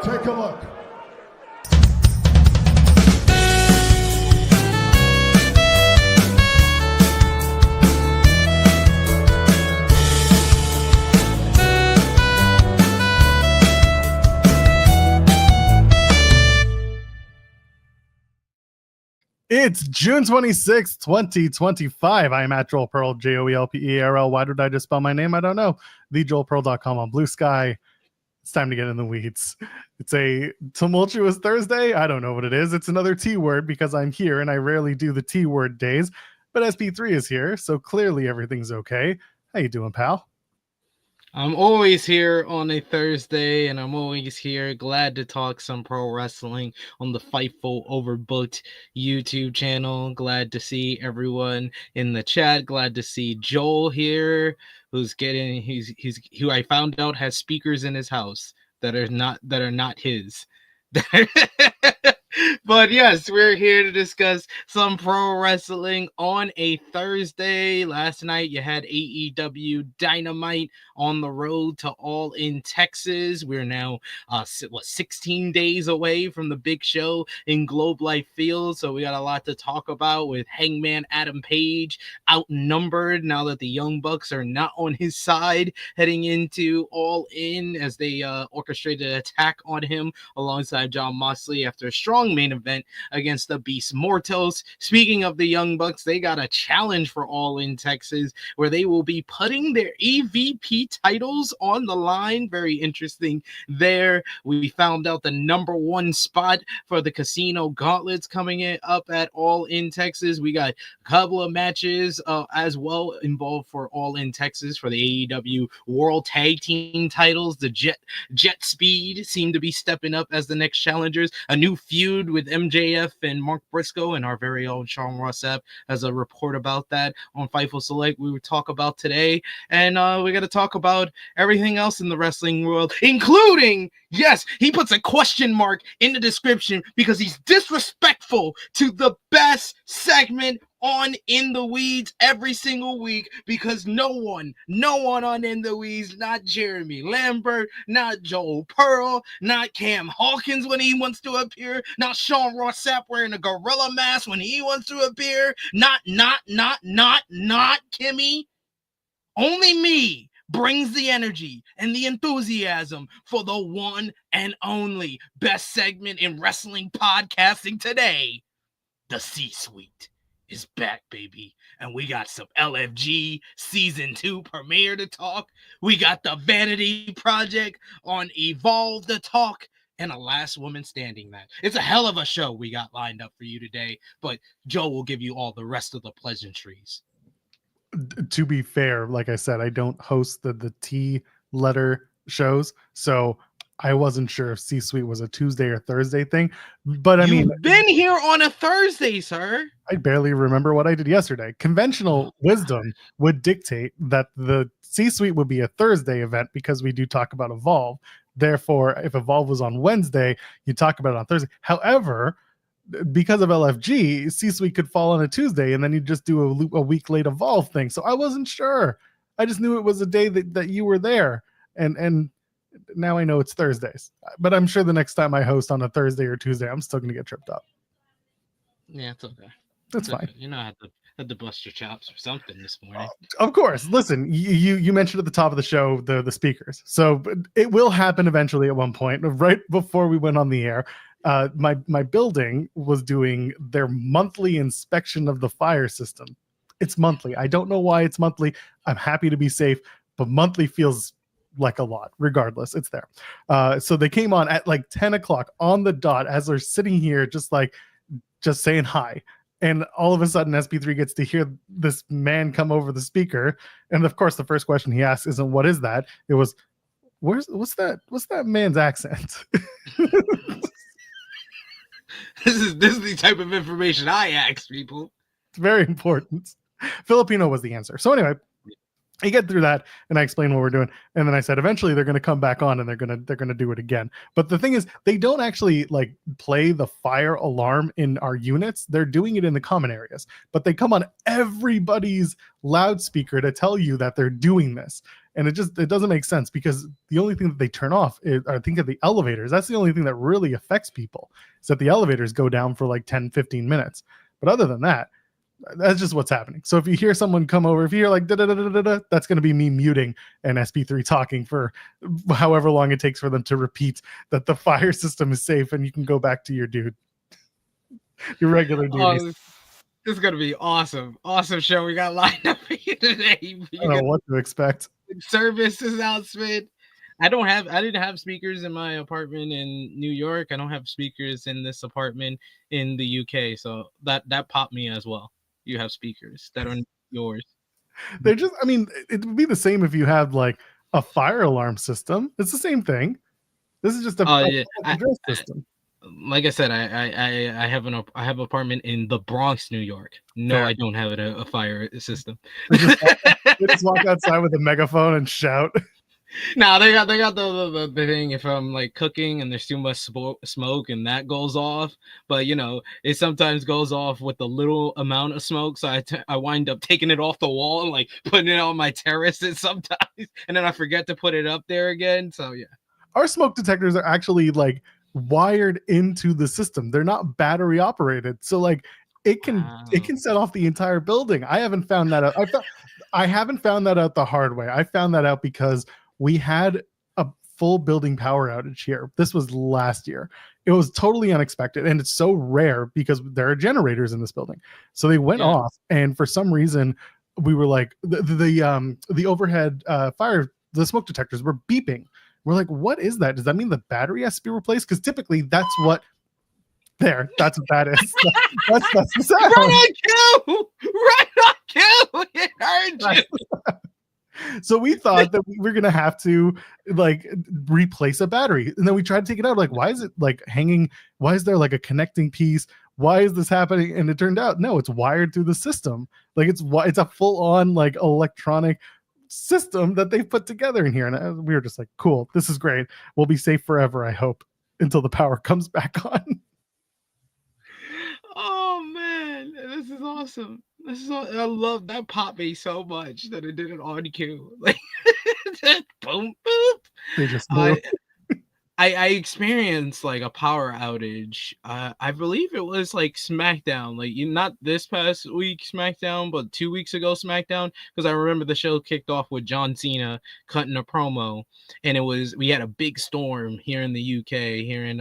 Take a look. It's June 26th, 2025. I am at Joel Pearl, Joelperl. Why did I just spell my name? I don't know. TheJoelPearl.com on Blue Sky. It's time to get in the weeds. It's a tumultuous Thursday. I don't know what it is. It's another T word because I'm here and I rarely do the T word days. But SP3 is here, so clearly everything's okay. How you doing, pal? I'm always here on a Thursday, and I'm always here, glad to talk some pro wrestling on the Fightful Overbooked YouTube channel. Glad to see everyone in the chat. Glad to see Joel here, who I found out has speakers in his house that are not his. But yes, we're here to discuss some pro wrestling on a Thursday. Last night you had AEW Dynamite on the road to All In Texas. We're now 16 days away from the big show in Globe Life Field, so we got a lot to talk about with Hangman Adam Page outnumbered now that the Young Bucks are not on his side heading into All In as they orchestrated an attack on him alongside Jon Moxley after a strong main event against the Beast Mortals. Speaking of the Young Bucks, they got a challenge for All In Texas where they will be putting their EVP titles on the line. Very interesting there. We found out the number one spot for the Casino Gauntlets coming up at All In Texas. We got a couple of matches as well involved for All In Texas for the AEW World Tag Team titles. The Jet Speed seem to be stepping up as the next challengers. A new feud with MJF and Mark Briscoe, and our very own Sean Rossap has a report about that on Fightful Select we would talk about today. And we got to talk about everything else in the wrestling world, including, yes, he puts a question mark in the description because he's disrespectful to the best segment on In the Weeds every single week, because no one on In the Weeds, not Jeremy Lambert, not Joel Pearl, not Cam Hawkins when he wants to appear, not Sean Rossap wearing a gorilla mask when he wants to appear, not Kimmy. Only me brings the energy and the enthusiasm for the one and only best segment in wrestling podcasting today. The C-Suite is back, baby. And we got some LFG Season 2 premiere to talk. We got the Vanity Project on Evolve to talk. And a Last Woman Standing match. It's a hell of a show we got lined up for you today. But Joe will give you all the rest of the pleasantries. To be fair, like I said, I don't host the T letter shows. So I wasn't sure if C-Suite was a Tuesday or Thursday thing, but You've been here on a Thursday, sir. I barely remember what I did yesterday. Conventional wisdom would dictate that the C-Suite would be a Thursday event because we do talk about Evolve. Therefore, if Evolve was on Wednesday, you talk about it on Thursday. However, because of LFG, C-Suite could fall on a Tuesday and then you just do a week late Evolve thing. So I wasn't sure. I just knew it was a day that you were there. And now I know it's Thursdays, but I'm sure the next time I host on a Thursday or Tuesday, I'm still going to get tripped up. Yeah, it's okay. That's fine. Okay. You know, I had to bust your chops or something this morning. Of course. Listen, you mentioned at the top of the show the speakers, so it will happen eventually at one point. Right before we went on the air, my building was doing their monthly inspection of the fire system. It's monthly. I don't know why it's monthly. I'm happy to be safe, but monthly feels like a lot. Regardless, it's there. So they came on at like 10 o'clock on the dot as they're sitting here just saying hi. And all of a sudden SP3 gets to hear this man come over the speaker. And of course, the first question he asks isn't, what is that? It was, what's that man's accent? This is the type of information I ask people. It's very important. Filipino was the answer. So anyway, I get through that and I explain what we're doing. And then I said, eventually they're going to come back on and they're going to do it again. But the thing is, they don't actually like play the fire alarm in our units. They're doing it in the common areas, but they come on everybody's loudspeaker to tell you that they're doing this. And it doesn't make sense, because the only thing that they turn off is, I think, of the elevators. That's the only thing that really affects people, is that the elevators go down for like 10, 15 minutes. But other than that, that's just what's happening. So if you hear someone come over, if you hear like da da da da da, that's going to be me muting and SP3 talking for however long it takes for them to repeat that the fire system is safe and you can go back to your your regular duties. This is gonna be awesome show we got lined up for you today. I don't know what to expect. Service announcement. I didn't have speakers in my apartment in New York. I don't have speakers in this apartment in the UK. So that popped me as well. You have speakers that are yours. They're just, I mean, it would be the same if you had like a fire alarm system. It's the same thing. This is just a address system. Like I said, I have an apartment in the Bronx, New York. No, fair. I don't have a fire system. They just walk outside with a megaphone and shout. No, they got the thing if I'm like cooking and there's too much smoke and that goes off, but you know, it sometimes goes off with a little amount of smoke, so I wind up taking it off the wall and like putting it on my terraces sometimes, and then I forget to put it up there again. So yeah, our smoke detectors are actually like wired into the system. They're not battery operated, so like it can set off the entire building. I haven't found that out. I haven't found that out the hard way. I found that out because we had a full building power outage here. This was last year. It was totally unexpected, and it's so rare because there are generators in this building. So they went off, and for some reason, we were like the overhead the smoke detectors were beeping. We're like, what is that? Does that mean the battery has to be replaced? Because typically that's what. That's what that is. That's the sound. Right on cue. It heard you. So we thought that we were gonna have to like replace a battery, and then we tried to take it out. Like, why is it like hanging? Why is there like a connecting piece? Why is this happening? And it turned out, no, it's wired through the system. Like it's a full on like electronic system that they put together in here. And we were just like, cool, this is great. We'll be safe forever, I hope, until the power comes back on. Oh man, this is awesome. I love that popped me so much that it did it on cue. Like boom, boop. They just knew. I experienced like a power outage. I believe it was like SmackDown, like not this past week SmackDown, but 2 weeks ago SmackDown, because I remember the show kicked off with John Cena cutting a promo, and we had a big storm here in the UK, here in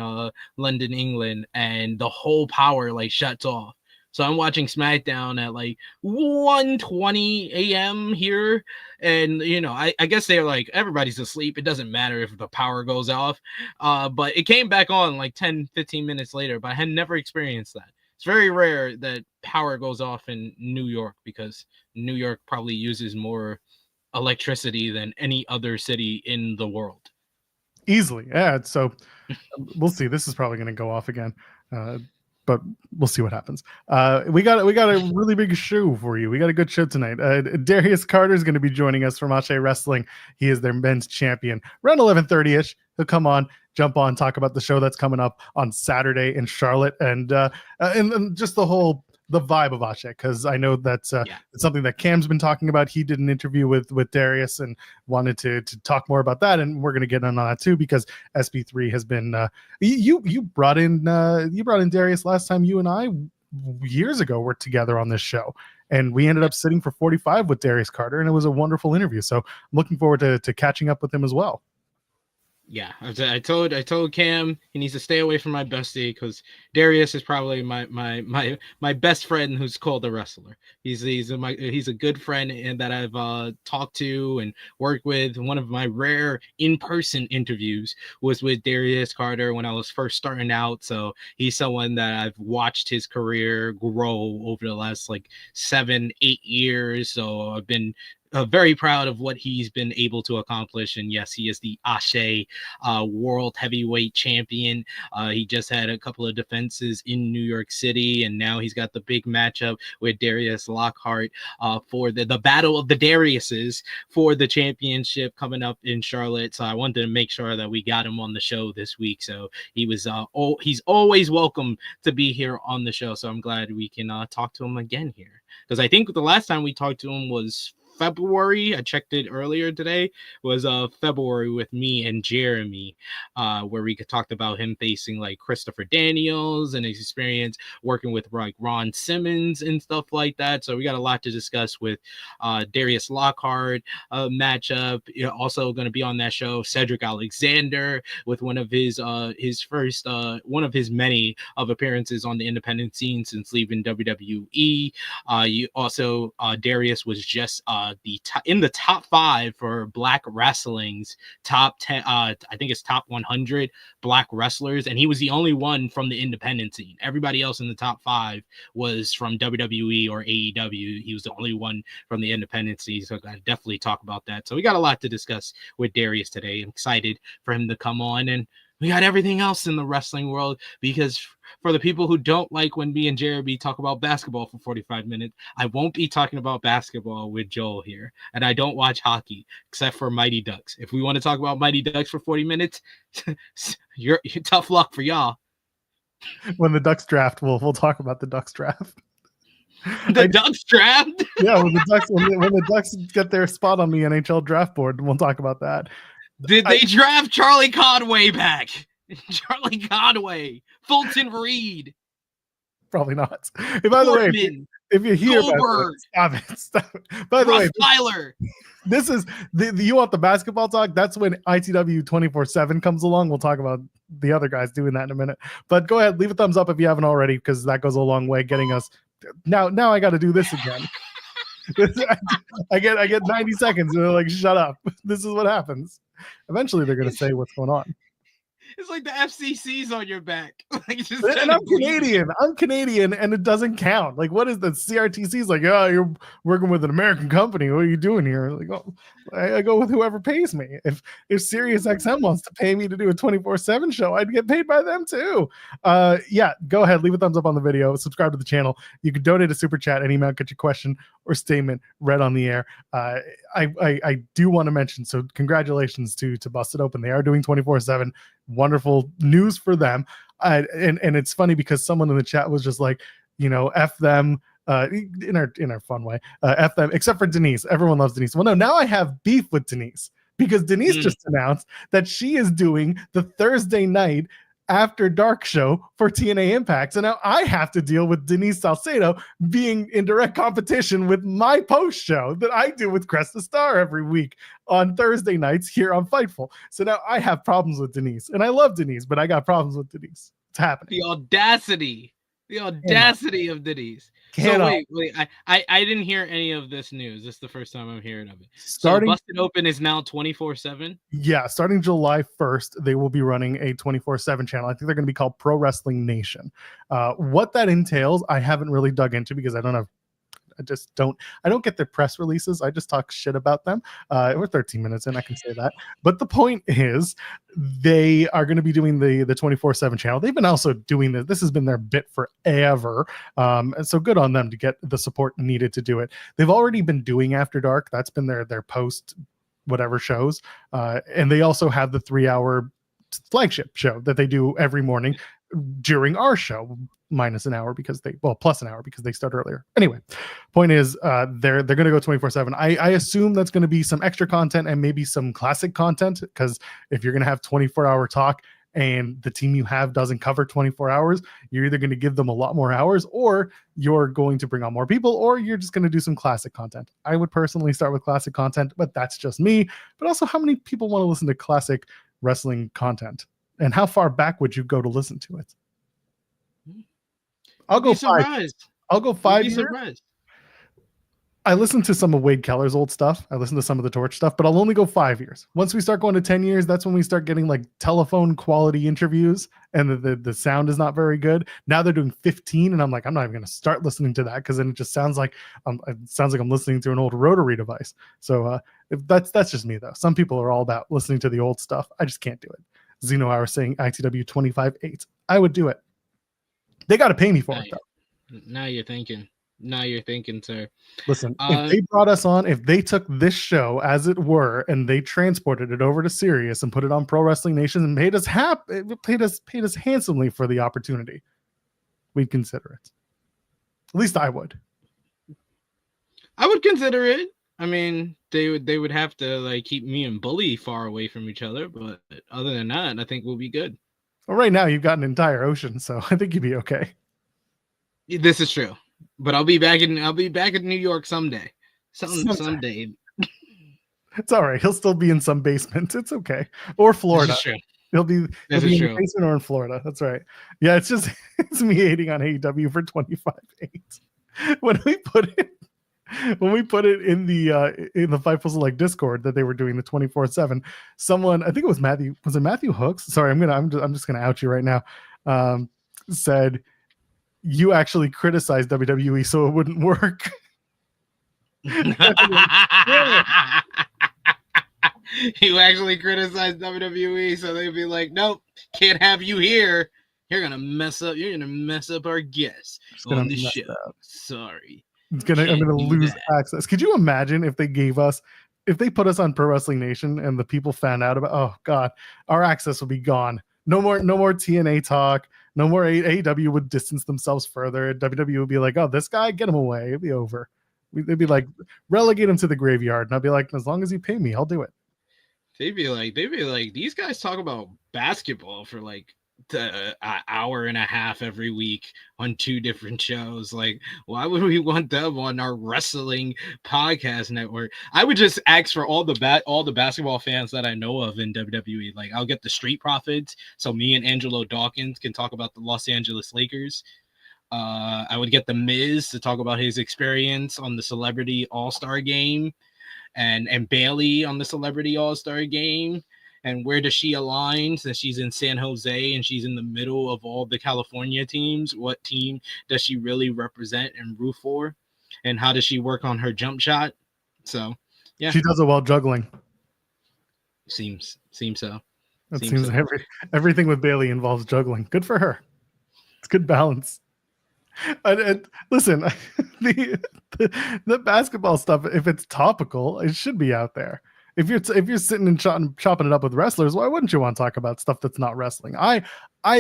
London, England, and the whole power like shuts off. So I'm watching SmackDown at like 1:20 a.m. here. And, you know, I guess they're like, everybody's asleep. It doesn't matter if the power goes off. But it came back on like 10, 15 minutes later. But I had never experienced that. It's very rare that power goes off in New York, because New York probably uses more electricity than any other city in the world. Easily. Yeah. So we'll see. This is probably going to go off again. But we'll see what happens. We got a really big show for you. We got a good show tonight. Darius Carter is going to be joining us from Ashe Wrestling. He is their men's champion. Around 11:30ish, he'll come on, jump on, talk about the show that's coming up on Saturday in Charlotte, and just the vibe of Ashe, because I know that's it's something that Cam's been talking about. He did an interview with Darius and wanted to talk more about that, and we're going to get in on that too, because SP3 has been you brought in Darius last time. You and I years ago were together on this show, and we ended up sitting for 45 with Darius Carter, and it was a wonderful interview. So I'm looking forward to catching up with him as well. Yeah, I told Cam he needs to stay away from my bestie, because Darius is probably my best friend who's called a wrestler. He's a good friend and that I've talked to and worked with. One of my rare in-person interviews was with Darius Carter when I was first starting out. So he's someone that I've watched his career grow over the last like 7-8 years. So I've been very proud of what he's been able to accomplish. And yes, he is the Ashe world heavyweight champion. He just had a couple of defenses in New York City, and now he's got the big matchup with Darius Lockhart for the battle of the Dariuses for the championship coming up in Charlotte. So I wanted to make sure that we got him on the show this week. So he's always welcome to be here on the show. So I'm glad we can talk to him again here, because I think the last time we talked to him was February. I checked it earlier today. Was February with me and Jeremy, where we talked about him facing like Christopher Daniels and his experience working with like Ron Simmons and stuff like that. So we got a lot to discuss with Darius Lockhart matchup. You're also going to be on that show Cedric Alexander with one of his first one of his many of appearances on the independent scene since leaving WWE. You also Darius was just in the top 5 for Black Wrestling's top 10. I think it's top 100 Black wrestlers, and he was the only one from the independent scene. Everybody else in the top 5 was from WWE or AEW. He was the only one from the independent scene, so I definitely talk about that. So we got a lot to discuss with Darius today. I'm excited for him to come on, and we got everything else in the wrestling world, because for the people who don't like when me and Jeremy talk about basketball for 45 minutes, I won't be talking about basketball with Joel here. And I don't watch hockey except for Mighty Ducks. If we want to talk about Mighty Ducks for 40 minutes, you're tough luck for y'all. When the Ducks draft, we'll talk about the Ducks draft. Ducks draft? Yeah, when the Ducks get their spot on the NHL draft board, we'll talk about that. Did they draft Charlie Conway back? Charlie Conway, Fulton Reed. Probably not. Hey, by the way, if you hear stop it. By the way, Tyler. This is you want the basketball talk? That's when ITW 24/7 comes along. We'll talk about the other guys doing that in a minute. But go ahead, leave a thumbs up if you haven't already, because that goes a long way getting us. Now I got to do this again. I get 90 seconds and they're like, shut up. This is what happens. Eventually they're gonna say what's going on. It's like the FCC's on your back. Like, and I'm Canadian, and it doesn't count. Like, what is the CRTC's like? Oh, you're working with an American company. What are you doing here? Like, oh, I go with whoever pays me. If SiriusXM wants to pay me to do a 24/7 show, I'd get paid by them too. Yeah, go ahead, leave a thumbs up on the video, subscribe to the channel. You can donate a super chat any amount, get your question or statement read on the air. I do want to mention, so congratulations to Busted Open. They are doing 24/7. Wonderful news for them. And it's funny because someone in the chat was just like, F them, in our fun way, F them, except for Denise. Everyone loves Denise. Well, no, now I have beef with Denise, because Denise just announced that she is doing the Thursday night After Dark show for TNA Impact. So now I have to deal with Denise Salcedo being in direct competition with my post show that I do with Cresta Star every week on Thursday nights here on Fightful. So now I have problems with Denise, and I love Denise, but I got problems with Denise. It's happening. The audacity of Denise. So wait, I didn't hear any of this news. This is the first time I'm hearing of it. So Busted Open is now 24/7. Yeah, starting July 1st, they will be running a 24/7 channel. I think they're going to be called Pro Wrestling Nation. What that entails, I haven't really dug into, because I don't get their press releases. I just talk shit about them. We're 13 minutes in, I can say that. But the point is, they are going to be doing the 24/7 channel. They've been also doing this. This has been their bit forever. And so good on them to get the support needed to do it. They've already been doing After Dark. That's been their post whatever shows. And they also have the 3-hour flagship show that they do every morning during our show, minus an hour because plus an hour because they start earlier. Anyway, point is, they're going to go 24/7. I assume that's going to be some extra content and maybe some classic content, because if you're going to have 24-hour talk and the team you have doesn't cover 24 hours, you're either going to give them a lot more hours, or you're going to bring on more people, or you're just going to do some classic content. I would personally start with classic content, but that's just me. But also, how many people want to listen to classic wrestling content? And how far back would you go to listen to it? I'll go 5. I'll go 5 years. I listened to some of Wade Keller's old stuff. I listened to some of the Torch stuff, but I'll only go 5 years. Once we start going to 10 years, that's when we start getting like telephone quality interviews, and the sound is not very good. Now they're doing 15, and I'm like, I'm not even going to start listening to that, because then it just sounds like I'm listening to an old rotary device. So that's just me though. Some people are all about listening to the old stuff. I just can't do it. Zeno Hour saying ITW 25/8. I would do it. They got to pay me for it though. Now you're thinking, sir. Listen, if they brought us on, if they took this show as it were and they transported it over to Sirius and put it on Pro Wrestling Nation and paid us paid us handsomely for the opportunity, we'd consider it. At least I would. I would consider it. I mean, they would have to like keep me and Bully far away from each other, but other than that, I think we'll be good. Well, right now you've got an entire ocean, so I think you'd be okay. This is true, but I'll be back in New York someday. Someday. It's all right. He'll still be in some basement. It's okay. Or Florida. This is true. He'll be in This the is true. basement or in Florida. That's right. Yeah, it's just it's me hating on AEW for 25-8. When we put it in the Five Puzzle like Discord that they were doing the 24/7, someone, I think it was Matthew, was it Matthew Hooks? Sorry, I'm just gonna out you right now. Said you actually criticized WWE so it wouldn't work. Yeah. You actually criticized WWE, so they'd be like, "Nope, can't have you here. You're gonna mess up. You're gonna mess up our guests on the show. Sorry, I'm gonna lose access." Could you imagine if they put us on Pro Wrestling Nation and the people found out about? Oh God, our access would be gone. No more TNA talk. No more AEW would distance themselves further. WWE would be like, "Oh, this guy, get him away. It'd be over." They'd be like, relegate him to the graveyard, and I'd be like, "As long as you pay me, I'll do it." They'd be like, these guys talk about basketball for like an hour and a half every week on 2 different shows. Like, why would we want them on our wrestling podcast network? I would just ask for all the basketball fans that I know of in WWE. Like, I'll get the Street Profits, so me and Angelo Dawkins can talk about the Los Angeles Lakers. I would get the Miz to talk about his experience on the Celebrity All-Star Game. And Bailey on the Celebrity All-Star Game, and where does she align since she's in San Jose and she's in the middle of all the California teams? What team does she really represent and root for, and how does she work on her jump shot? So yeah, she does it while juggling. Seems so. That seems so. Everything with Bailey involves juggling. Good for her. It's good balance. And listen, the basketball stuff, if it's topical, it should be out there. If you're sitting and chopping it up with wrestlers, why wouldn't you want to talk about stuff that's not wrestling? I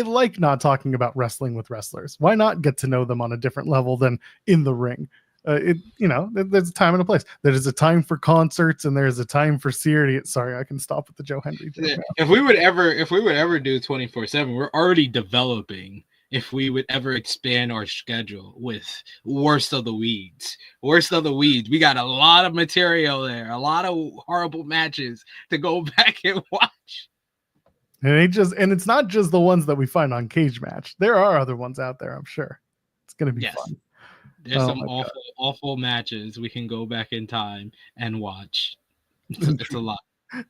like not talking about wrestling with wrestlers. Why not get to know them on a different level than in the ring? There's a time and a place. There is a time for concerts and there's a time for serious. Sorry, I can stop with the Joe Hendry joke now. If we would ever do 24/7, we're already developing. If we would ever expand our schedule with Worst of the Weeds. We got a lot of material there, a lot of horrible matches to go back and watch. And it's not just the ones that we find on Cage Match. There are other ones out there, I'm sure. It's going to be fun. There's some awful matches we can go back in time and watch. It's a lot.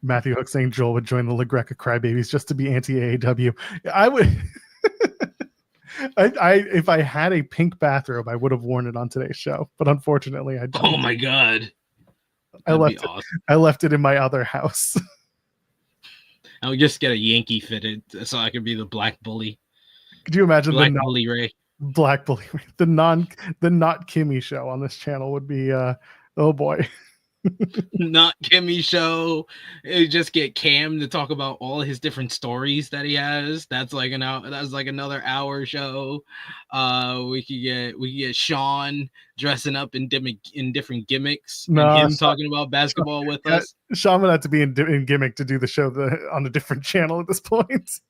Matthew Hook saying Joel would join the La Greca Crybabies just to be anti-AEW. I would... if I had a pink bathrobe, I would have worn it on today's show, but unfortunately, I don't. Oh my God! I left it in my other house. I would just get a Yankee fitted so I could be the Black Bully. Could you imagine Black Bully Ray? Black Bully Ray, the not Kimmy show on this channel would be oh boy. Not Kimmy show. It would just get Cam to talk about all his different stories that he has. That's like another hour show. We could get Sean dressing up in different gimmicks. And him talking about basketball with us. Sean would have to be in gimmick to do the show on a different channel at this point.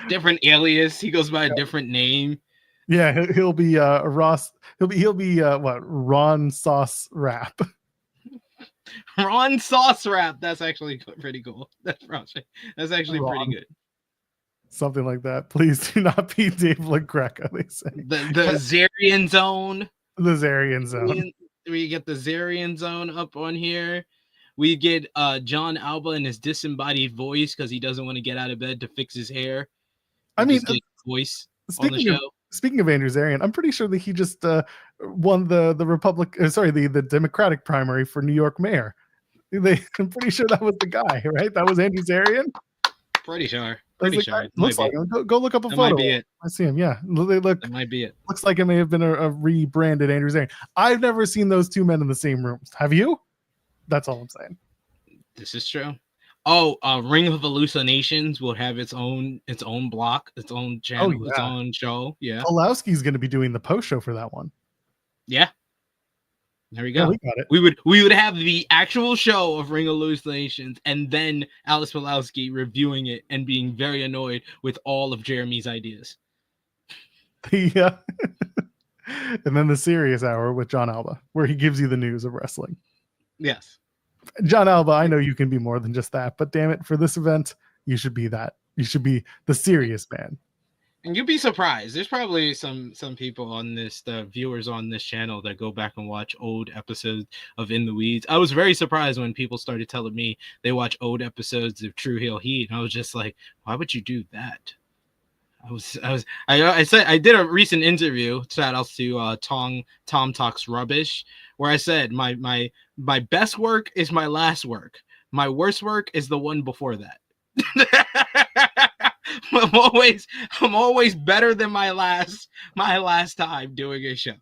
Different alias. He goes by a different name. Yeah, he'll be Ross. He'll be Ron Sauce Rap. Ron Sauce Rap. That's actually pretty cool. That's actually Ron. pretty good. Something like that. Please do not be Dave LaGreca. They say the Zarian Zone. The Zarian Zone. We get the Zarian Zone up on here. We get John Alba in his disembodied voice because he doesn't want to get out of bed to fix his hair. I mean, voice on the show. Speaking of Andrew Zarian, I'm pretty sure that he just won the Democratic primary for New York mayor. I'm pretty sure that was the guy, right? That was Andrew Zarian. Pretty sure. Looks like him. Go look up a photo. Might be it. I see him. Yeah, that might be it. Looks like it may have been a rebranded Andrew Zarian. I've never seen those two men in the same rooms. Have you? That's all I'm saying. This is true. Oh, Ring of Hallucinations will have its own block, its own channel, its own show. Yeah. Pulowski's going to be doing the post show for that one. Yeah. There we go. Yeah, we got it. We would have the actual show of Ring Hallucinations, and then Alice Pulowski reviewing it and being very annoyed with all of Jeremy's ideas. Yeah. And then the serious hour with John Alba, where he gives you the news of wrestling. Yes. John Alba, I know you can be more than just that, but damn it, for this event, you should be that. You should be the serious man. And you'd be surprised. There's probably some people on this, the viewers on this channel that go back and watch old episodes of In the Weeds. I was very surprised when people started telling me they watch old episodes of True Heel Heat, and I was just like, why would you do that? I said I did a recent interview. Shout outs to Tom Talks Rubbish, where I said my best work is my last work. My worst work is the one before that. I'm always better than my last time doing a show.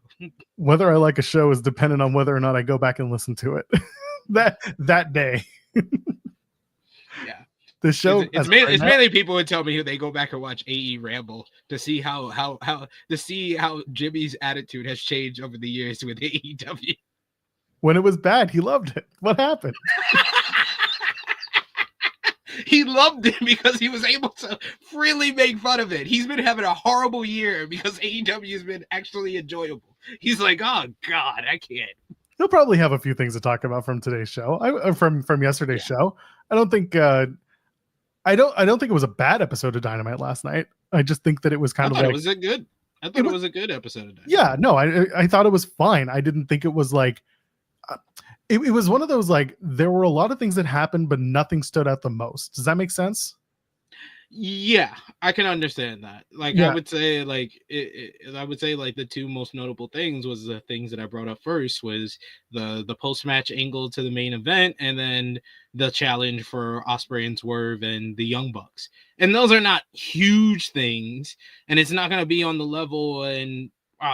Whether I like a show is dependent on whether or not I go back and listen to it that day. Yeah. The show it's mainly people who tell me who they go back and watch AE Ramble to see how Jimmy's attitude has changed over the years with AEW. When it was bad, he loved it. What happened? He loved it because he was able to freely make fun of it. He's been having a horrible year because AEW has been actually enjoyable. He's like, oh God, I can't. He'll probably have a few things to talk about from today's show. From yesterday's show. I don't think I don't think it was a bad episode of Dynamite last night. I just think that it was kind of like, was it good? I thought it was a good episode of Dynamite. Yeah, no, I thought it was fine. I didn't think it was like it was one of those, like, there were a lot of things that happened, but nothing stood out the most. Does that make sense? Yeah, I can understand that. Like, Yeah. I would say, like, the two most notable things was the things that I brought up first was the post-match angle to the main event, and then the challenge for Ospreay and Swerve and the Young Bucks. And those are not huge things, and it's not going to be on the level and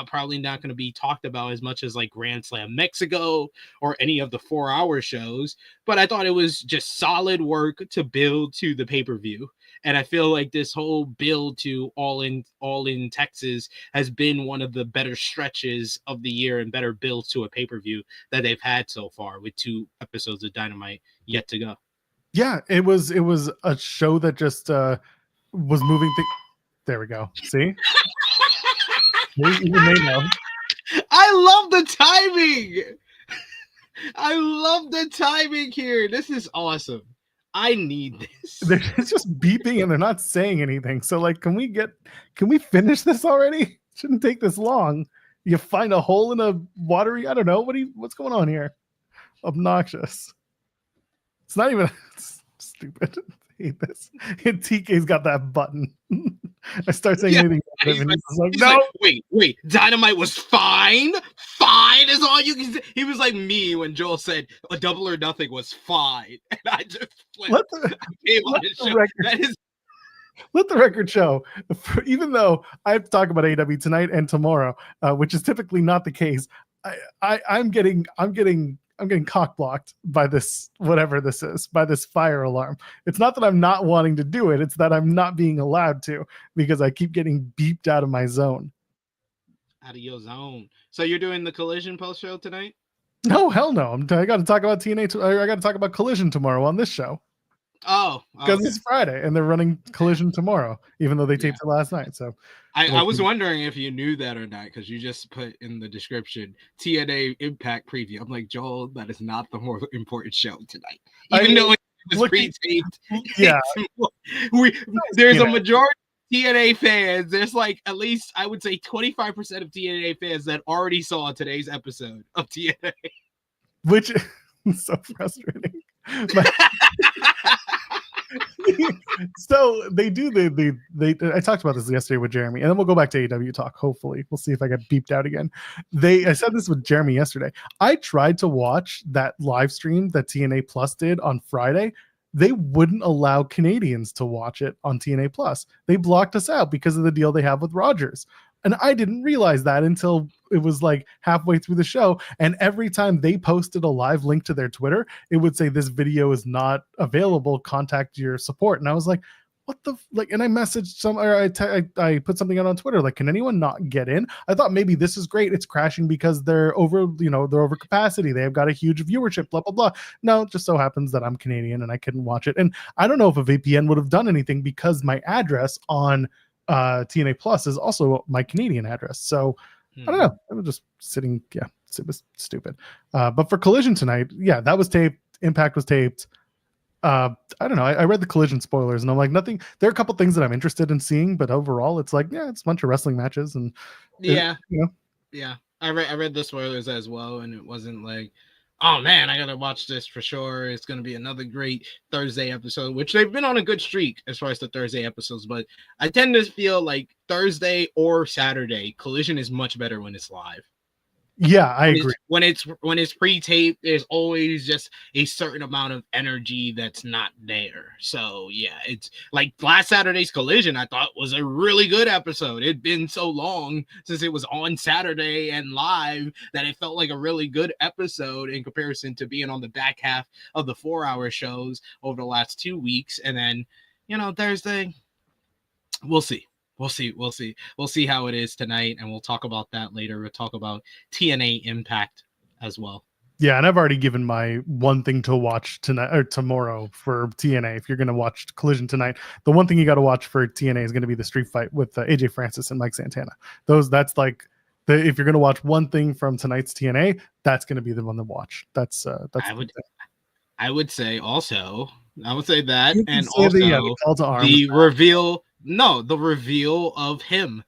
probably not going to be talked about as much as like Grand Slam Mexico or any of the 4-hour shows. But I thought it was just solid work to build to the pay-per-view. And I feel like this whole build to All in Texas has been one of the better stretches of the year and better builds to a pay-per-view that they've had so far, with 2 episodes of Dynamite yet to go. Yeah, it was a show that just was moving there we go. See? Even they know. I love the timing. I love the timing here. This is awesome. I need this. It's just beeping and they're not saying anything. So, like, can we finish this already? Shouldn't take this long. You find a hole in a watery, I don't know. What's going on here? Obnoxious. It's not even it's stupid. I hate this. TK's got that button. I start saying anything. He's like, no. Like, wait. Dynamite was fine. Fine is all you can say. He was like me when Joel said a Double or Nothing was fine. And I just flipped. Let the record show, even though I have to talk about AEW tonight and tomorrow, which is typically not the case, I'm getting cock blocked by this, whatever this is, by this fire alarm. It's not that I'm not wanting to do it. It's that I'm not being allowed to because I keep getting beeped out of my zone. Out of your zone. So you're doing the Collision post show tonight? No, hell no. I got to talk about TNA. I got to talk about Collision tomorrow on this show. Oh, because it's Friday and they're running Collision tomorrow, even though they taped it last night. So I was wondering if you knew that or not, because you just put in the description TNA Impact preview. I'm like, Joel, that is not the more important show tonight. Even though it was pre-taped. Yeah. There's a majority of TNA fans. There's like at least, I would say 25% of TNA fans that already saw today's episode of TNA. Which is so frustrating. So they do I talked about this yesterday with Jeremy, and then we'll go back to AEW talk. Hopefully we'll see if I get beeped out again. I said this with Jeremy yesterday. I tried to watch that live stream that TNA Plus did on Friday. They wouldn't allow Canadians to watch it on TNA Plus. They blocked us out because of the deal they have with Rogers. And I didn't realize that until it was like halfway through the show. And every time they posted a live link to their Twitter, it would say this video is not available. Contact your support. And I was like, what the like, and I messaged some, or I put something out on Twitter, like, can anyone not get in? I thought maybe this is great. It's crashing because they're over, they're over capacity. They have got a huge viewership, blah, blah, blah. No, it just so happens that I'm Canadian and I couldn't watch it. And I don't know if a VPN would have done anything because my address on TNA Plus is also my Canadian address. So I don't know. I was just sitting. Yeah, it was stupid. But for Collision tonight, yeah, that was taped. Impact was taped. I don't know. I read the Collision spoilers and I'm like, nothing. There are a couple things that I'm interested in seeing, but overall, it's like, yeah, it's a bunch of wrestling matches and yeah. I read the spoilers as well, and it wasn't like, oh man, I gotta watch this for sure. It's gonna be another great Thursday episode, which they've been on a good streak as far as the Thursday episodes. But I tend to feel like Thursday or Saturday, Collision is much better when it's live. Yeah, I agree. When it's pre-taped, there's always just a certain amount of energy that's not there. So yeah, it's like last Saturday's Collision, I thought was a really good episode. It'd been so long since it was on Saturday and live that it felt like a really good episode in comparison to being on the back half of the 4-hour shows over the last 2 weeks. And then, Thursday, we'll see. We'll see how it is tonight, and we'll talk about that later. We'll talk about TNA Impact as well. Yeah, and I've already given my one thing to watch tonight or tomorrow for TNA. If you're going to watch Collision tonight, the one thing you got to watch for TNA is going to be the street fight with AJ Francis and Mike Santana. That's like if you're going to watch one thing from tonight's TNA, that's going to be the one to watch. I would say that, and also the reveal. No, the reveal of him.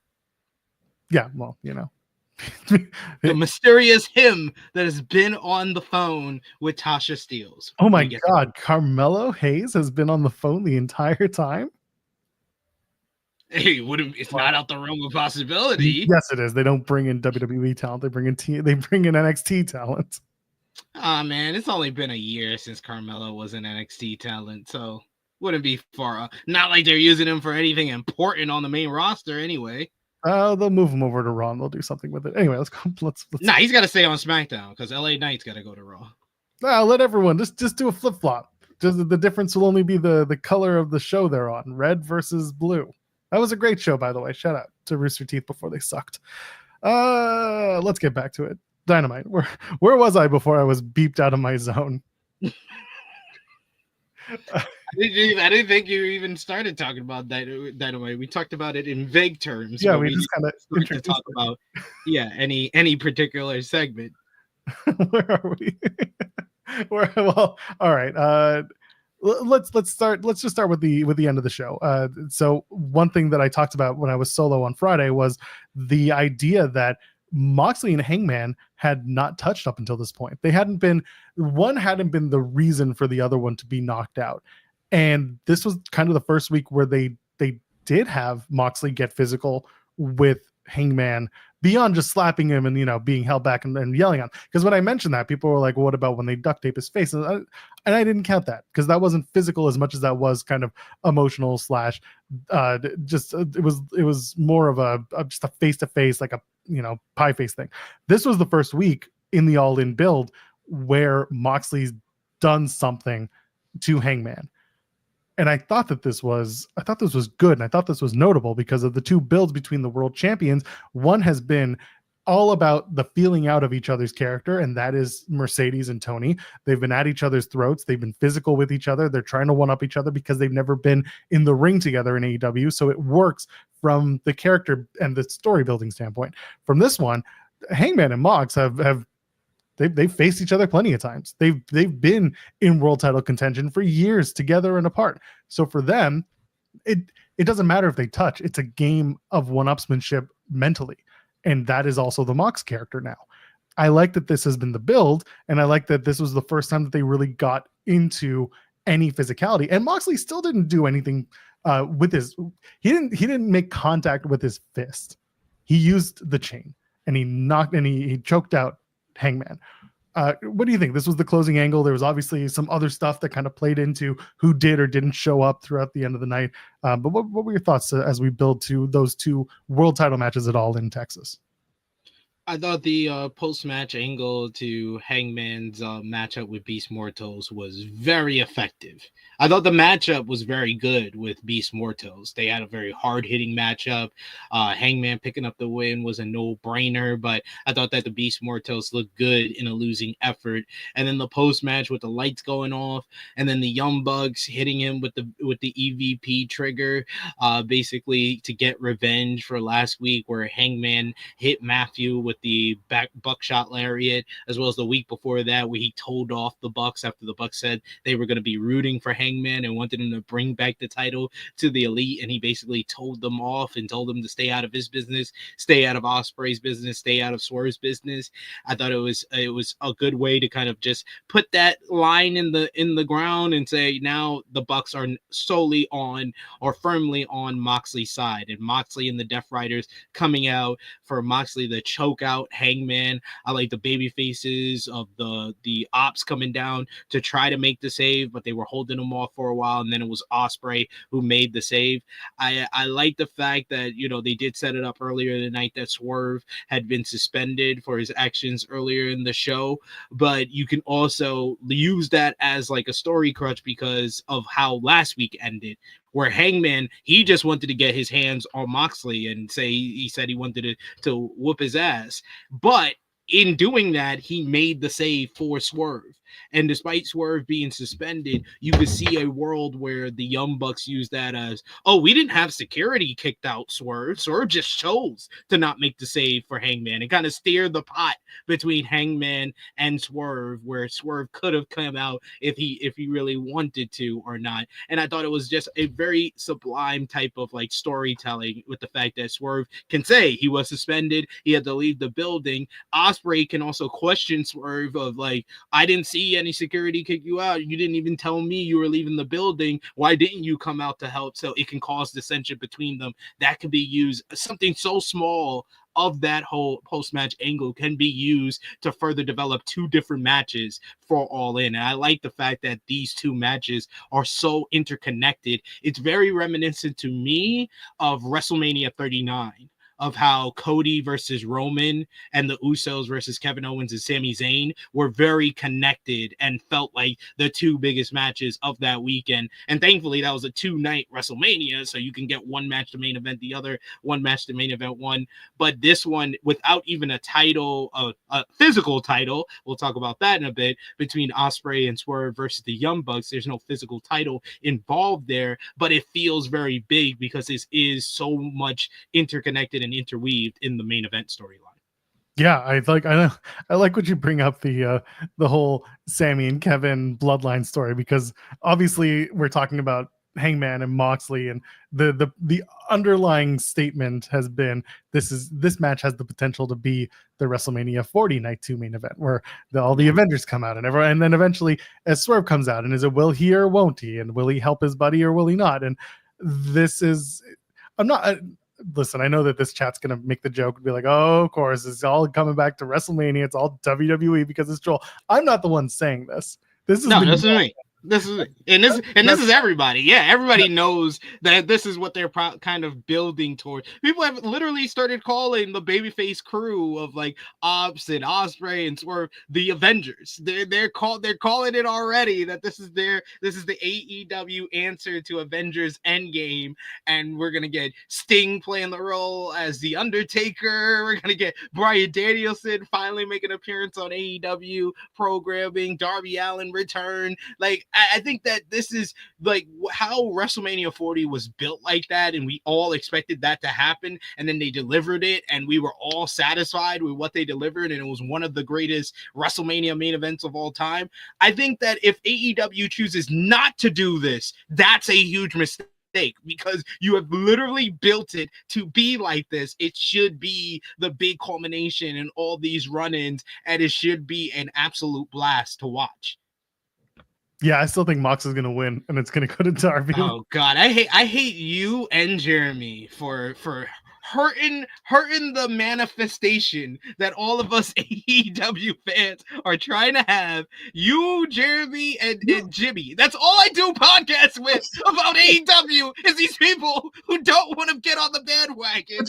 Yeah, well, the mysterious him that has been on the phone with Tasha Steelz. Oh my God, Carmelo Hayes has been on the phone the entire time. Hey, it's not out the realm of possibility. Yes, it is. They don't bring in WWE talent. They bring in NXT talent. Man, it's only been a year since Carmelo was an NXT talent, so wouldn't be far. Not like they're using him for anything important on the main roster anyway. They'll move him over to Raw and they'll do something with it. Anyway, let's go. Let's Nah, he's got to stay on SmackDown because LA Knight's got to go to Raw. Let everyone just do a flip flop. Just the difference will only be the color of the show they're on, red versus blue. That was a great show, by the way. Shout out to Rooster Teeth before they sucked. Let's get back to it. Dynamite. Where was I before I was beeped out of my zone? I didn't think you even started talking about Dynamite. We talked about it in vague terms. Yeah, we just kind of started to talk about any particular segment. Where are we? Well, all right. Let's just start with the end of the show. So one thing that I talked about when I was solo on Friday was the idea that Moxley and Hangman had not touched up until this point. One hadn't been the reason for the other one to be knocked out. And this was kind of the first week where they did have Moxley get physical with Hangman beyond just slapping him and, being held back and yelling at him. Because when I mentioned that, people were like, well, what about when they duct tape his face? And I didn't count that because that wasn't physical as much as that was kind of emotional / it was more of just a face-to-face, like a, pie face thing. This was the first week in the All In build where Moxley's done something to Hangman. And I thought this was good. And I thought this was notable because of the two builds between the world champions. One has been all about the feeling out of each other's character, and that is Mercedes and Toni. They've been at each other's throats. They've been physical with each other. They're trying to one-up each other because they've never been in the ring together in AEW. So it works from the character and the story building standpoint. From this one, Hangman and Mox they've faced each other plenty of times. They've been in world title contention for years together and apart. So for them, it doesn't matter if they touch. It's a game of one-upsmanship mentally. And that is also the Mox character now. I like that this has been the build, and I like that this was the first time that they really got into any physicality. And Moxley still didn't do anything with his. He didn't make contact with his fist. He used the chain, and he choked out Hangman. What do you think? This was the closing angle. There was obviously some other stuff that kind of played into who did or didn't show up throughout the end of the night. But what were your thoughts as we build to those two world title matches at All in Texas? I thought the post-match angle to Hangman's matchup with Beast Mortals was very effective. I thought the matchup was very good with Beast Mortals. They had a very hard-hitting matchup. Hangman picking up the win was a no-brainer, but I thought that the Beast Mortals looked good in a losing effort. And then the post-match with the lights going off, and then the Young Bucks hitting him with the EVP trigger, basically to get revenge for last week where Hangman hit Matthew with the back buckshot lariat, as well as the week before that where he told off the Bucks after the Bucks said they were going to be rooting for Hangman and wanted him to bring back the title to the Elite, and he basically told them off and told them to stay out of his business, stay out of Ospreay's business, stay out of Swerve's business. I thought it was a good way to kind of just put that line in the ground and say now the Bucks are solely on or firmly on Moxley's side, and Moxley and the Death Riders coming out for Moxley to choke out Hangman. I like the baby faces of the ops coming down to try to make the save, but they were holding them off for a while, and then it was Ospreay who made the save. I like the fact that they did set it up earlier in the night that Swerve had been suspended for his actions earlier in the show, but you can also use that as like a story crutch because of how last week ended, where Hangman, he just wanted to get his hands on Moxley and say he said he wanted to whoop his ass. But in doing that, he made the save for Swerve. And despite Swerve being suspended, you could see a world where the Young Bucks use that as, oh, we didn't have security kicked out Swerve. Swerve just chose to not make the save for Hangman and kind of steer the pot between Hangman and Swerve, where Swerve could have come out if he really wanted to or not. And I thought it was just a very sublime type of like storytelling with the fact that Swerve can say he was suspended, he had to leave the building. Ospreay can also question Swerve of like, I didn't see any security kick you out. You didn't even tell me you were leaving the building. Why didn't you come out to help? So it can cause dissension between them. That could be used. Something so small of that whole post-match angle can be used to further develop two different matches for All In. And I like the fact that these two matches are so interconnected. It's very reminiscent to me of WrestleMania 39, of how Cody versus Roman and the Usos versus Kevin Owens and Sami Zayn were very connected and felt like the two biggest matches of that weekend. And thankfully, that was a 2-night WrestleMania, so you can get one match to main event the other, one match to main event one. But this one, without even a title, a physical title, we'll talk about that in a bit, between Ospreay and Swerve versus the Young Bucks, there's no physical title involved there, but it feels very big because this is so much interconnected and interweaved in the main event storyline. Yeah, I like what you bring up the whole Sammy and Kevin bloodline story, because obviously we're talking about Hangman and Moxley, and the underlying statement has been this match has the potential to be the WrestleMania 40 night 2 main event where all the Avengers come out and everyone, and then eventually as Swerve comes out, and is it will he or won't he, and will he help his buddy or will he not? And this is listen, I know that this chat's going to make the joke and be like, oh, of course, it's all coming back to WrestleMania. It's all WWE because it's Joel. I'm not the one saying this. This is me. This is everybody. Yeah, everybody knows that this is what they're kind of building toward. People have literally started calling the babyface crew of like Ops and Ospreay and Swerve the Avengers. They're calling it already that this is the AEW answer to Avengers Endgame, and we're gonna get Sting playing the role as the Undertaker. We're gonna get Bryan Danielson finally make an appearance on AEW programming. Darby Allin return. Like, I think that this is like how WrestleMania 40 was built like that, and we all expected that to happen, and then they delivered it, and we were all satisfied with what they delivered, and it was one of the greatest WrestleMania main events of all time. I think that if AEW chooses not to do this, that's a huge mistake, because you have literally built it to be like this. It should be the big culmination in all these run-ins, and it should be an absolute blast to watch. Yeah, I still think Mox is going to win, and it's going to go to Darby. Oh God, I hate you and Jeremy for hurting the manifestation that all of us AEW fans are trying to have. You, Jeremy, and Jimmy. That's all I do podcasts with about AEW is these people who don't want to get on the bandwagon and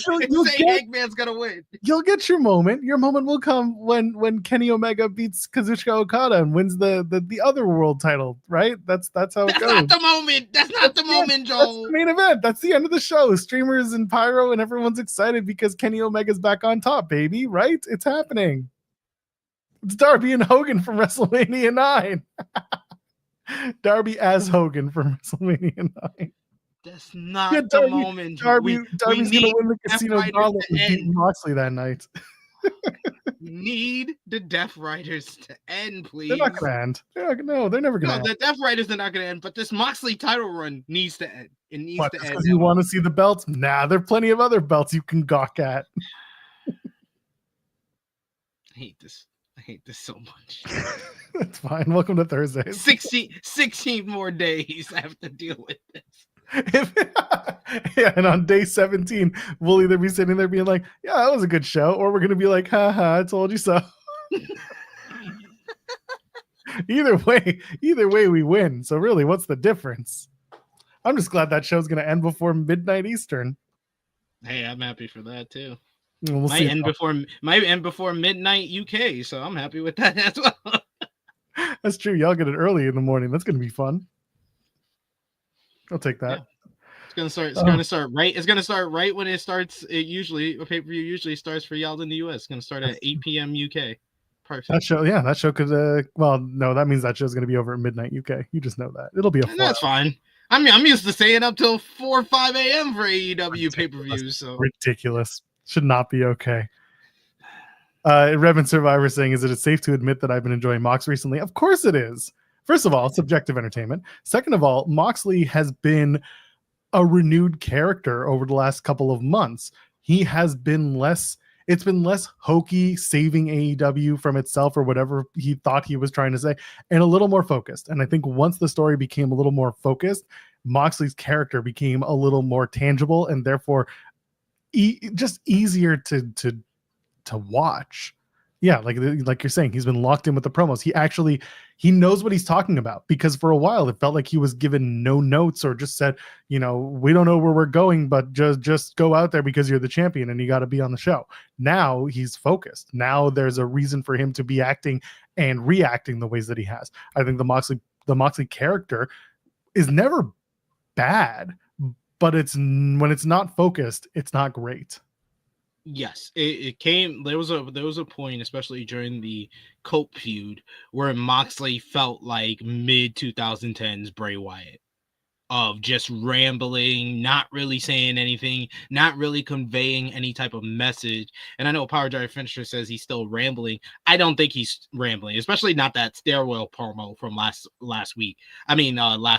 say Hangman's gonna win. You'll get your moment. Your moment will come when Kenny Omega beats Kazuchika Okada and wins the other world title, right? That's how it goes. That's not the moment. That's not the moment, Joel. That's the main event. That's the end of the show. Streamers and pyro and everyone's excited because Kenny Omega's back on top, baby, right? It's happening. It's Darby and Hogan from WrestleMania 9. Darby as Hogan from WrestleMania 9. That's not the moment. Darby's going to win the Casino Gauntlet and beat Moxley that night. We need the Death Riders to end, please. They're not going to end. They're never going to end. The Death Riders are not going to end, but this Moxley title run needs to end. It needs to end. Because you want to see the belts? Nah, there are plenty of other belts you can gawk at. I hate this so much. That's fine. Welcome to Thursdays. 16 more days I have to deal with this. Yeah, and on day 17, we'll either be sitting there being like, yeah, that was a good show, or we're going to be like, haha, I told you so. Either way, we win. So really, what's the difference? I'm just glad that show's going to end before midnight Eastern. Hey, I'm happy for that too. We'll might end before midnight UK, so I'm happy with that as well. That's true. Y'all get it early in the morning. That's going to be fun. I'll take that. Yeah. It's gonna start right. It's gonna start right when it starts. A pay-per-view usually starts for y'all in the US. It's gonna start at 8 p.m. UK. Perfect. That show could. Well, no, that means that show's gonna be over at midnight UK. You just know that it'll be that's fine. I mean, I'm used to staying up till 4 or 5 a.m. for AEW pay-per-views. So ridiculous. Should not be okay. Revan Survivor saying, is it safe to admit that I've been enjoying Mox recently? Of course it is. First of all, subjective entertainment. Second of all, Moxley has been a renewed character over the last couple of months. He has been it's been less hokey, saving AEW from itself or whatever he thought he was trying to say, and a little more focused. And I think once the story became a little more focused, Moxley's character became a little more tangible and therefore just easier to watch. Yeah, like you're saying, he's been locked in with the promos. He knows what he's talking about, because for a while it felt like he was given no notes or just said, we don't know where we're going, but just go out there because you're the champion and you got to be on the show. Now he's focused. Now there's a reason for him to be acting and reacting the ways that he has. I think the Moxley character is never bad, but when it's not focused, it's not great. Yes, it came. There was a point, especially during the Cope feud, where Moxley felt like mid 2010s Bray Wyatt, of just rambling, not really saying anything, not really conveying any type of message. And I know Power Drive Finisher says he's still rambling. I don't think he's rambling, especially not that stairwell promo from last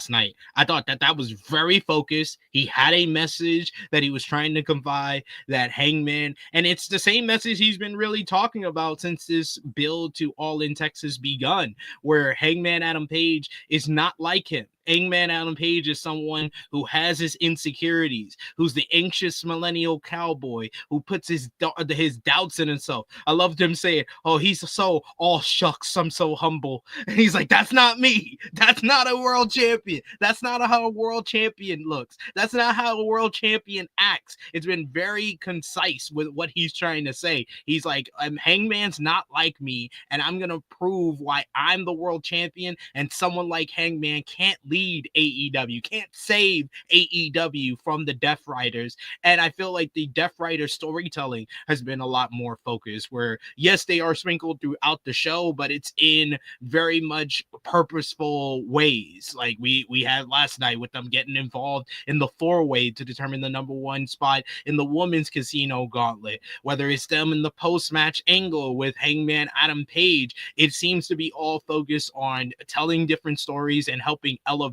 night. I thought that was very focused. He had a message that he was trying to convey, that Hangman, and it's the same message he's been really talking about since this build to All in Texas begun, where Hangman Adam Page is not like him. Hangman Adam Page is someone who has his insecurities, who's the anxious millennial cowboy who puts his doubts in himself. I loved him saying, "Oh, he's so all shucks, I'm so humble." And he's like, "That's not me. That's not a world champion. That's not how a world champion looks. That's not how a world champion acts." It's been very concise with what he's trying to say. He's like, Hangman's not like me, and I'm gonna prove why I'm the world champion, and someone like Hangman can't lead AEW, can't save AEW from the Death Riders. And I feel like the Death Rider storytelling has been a lot more focused, where yes, they are sprinkled throughout the show, but it's in very much purposeful ways. Like we had last night with them getting involved in the 4-way to determine the number 1 spot in the women's casino gauntlet, whether it's them in the post-match angle with Hangman Adam Page. It seems to be all focused on telling different stories and helping elevate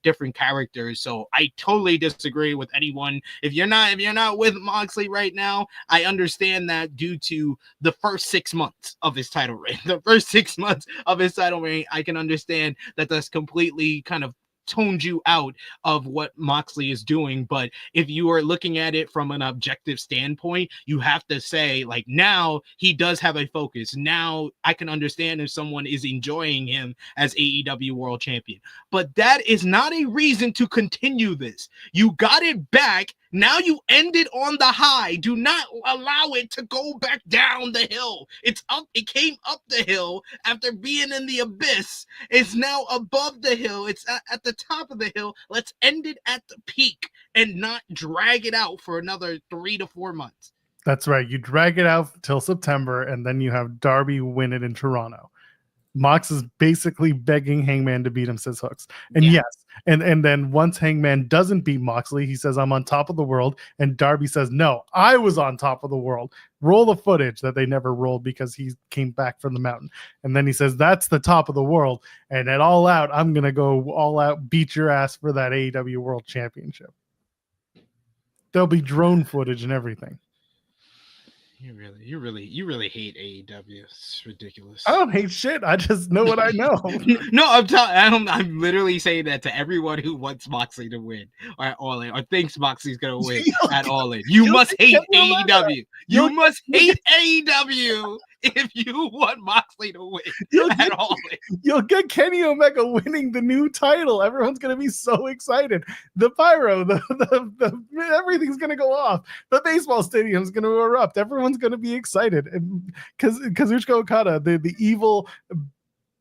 different characters. So I totally disagree with anyone. If you're not with Moxley right now, I understand that due to the first 6 months of his title reign. I can understand that that's completely kind of toned you out of what Moxley is doing. But if you are looking at it from an objective standpoint, you have to say, like, now he does have a focus. Now I can understand if someone is enjoying him as AEW World Champion. But that is not a reason to continue this. You got it back. Now you ended on the high. Do not allow it to go back down the hill. It's up. It came up the hill after being in the abyss. It's now above the hill. It's at the top of the hill. Let's end it at the peak and not drag it out for another 3 to 4 months. That's right. You drag it out till September, and then you have Darby win it in Toronto. Mox is basically begging Hangman to beat him, says Hooks. And yes, and then once Hangman doesn't beat Moxley, he says, I'm on top of the world. And Darby says, no, I was on top of the world. Roll the footage that they never rolled because he came back from the mountain. And then he says, that's the top of the world. And at All Out, I'm going to go all out, beat your ass for that AEW World Championship. There'll be drone footage and everything. You really hate AEW. It's ridiculous. I don't hate shit. I just know what I know. No, I'm literally saying that to everyone who wants Moxley to win at All In or thinks Moxley's gonna win at All In. You must hate AEW. You must hate AEW if you want Moxley to win at All In. You'll get Kenny Omega winning the new title. Everyone's gonna be so excited. The pyro, the everything's gonna go off. The baseball stadium's gonna erupt. Everyone's gonna be excited, and because Kazuchika Okada, the evil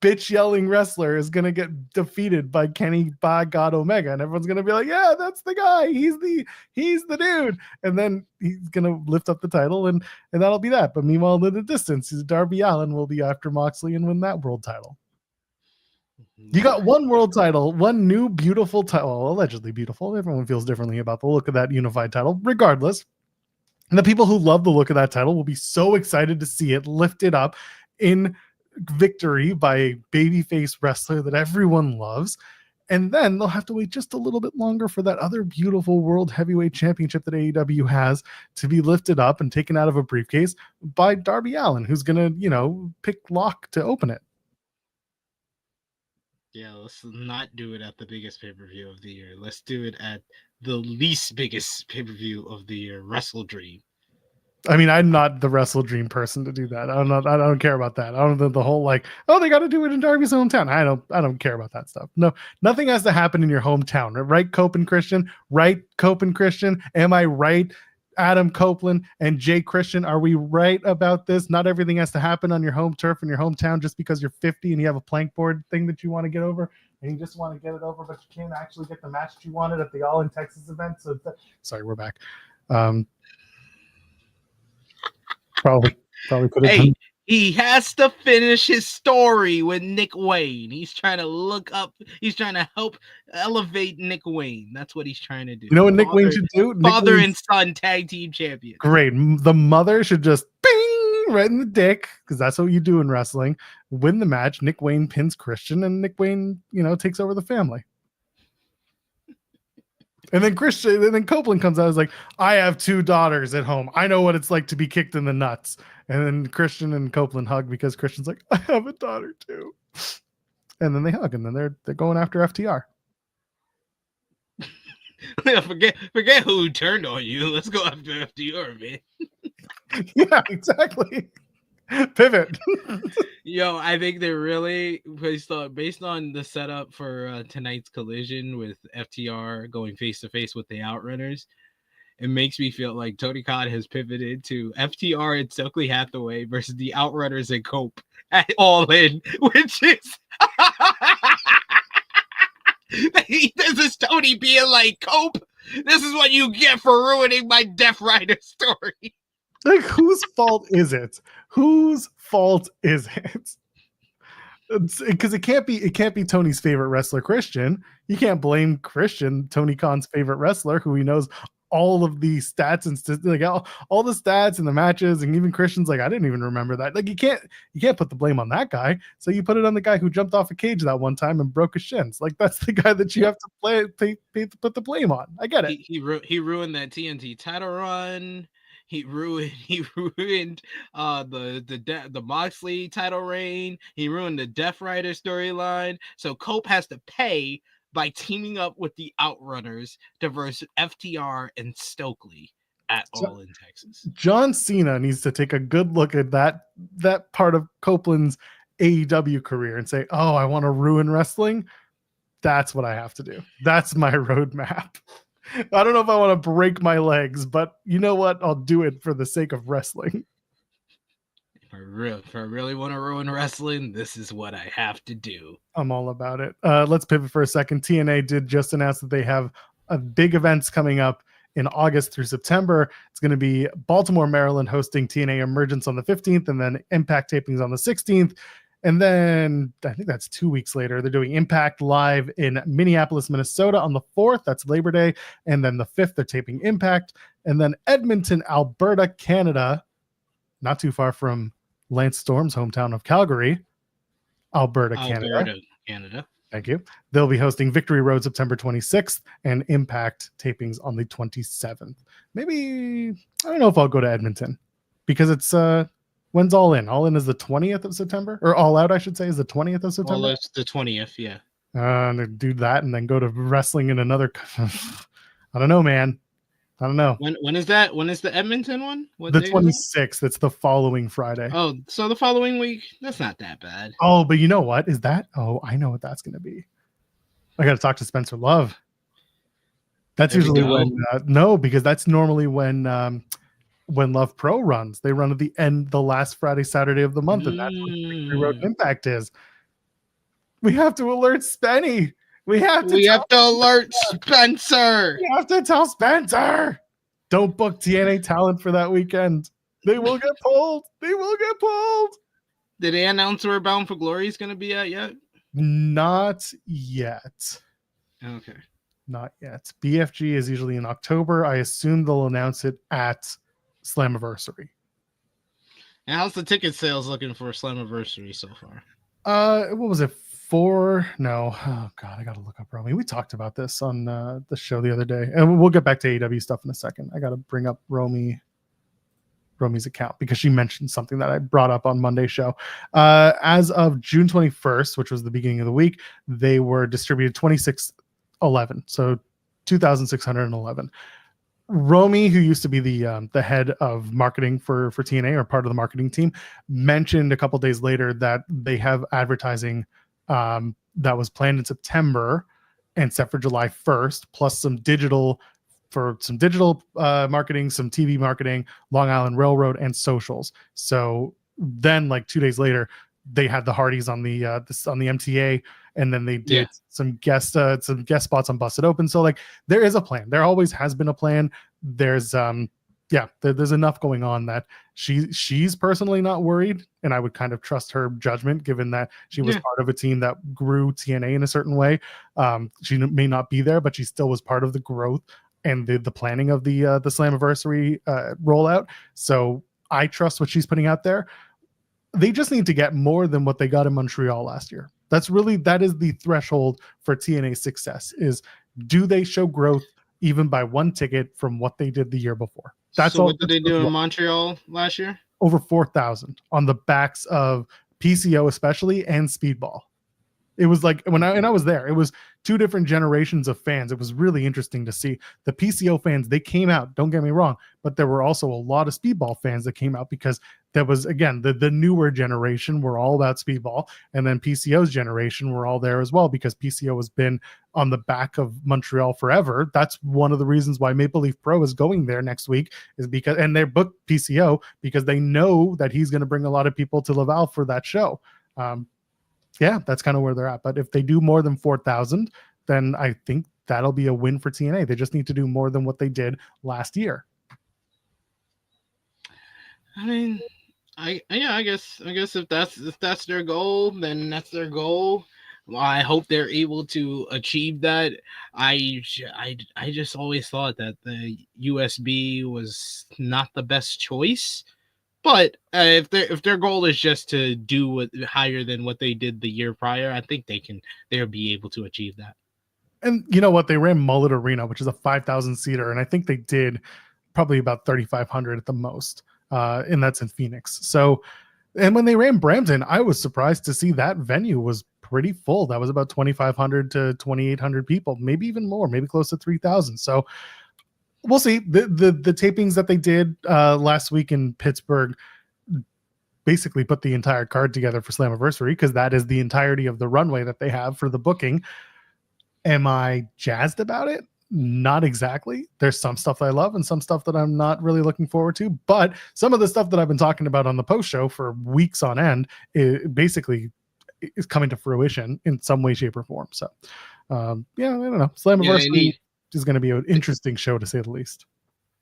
bitch yelling wrestler, is gonna get defeated by Kenny by God Omega, and everyone's gonna be like, yeah, that's the guy. He's the dude. And then he's gonna lift up the title, and that'll be that. But meanwhile, in the distance, Darby Allin will be after Moxley and win that world title. You got one world title, one new beautiful title, allegedly beautiful. Everyone feels differently about the look of that unified title, regardless. And the people who love the look of that title will be so excited to see it lifted up in victory by a babyface wrestler that everyone loves. And then they'll have to wait just a little bit longer for that other beautiful World Heavyweight Championship that AEW has to be lifted up and taken out of a briefcase by Darby Allin, who's going to, pick lock to open it. Yeah, let's not do it at the biggest pay-per-view of the year. Let's do it at the least biggest pay-per-view of the year, Wrestle Dream. I mean, I'm not the Wrestle Dream person to do that. I don't care about that. I don't know the whole they got to do it in Darby's hometown. I don't care about that stuff. No, nothing has to happen in your hometown, right? Cope and Christian, right? Cope and Christian. Am I right? Adam Copeland and Jay Christian, are we right about this? Not everything has to happen on your home turf in your hometown just because you're 50 and you have a plank board thing that you want to get over, and you just want to get it over, but you can't actually get the match that you wanted at the All in Texas event. So, sorry, we're back. Probably could have. Hey, he has to finish his story with Nick Wayne. He's trying to look up. He's trying to help elevate Nick Wayne. That's what he's trying to do. You know what Nick Wayne should do? Father and son tag team champion. Great. The mother should just bing right in the dick, because that's what you do in wrestling. Win the match. Nick Wayne pins Christian, and Nick Wayne, takes over the family. And then Copeland comes out and is like, I have 2 daughters at home. I know what it's like to be kicked in the nuts. And then Christian and Copeland hug because Christian's like, I have a daughter too. And then they hug, and then they're going after FTR. forget who turned on you. Let's go after FTR, man. Yeah, exactly. Pivot. Yo, I think they're really based on the setup for tonight's collision with FTR going face to face with the Outrunners. It makes me feel like Tony Khan has pivoted to FTR and Stokely Hathaway versus the Outrunners and Cope at All In, which is this is Tony being like, Cope, this is what you get for ruining my Death Rider story. Like, whose fault is it? Whose fault is it? Because it can't be Tony's favorite wrestler, Christian. You can't blame Christian, Tony Khan's favorite wrestler, who he knows all of the stats and all the stats and the matches, and even Christian's like, I didn't even remember that. Like, you can't put the blame on that guy. So you put it on the guy who jumped off a cage that one time and broke his shins. Like, that's the guy that you have to put the blame on. I get it. He ruined that TNT title run. He ruined the Moxley title reign. He ruined the Death Rider storyline. So Cope has to pay by teaming up with the Outrunners to verse FTR and Stokely at All in Texas. John Cena needs to take a good look at that part of Copeland's AEW career and say, oh, I want to ruin wrestling. That's what I have to do. That's my roadmap. I don't know if I want to break my legs, but you know what? I'll do it for the sake of wrestling. If I really want to ruin wrestling, this is what I have to do. I'm all about it. Let's pivot for a second. TNA did just announce that they have big events coming up in August through September. It's going to be Baltimore, Maryland hosting TNA Emergence on the 15th, and then Impact tapings on the 16th. And then I think that's 2 weeks later, they're doing Impact live in Minneapolis, Minnesota on the 4th. That's Labor Day. And then the 5th, they're taping Impact. And then Edmonton, Alberta, Canada, not too far from Lance Storm's hometown of Calgary, Alberta, Canada. Thank you. They'll be hosting Victory Road September 26th and Impact tapings on the 27th. Maybe, I don't know if I'll go to Edmonton because it's, when's All In? All In is the 20th of September? Or All Out, I should say, is the 20th of September? Well, it's the 20th, yeah. Do that and then go to wrestling in another... I don't know, man. I don't know. When is that? When is the Edmonton one? What the 26th. It's the following Friday. Oh, so the following week? That's not that bad. Oh, but you know what? Is that? Oh, I know what that's going to be. I got to talk to Spencer Love. That's usually when... no, because that's normally when Love Pro runs. They run at the last Friday, Saturday of the month, and that's when Victory Road Impact is. We have to alert Spenny. We have to alert Spencer. We have to tell Spencer. Don't book TNA talent for that weekend. They will get pulled. They will get pulled. Did they announce where Bound for Glory is going to be at yet? Not yet. Okay. Not yet. BFG is usually in October. I assume they'll announce it at Slammiversary. And how's the ticket sales looking for Slammiversary so far? What was it? 4? No. Oh God, I gotta look up Romy. We talked about this on the show the other day, and we'll get back to AEW stuff in a second. I gotta bring up Romy's account because she mentioned something that I brought up on Monday's show. As of June 21st, which was the beginning of the week, they were distributed 2611, so 2,611. Romy, who used to be the head of marketing for TNA or part of the marketing team, mentioned a couple days later that they have advertising that was planned in September and set for July 1st, plus some digital marketing, some TV marketing, Long Island Railroad, and socials. So then, like 2 days later, they had the Hardys on the MTA, and then they did some guest spots on Busted Open. So like there is a plan. There always has been a plan. There's there's enough going on that she's personally not worried, and I would kind of trust her judgment given that she was part of a team that grew TNA in a certain way. She may not be there, but she still was part of the growth and the planning of the Slammiversary rollout. So I trust what she's putting out there. They just need to get more than what they got in Montreal last year. That is the threshold for TNA success, is do they show growth even by one ticket from what they did the year before? That's all. What did they do in Montreal last year? Over 4,000 on the backs of PCO especially and Speedball. It was like when I was there, it was two different generations of fans. It was really interesting to see the PCO fans. They came out, don't get me wrong, but there were also a lot of Speedball fans that came out because there was, again, the newer generation were all about Speedball, and then PCO's generation were all there as well because PCO has been on the back of Montreal forever. That's one of the reasons why Maple Leaf Pro is going there next week, is because, and they booked PCO because they know that he's going to bring a lot of people to Laval for that show. Yeah, that's kind of where they're at. But if they do more than 4,000, then I think that'll be a win for TNA. They just need to do more than what they did last year. I mean, I guess if that's their goal, then that's their goal. Well, I hope they're able to achieve that. I just always thought that the USB was not the best choice. But if their goal is just to do higher than what they did the year prior, I think they'll be able to achieve that. And you know what? They ran Mullet Arena, which is a 5,000 seater, and I think they did probably about 3,500 at the most, and that's in Phoenix. So, and when they ran Brampton, I was surprised to see that venue was pretty full. That was about 2,500 to 2,800 people, maybe even more, maybe close to 3,000. So we'll see. The tapings that they did last week in Pittsburgh basically put the entire card together for Slammiversary, because that is the entirety of the runway that they have for the booking. Am I jazzed about it? Not exactly. There's some stuff that I love and some stuff that I'm not really looking forward to. But some of the stuff that I've been talking about on the post show for weeks on end basically is coming to fruition in some way, shape, or form. So, yeah, I don't know. Slammiversary is going to be an interesting show, to say the least.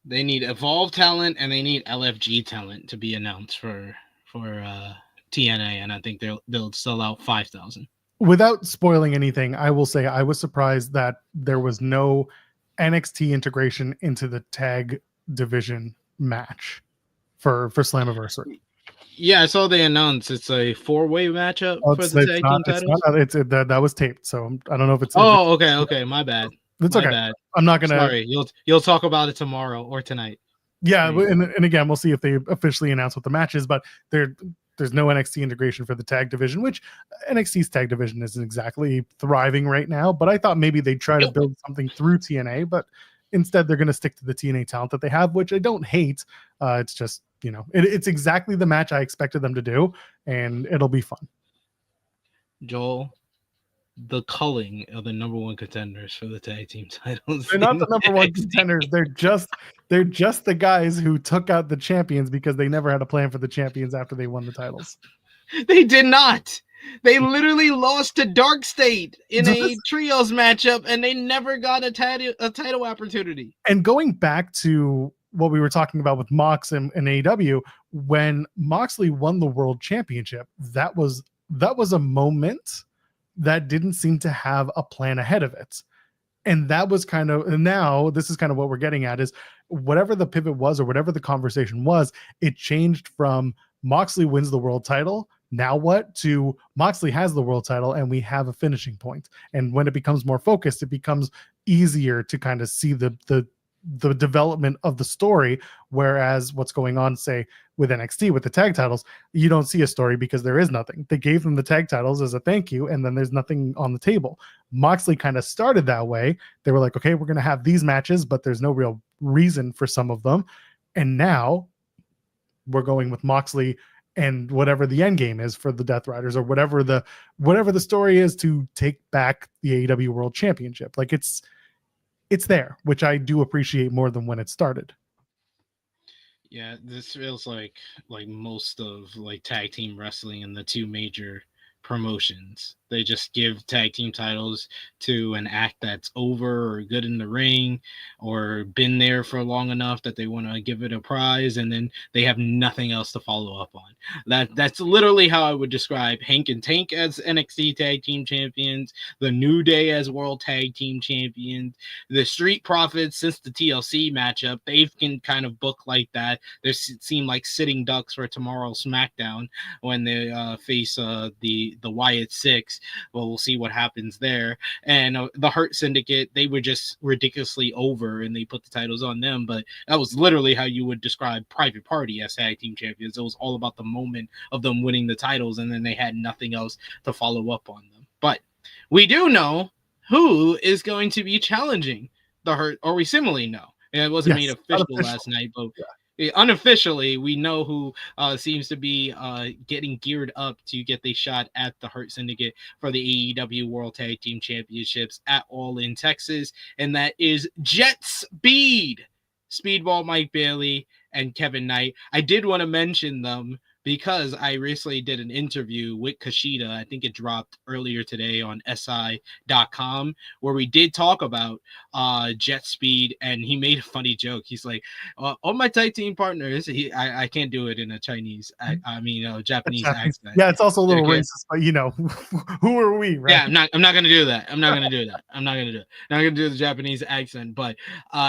They need Evolve talent and they need LFG talent to be announced for TNA, and I think they'll sell out 5,000. Without spoiling anything, I will say I was surprised that there was no NXT integration into the tag division match for Slammiversary. Yeah, I saw they announced it's a 4-way matchup for the tag team titles. That was taped, so I don't know if it's. Okay, my bad. It's okay. Bad. I'm not gonna. Sorry, you'll talk about it tomorrow or tonight. Yeah, and again, we'll see if they officially announce what the match is, but there's no NXT integration for the tag division, which NXT's tag division isn't exactly thriving right now. But I thought maybe they'd try to build something through TNA, but instead they're going to stick to the TNA talent that they have, which I don't hate. It's just, it's exactly the match I expected them to do, and it'll be fun. Joel, the culling of the number one contenders for the tag team titles. They're not the number one contenders. They're just the guys who took out the champions because they never had a plan for the champions after they won the titles. They did not. They literally lost to Dark State in a trios matchup, and they never got a title opportunity. And going back to what we were talking about with Mox and AEW, when Moxley won the world championship, that was a moment that didn't seem to have a plan ahead of it. And that was and now this is kind of what we're getting at, is whatever the pivot was or whatever the conversation was, it changed from Moxley wins the world title, now what, to Moxley has the world title and we have a finishing point. And when it becomes more focused, it becomes easier to kind of see the development of the story. Whereas what's going on, say, with NXT with the tag titles, you don't see a story because there is nothing. They gave them the tag titles as a thank you, and then there's nothing on the table. Moxley kind of started that way. They were like, okay, we're going to have these matches, but there's no real reason for some of them. And now we're going with Moxley and whatever the end game is for the Death Riders, or whatever the story is to take back the AEW World Championship. Like it's there, which I do appreciate more than when it started. Yeah, this feels like most of tag team wrestling in the two major promotions. They just give tag team titles to an act that's over or good in the ring or been there for long enough that they want to give it a prize, and then they have nothing else to follow up on. That's literally how I would describe Hank and Tank as NXT tag team champions, the New Day as world tag team champions, the Street Profits since the TLC matchup. They've can kind of book like that. They seem like sitting ducks for tomorrow's SmackDown when they face the Wyatt Six. Well, we'll see what happens there. And the Hurt Syndicate, they were just ridiculously over, and they put the titles on them. But that was literally how you would describe Private Party as tag team champions. It was all about the moment of them winning the titles, and then they had nothing else to follow up on them. But we do know who is going to be challenging the Hurt, or we similarly know. And it wasn't made official last night, but unofficially, we know who seems to be getting geared up to get the shot at the Hurt Syndicate for the AEW World Tag Team Championships at All In Texas, and that is Jet Speed, Speedball Mike Bailey, and Kevin Knight. I did want to mention them because I recently did an interview with Kushida. I think it dropped earlier today on SI.com, where we did talk about Jet Speed, and he made a funny joke. He's like, all my tag team partners, I can't do it in a Chinese, Japanese accent. Yeah, it's also a little racist, but who are we, right? Yeah, I'm not gonna do that. I'm not gonna do the Japanese accent, but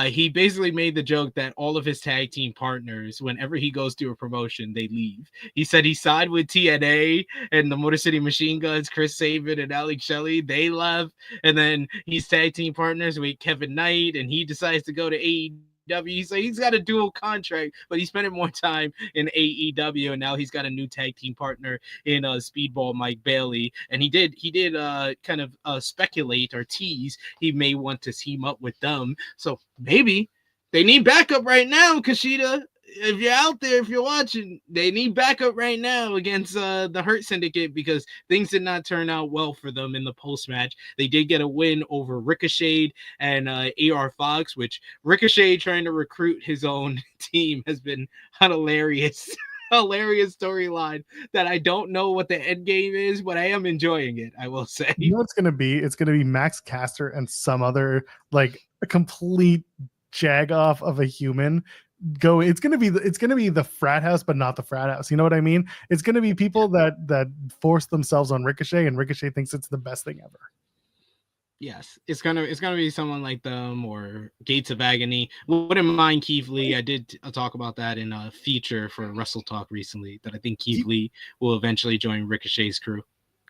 he basically made the joke that all of his tag team partners, whenever he goes to a promotion, they leave. He said he signed with TNA and the Motor City Machine Guns, Chris Sabin and Alex Shelley. They left, and then he's tag team partners with Kevin Knight, and he decides to go to AEW. AEW. So he's got a dual contract, but he's spending more time in AEW, and now he's got a new tag team partner in Speedball Mike Bailey. And he did kind of speculate or tease he may want to team up with them. So maybe they need backup right now, Kushida. If you're out there, if you're watching, they need backup right now against the Hurt Syndicate, because things did not turn out well for them in the post match. They did get a win over Ricochet and AR Fox, which Ricochet trying to recruit his own team has been an hilarious storyline that I don't know what the end game is, but I am enjoying it, I will say. You know what it's gonna be? It's gonna be Max Caster and some other like a complete jag-off of a human. It's gonna be the frat house, but not the frat house. You know what I mean? It's gonna be people that force themselves on Ricochet, and Ricochet thinks it's the best thing ever. Yes, it's gonna be someone like them or Gates of Agony. Wouldn't mind Keith Lee. I did talk about that in a feature for Wrestle Talk recently, that I think Keith Lee will eventually join Ricochet's crew.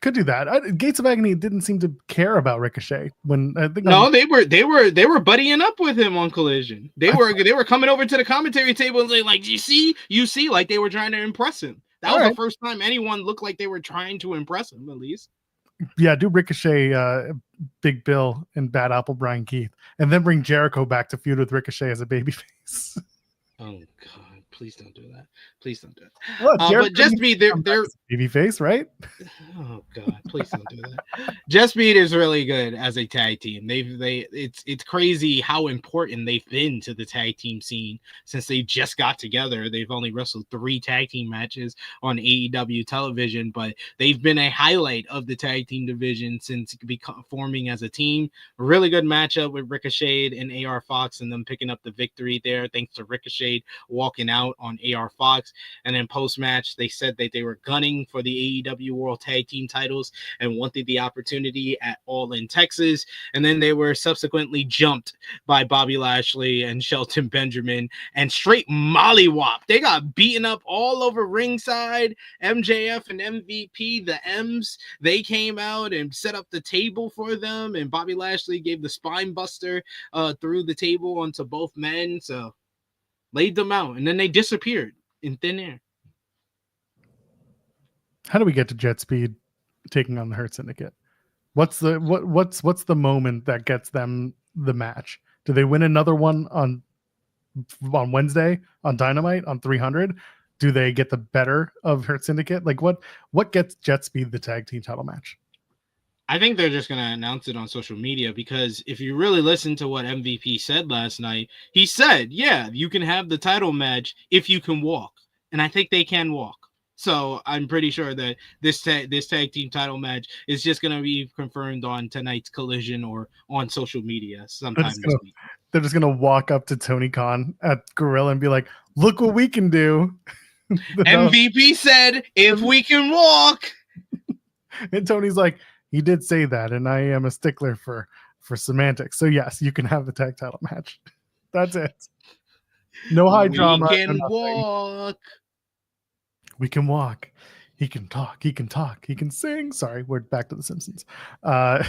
Could do that. Gates of Agony didn't seem to care about Ricochet when I think. No, they were buddying up with him on Collision. They were coming over to the commentary table and like, you see, like they were trying to impress him. That was the first time anyone looked like they were trying to impress him, at least. Yeah, do Ricochet, Big Bill, and Bad Apple Brian Keith, and then bring Jericho back to feud with Ricochet as a babyface. Oh God. Please don't do that. Please don't do it. Well, but Just Speed, they're babyface, right? Oh God, please don't do that. Just Speed is really good as a tag team. It's crazy how important they've been to the tag team scene since they just got together. They've only wrestled 3 tag team matches on AEW television, but they've been a highlight of the tag team division since forming as a team. A really good matchup with Ricochet and AR Fox, and them picking up the victory there thanks to Ricochet walking out on AR Fox. And then post-match, they said that they were gunning for the AEW World Tag Team titles and wanted the opportunity at All in Texas. And then they were subsequently jumped by Bobby Lashley and Shelton Benjamin and straight mollywop. They got beaten up all over ringside. MJF and MVP, the M's, they came out and set up the table for them, and Bobby Lashley gave the spine buster through the table onto both men. So laid them out, and then they disappeared in thin air. How do we get to Jet Speed taking on the Hurt Syndicate? What's the moment that gets them the match? Do they win another one on Wednesday on Dynamite on 300? Do they get the better of Hurt Syndicate? Like what gets Jet Speed the tag team title match? I think they're just going to announce it on social media, because if you really listen to what MVP said last night, he said, yeah, you can have the title match if you can walk. And I think they can walk. So I'm pretty sure that this tag team title match is just going to be confirmed on tonight's Collision or on social media sometime this week. They're just going to walk up to Tony Khan at Gorilla and be like, look what we can do. MVP said, if we can walk. And Tony's like, he did say that, and I am a stickler for semantics. So yes, you can have the tag title match. That's it. No high drama. We can walk. We can walk. He can talk. He can talk. He can sing. Sorry, we're back to The Simpsons. Can't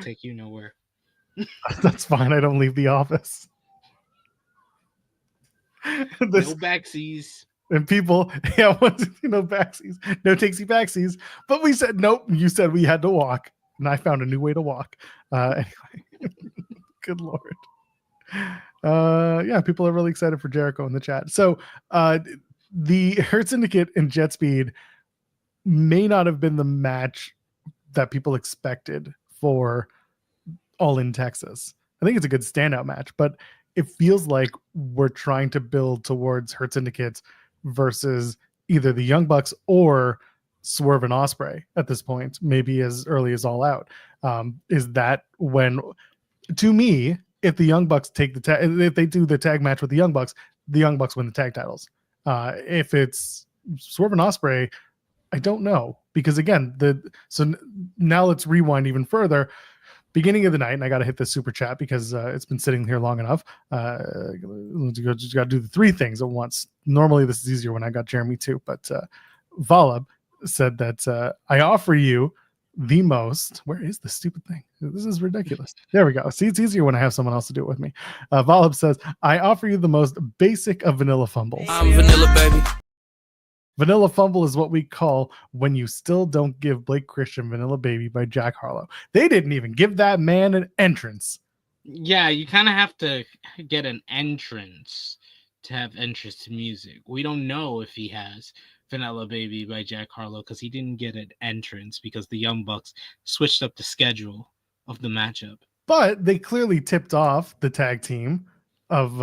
take you nowhere. That's fine. I don't leave the office. No backsies. And people, backsies, no takesy backsies. But we said, nope, you said we had to walk. And I found a new way to walk. Anyway, good Lord. Yeah, people are really excited for Jericho in the chat. So the Hurt Syndicate and Jet Speed may not have been the match that people expected for All in Texas. I think it's a good standout match, but it feels like we're trying to build towards Hurt Syndicate versus either the Young Bucks or Swerve and Ospreay at this point, maybe as early as All Out. Is that when, to me, if the Young Bucks if they do the tag match with the Young Bucks win the tag titles. If it's Swerve and Ospreay, I don't know, because again, so now let's rewind even further. Beginning of the night, and I got to hit this super chat because it's been sitting here long enough. Just got to do the 3 things at once. Normally, this is easier when I got Jeremy too, but Vala said that I offer you the most. Where is this stupid thing? This is ridiculous. There we go. See, it's easier when I have someone else to do it with me. Volib says, I offer you the most basic of vanilla fumbles. I'm vanilla, baby. Vanilla fumble is what we call when you still don't give Blake Christian Vanilla Baby by Jack Harlow. They didn't even give that man an entrance. Yeah, you kind of have to get an entrance to have entrance to music. We don't know if he has Vanilla Baby by Jack Harlow because he didn't get an entrance because the Young Bucks switched up the schedule of the matchup. But they clearly tipped off the tag team of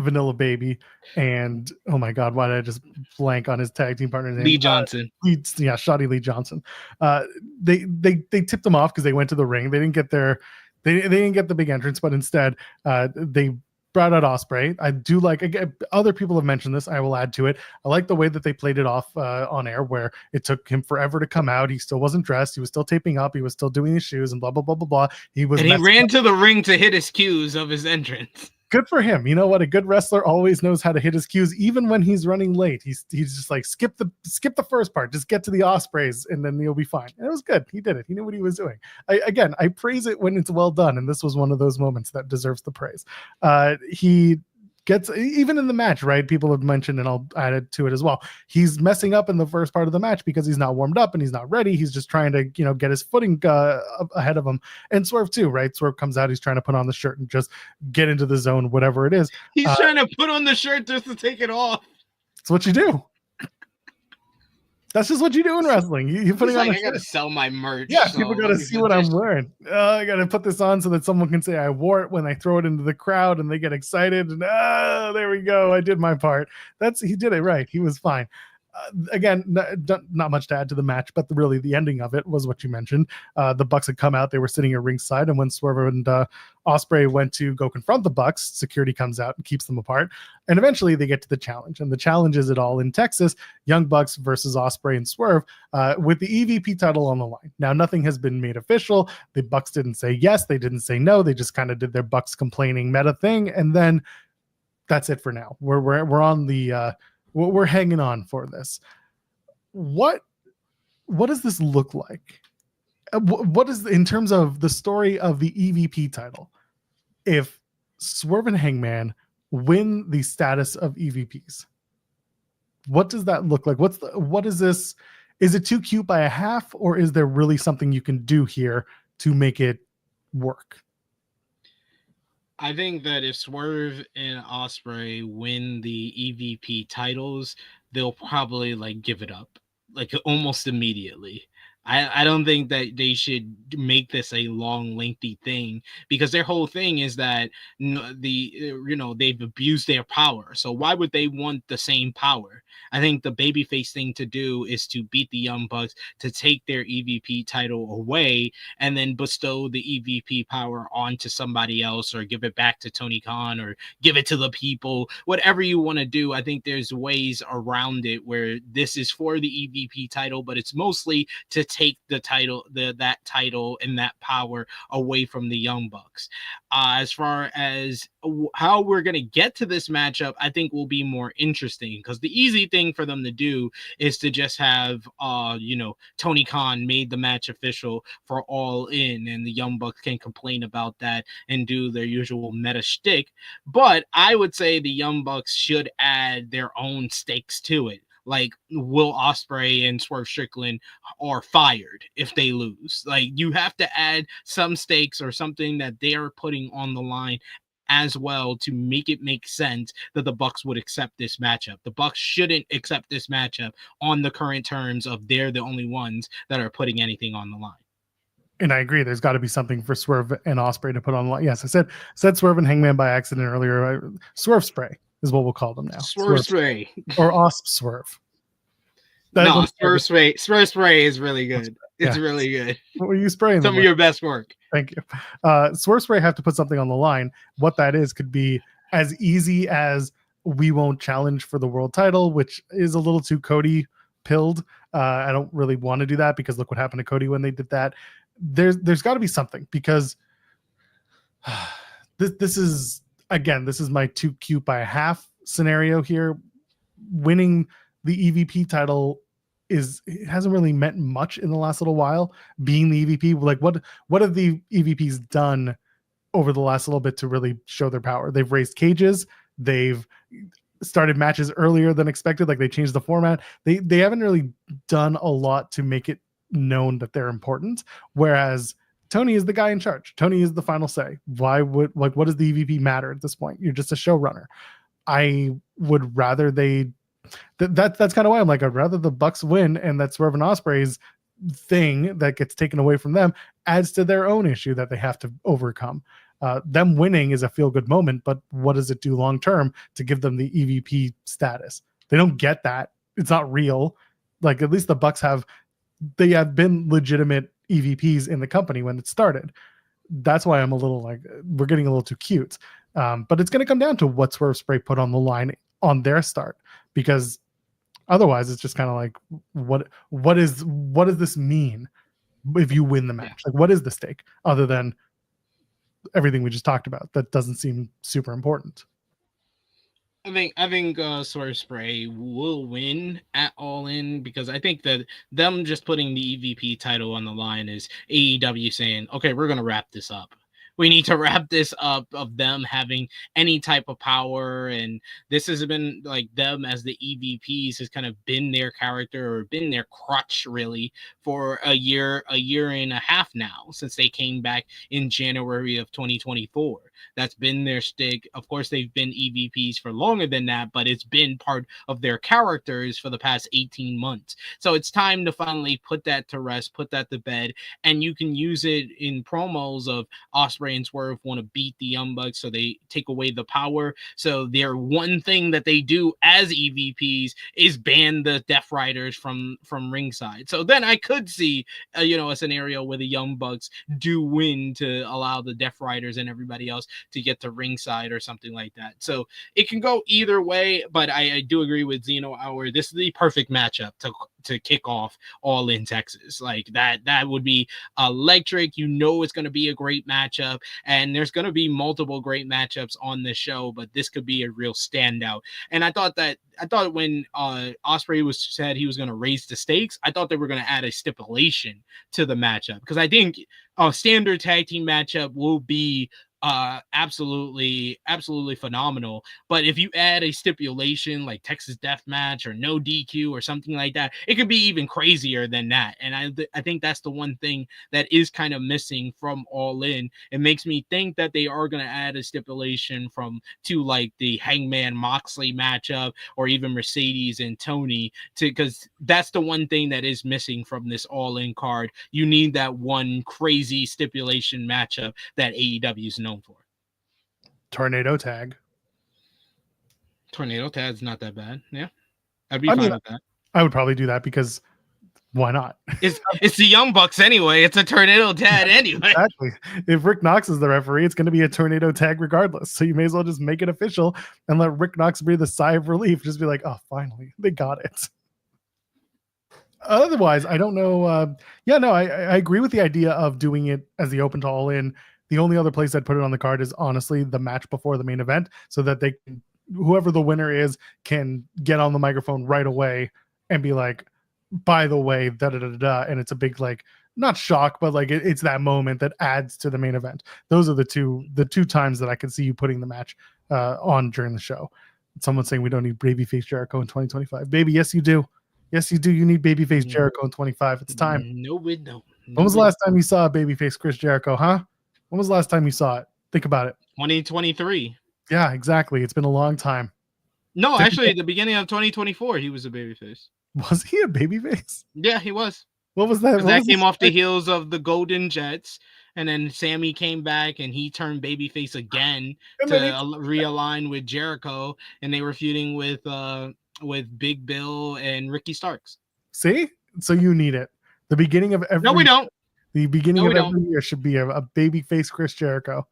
Vanilla Baby and oh my god, why did I just blank on his tag team partner's name? Lee Johnson. Shoddy Lee Johnson. They tipped them off because they went to the ring. They didn't get they didn't get the big entrance, but instead they brought out Ospreay. I do like, again, other people have mentioned this. I will add to it. I like the way that they played it off on air, where it took him forever to come out. He still wasn't dressed. He was still taping up. He was still doing his shoes and blah, blah, blah, blah, blah. He ran to the ring to hit his cues of his entrance. Good for him. You know what? A good wrestler always knows how to hit his cues, even when he's running late. He's just like, skip the first part, just get to the Ospreys, and then you'll be fine. And it was good. He did it. He knew what he was doing. I praise it when it's well done, and this was one of those moments that deserves the praise. He gets, even in the match, right? People have mentioned, and I'll add it to it as well. He's messing up in the first part of the match because he's not warmed up and he's not ready. He's just trying to, get his footing ahead of him. And Swerve too, right? Swerve comes out, he's trying to put on the shirt and just get into the zone, whatever it is. He's trying to put on the shirt just to take it off. It's what you do. That's just what you do in wrestling. You're putting on. I gotta sell my merch. Yeah, so people gotta see what I'm wearing. I gotta put this on so that someone can say I wore it when I throw it into the crowd and they get excited. And there we go. I did my part. He did it right. He was fine. Again, not much to add to the match, but really the ending of it was what you mentioned. The Bucks had come out; they were sitting at ringside, and when Swerve and Ospreay went to go confront the Bucks, security comes out and keeps them apart. And eventually, they get to the challenge, and the challenge is it all in Texas: Young Bucks versus Ospreay and Swerve, with the EVP title on the line. Now, nothing has been made official. The Bucks didn't say yes, they didn't say no. They just kind of did their Bucks complaining meta thing, and then that's it for now. We're on the we're hanging on for this. What does this look like? What is, in terms of the story of the EVP title, if Swerve and Hangman win the status of EVPs? What does that look like? What is this? Is it too cute by a half, or is there really something you can do here to make it work? I think that if Swerve and Ospreay win the EVP titles, they'll probably give it up almost immediately. I don't think that they should make this a long, lengthy thing, because their whole thing is that they've abused their power. So why would they want the same power? I think the babyface thing to do is to beat the Young Bucks, to take their EVP title away, and then bestow the EVP power onto somebody else, or give it back to Tony Khan, or give it to the people. Whatever you want to do, I think there's ways around it where this is for the EVP title, but it's mostly to take the title, that title and that power away from the Young Bucks. As far as how we're going to get to this matchup, I think will be more interesting, because the easy thing for them to do is to just have Tony Khan made the match official for All In, and the Young Bucks can complain about that and do their usual meta shtick. But I would say the Young Bucks should add their own stakes to it. Like, Will Ospreay and Swerve Strickland are fired if they lose. You have to add some stakes or something that they are putting on the line as well to make it make sense that the Bucks would accept this matchup. The Bucks shouldn't accept this matchup on the current terms of they're the only ones that are putting anything on the line. And I agree. There's got to be something for Swerve and Ospreay to put on the line. Yes, I said Swerve and Hangman by accident earlier. Swerve Spray is what we'll call them now. Swerve Spray. Or Osp Swerve. Swerve Spray. Swerve Spray is really good. It's really good. What were you spraying? Some of your best work. Thank you. Swerve Spray have to put something on the line. What that is could be as easy as we won't challenge for the world title, which is a little too Cody pilled. I don't really want to do that, because look what happened to Cody when they did that. There's got to be something, because this is my too cute by a half scenario here. Winning the EVP title it hasn't really meant much in the last little while. Being the EVP, like what have the EVPs done over the last little bit to really show their power? They've raised cages. They've started matches earlier than expected. Like they changed the format. They haven't really done a lot to make it known that they're important. Whereas Tony is the guy in charge. Tony is the final say. Why would, like, what does the EVP matter at this point? You're just a showrunner. I would rather that's kind of why I'm like, I'd rather the Bucks win, and that Swerve and Ospreay's thing that gets taken away from them adds to their own issue that they have to overcome. Them winning is a feel-good moment, but what does it do long term to give them the EVP status? They don't get that. It's not real. Like, at least the Bucks have been legitimate EVPs in the company when it started. That's why I'm a little like, we're getting a little too cute. But it's going to come down to what Swerve Spray put on the line on their start, because otherwise it's just kind of like, what does this mean if you win the match? Like, what is the stake other than everything we just talked about? That doesn't seem super important. I think Swerve Spray will win at All In, because I think that them just putting the EVP title on the line is AEW saying, okay, we're going to wrap this up. We need to wrap this up of them having any type of power. And this has been like them as the EVPs has kind of been their character, or been their crutch really, for a year and a half now, since they came back in January of 2024. That's been their stick. Of course, they've been EVPs for longer than that, but it's been part of their characters for the past 18 months. So it's time to finally put that to rest, put that to bed, and you can use it in promos of Ospreay and Swerve want to beat the Young Bucks, so they take away the power. So their one thing that they do as EVPs is ban the Death Riders from ringside. So then I could see a scenario where the Young Bucks do win to allow the Death Riders and everybody else to get to ringside or something like that. So it can go either way, but I do agree with Zeno Hour. This is the perfect matchup to kick off All In Texas. Like that would be electric. It's going to be a great matchup, and there's going to be multiple great matchups on this show, but this could be a real standout. And I thought when Ospreay said he was going to raise the stakes, I thought they were going to add a stipulation to the matchup, because I think a standard tag team matchup will be absolutely phenomenal. But if you add a stipulation like Texas Death Match or no DQ or something like that, it could be even crazier than that. And I think that's the one thing that is kind of missing from All In. It makes me think that they are going to add a stipulation to like the Hangman Moxley matchup, or even Mercedes and Toni, because that's the one thing that is missing from this All In card. You need that one crazy stipulation matchup that AEW is known for. Tornado tag. Tornado tag's not that bad. Yeah, I'd be fine with that. I would probably do that, because why not? It's the Young Bucks anyway. It's a tornado tag anyway. Exactly. If Rick Knox is the referee, it's going to be a tornado tag regardless. So you may as well just make it official and let Rick Knox breathe a sigh of relief. Just be like, oh, finally, they got it. Otherwise, I don't know. I agree with the idea of doing it as the Open to All In. The only other place I'd put it on the card is honestly the match before the main event, so that whoever the winner is can get on the microphone right away and be like, by the way, and it's a big, like, not shock, but like it's that moment that adds to the main event. Those are the two times that I can see you putting the match on during the show. Someone's saying we don't need babyface Jericho in 2025. Baby, yes you do. Yes you do. You need babyface Jericho in 25. It's time. No, we don't. When was the last time you saw a babyface Chris Jericho, huh? When was the last time you saw it? Think about it. 2023. Yeah, exactly. It's been a long time. No, actually, at the beginning of 2024, he was a babyface. Was he a babyface? Yeah, he was. What was that? That came off the heels of the Golden Jets, and then Sammy came back and he turned babyface again to realign with Jericho, and they were feuding with Big Bill and Ricky Starks. See? So you need it. The beginning of every. No, we don't. The beginning of every year should be a babyface Chris Jericho.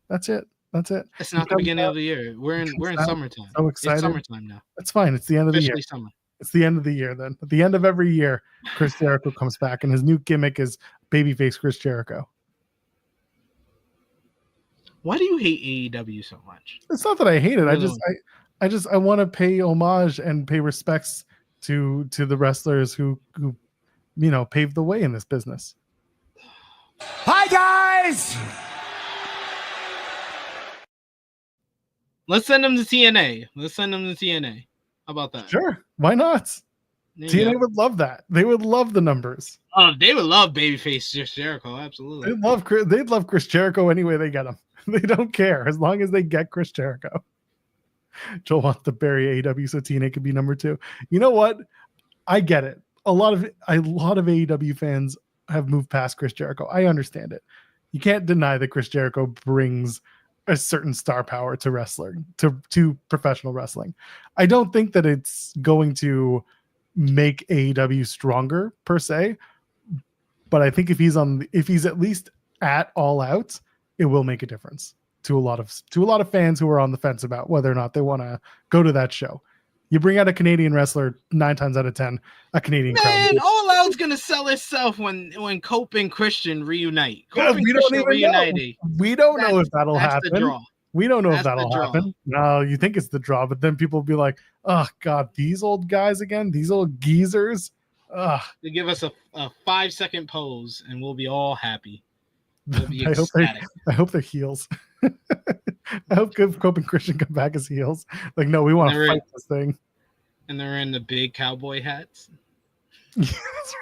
That's it. It's not the beginning of the year. We're in summertime. So excited. It's summertime now. That's fine. It's the end of the year. Summer. It's the end of the year then. At the end of every year, Chris Jericho comes back, and his new gimmick is babyface Chris Jericho. Why do you hate AEW so much? It's not that I hate it. I want to pay homage and pay respects to the wrestlers who paved the way in this business. Hi guys. Let's send them to TNA. How about that? Sure, why not? TNA would love that. They would love the numbers. Oh, they would love babyface Jericho. Absolutely. They'd love Chris Jericho any way they get him. They don't care as long as they get Chris Jericho. Joel wants to bury AEW so TNA could be number 2. You know what? I get it. A lot of AEW fans have moved past Chris Jericho. I understand it. You can't deny that Chris Jericho brings a certain star power to wrestling, to professional wrestling. I don't think that it's going to make AEW stronger per se, but I think if he's at least at All Out, it will make a difference to a lot of fans who are on the fence about whether or not they want to go to that show. You bring out a Canadian wrestler 9 times out of 10, a Canadian crowd. All Out's gonna sell itself when Cope and Christian reunite. We don't know if that'll happen. We don't know if that'll happen. No, you think it's the draw, but then people will be like, "Oh God, these old guys again, these old geezers." They give us a 5-second pose, and we'll be all happy. We'll be I hope they're heels. I hope Cope and Christian come back as heels. Like, no, we want to fight this thing. And they're in the big cowboy hats. Yeah, that's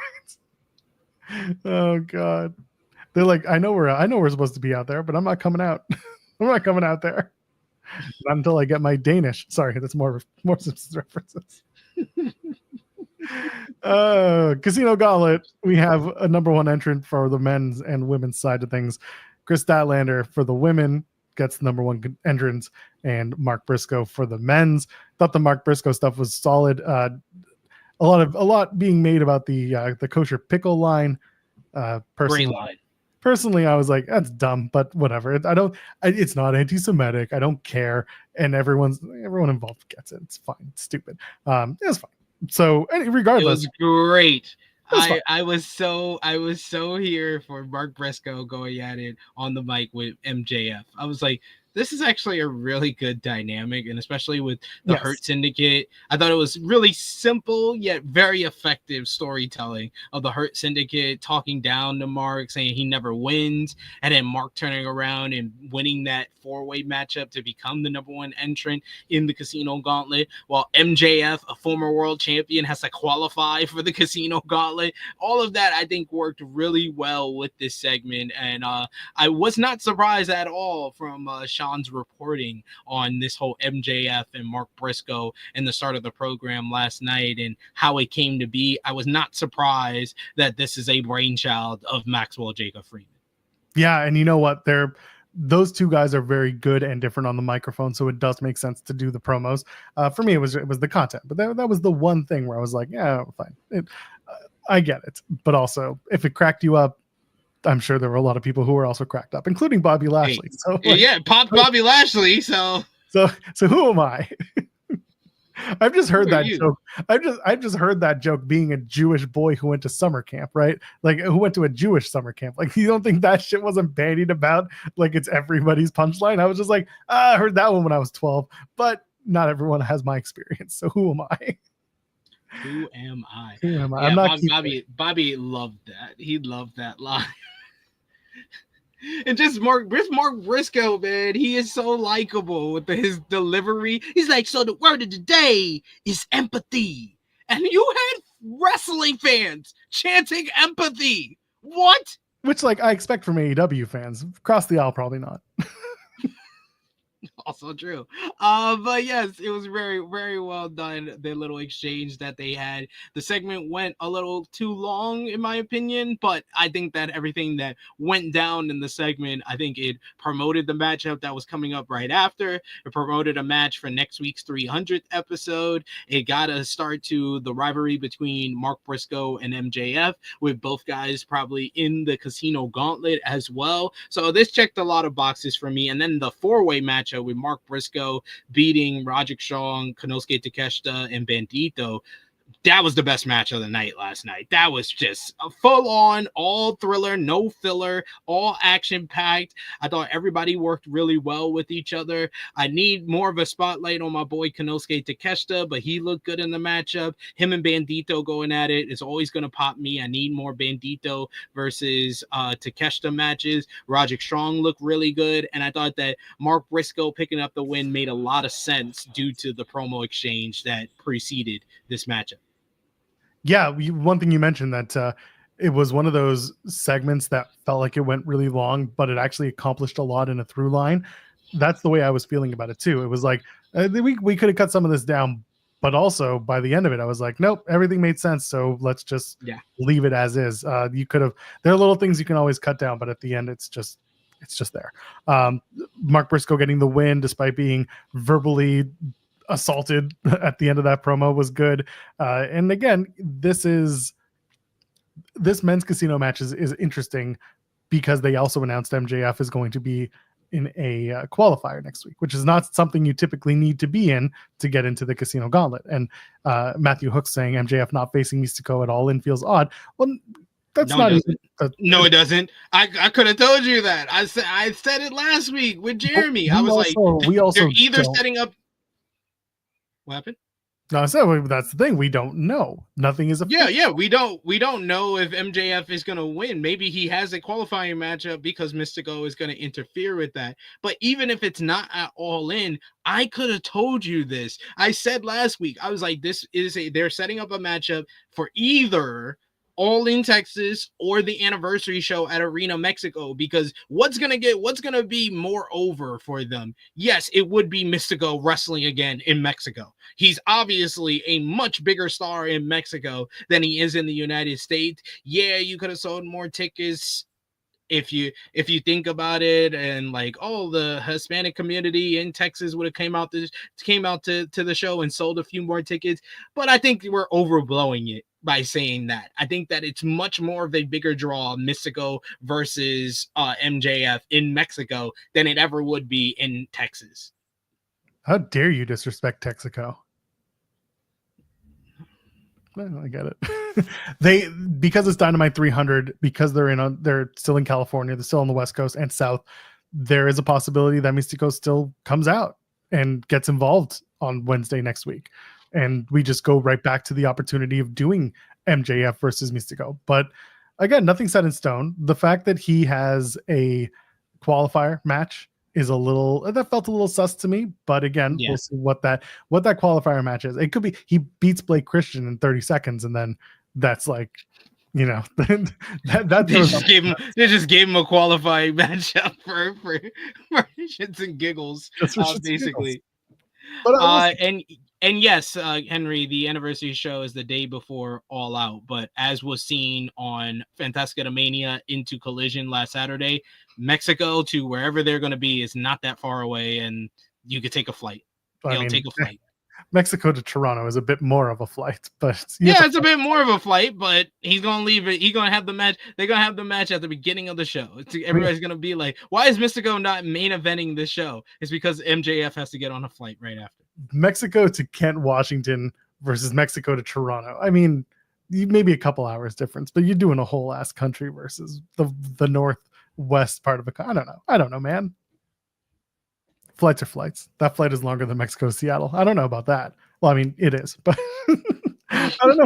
right. Oh God. They're like, I know we're supposed to be out there, but I'm not coming out. I'm not coming out there. Not until I get my Danish. Sorry, that's more Simpsons references. Casino Gauntlet. We have a number 1 entrant for the men's and women's side of things. Chris Statlander for the women gets the number 1 entrance, and Mark Briscoe for the men's. Thought the Mark Briscoe stuff was solid. A lot being made about the kosher pickle line. Personally, I was like, that's dumb, but whatever. It's not anti-Semitic. I don't care, and everyone involved gets it. It's fine. It's stupid. It's fine. So regardless, it was great. I was so here for Mark Briscoe going at it on the mic with MJF. I was like, this is actually a really good dynamic, and especially with the Hurt Syndicate. I thought it was really simple yet very effective storytelling of the Hurt Syndicate talking down to Mark, saying he never wins, and then Mark turning around and winning that 4-way matchup to become the number 1 entrant in the Casino Gauntlet, while MJF, a former world champion, has to qualify for the Casino Gauntlet. All of that, I think, worked really well with this segment, and I was not surprised at all from Sean's reporting on this whole MJF and Mark Briscoe and the start of the program last night and how it came to be. I was not surprised that this is a brainchild of Maxwell Jacob Friedman. Yeah, and you know what? Those 2 guys are very good and different on the microphone, so it does make sense to do the promos. For me, it was the content, but that was the one thing where I was like, yeah, fine. I get it, but also if it cracked you up, I'm sure there were a lot of people who were also cracked up, including Bobby Lashley. So popped Bobby Lashley. So who am I? I've just heard that joke. I've just heard that joke being a Jewish boy who went to summer camp, right? Like who went to a Jewish summer camp. Like you don't think that shit wasn't bandied about like it's everybody's punchline? I was just like, I heard that one when I was 12, but not everyone has my experience. So who am I? Who am I? Yeah, I'm not Bobby loved that. He loved that line. And just Mark Briscoe, man, he is so likable with his delivery. He's like, so the word of the day is empathy. And you had wrestling fans chanting empathy. What? Which, like, I expect from AEW fans. Across the aisle, probably not. Also true. But yes, it was very, very well done. The little exchange that they had. The segment went a little too long, in my opinion, but I think that everything that went down in the segment, I think it promoted the matchup that was coming up right after. It promoted a match for next week's 300th episode. It got a start to the rivalry between Mark Briscoe and MJF, with both guys probably in the Casino Gauntlet as well. So this checked a lot of boxes for me. And then the 4-way matchup with Mark Briscoe beating Roderick Strong, Konosuke Takeshita, and Bandito. that was the best match of the night last night. That was just a full-on, all thriller, no filler, all action-packed. I thought everybody worked really well with each other. I need more of a spotlight on my boy Konosuke Takeshita, but he looked good in the matchup. Him and Bandito going at it is always going to pop me. I need more Bandito versus Takeshita matches. Roderick Strong looked really good, and I thought that Mark Briscoe picking up the win made a lot of sense due to the promo exchange that preceded this matchup. Yeah, one thing you mentioned that it was one of those segments that felt like it went really long, but it actually accomplished a lot in a through line. That's the way I was feeling about it too. It was like we could have cut some of this down, but also by the end of it, I was like, nope, everything made sense. So let's just leave it as is. You could have. There are little things you can always cut down, but at the end, it's just there. Mark Briscoe getting the win despite being verbally assaulted at the end of that promo was good. And again, this men's casino match is interesting because they also announced MJF is going to be in a qualifier next week, which is not something you typically need to be in to get into the casino gauntlet. And Matthew Hook saying MJF not facing Mystico at all in feels odd. Well, that's no, not it doesn't. No, it doesn't. I could have told you that. I said it last week with Jeremy. I was they're either setting up. What happened? No, so that's the thing. We don't know. Nothing is official. Yeah. We don't know if MJF is going to win. Maybe he has a qualifying matchup because Mystico is going to interfere with that. But even if it's not at all in, I could have told you this. I said last week, I was like, they're setting up a matchup for either All in Texas or the anniversary show at Arena Mexico, because what's gonna be more over for them? Yes, it would be Mystico wrestling again in Mexico. He's obviously a much bigger star in Mexico than he is in the United States. Yeah, you could have sold more tickets if you think about it, and like, oh, the Hispanic community in Texas would have came out to the show and sold a few more tickets. But I think we're overblowing it by saying that. I think that it's much more of a bigger draw, Mystico versus MJF in Mexico, than it ever would be in Texas. How dare you disrespect Texaco? Well, I get it. Because it's Dynamite 300, because they're still in California, they're still on the West Coast and South, there is a possibility that Mystico still comes out and gets involved on Wednesday next week. And we just go right back to the opportunity of doing MJF versus Mystico. But again, nothing set in stone. The fact that he has a qualifier match that felt a little sus to me. But again, we'll see what that qualifier match is. It could be he beats Blake Christian in 30 seconds, and then that's like, that they just gave him a qualifying matchup for shits and giggles, basically. But and yes, Henry, the anniversary show is the day before All Out, but as was seen on Fantastica Mania into Collision last Saturday, Mexico to wherever they're going to be is not that far away, and you could take a flight. Take a flight. Mexico to Toronto is a bit more of a flight, but it's a bit more of a flight, but he's going to leave it. He's going to have the match. They're going to have the match at the beginning of the show. Everybody's going to be like, why is Mystico not main eventing this show? It's because MJF has to get on a flight right after. Mexico to Kent, Washington versus Mexico to Toronto. I mean, maybe a couple hours difference, but you're doing a whole ass country versus the northwest part of the. I don't know, man. Flights are flights. That flight is longer than Mexico to Seattle. I don't know about that. Well, I mean, it is, but I don't know.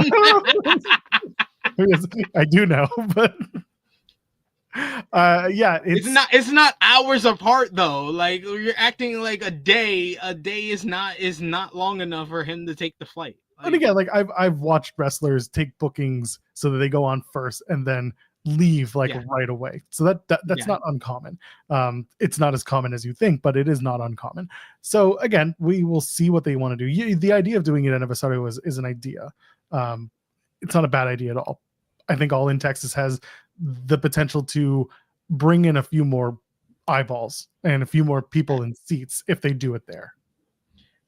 I do know, but it's not hours apart though. Like, you're acting like a day is not long enough for him to take the flight. And again, like I've watched wrestlers take bookings so that they go on first and then leave right away. So that's not uncommon. It's not as common as you think, but it is not uncommon. So again, we will see what they want to do. The idea of doing it at Aniversario is an idea. It's not a bad idea at all. I think All in Texas has the potential to bring in a few more eyeballs and a few more people in seats if they do it there.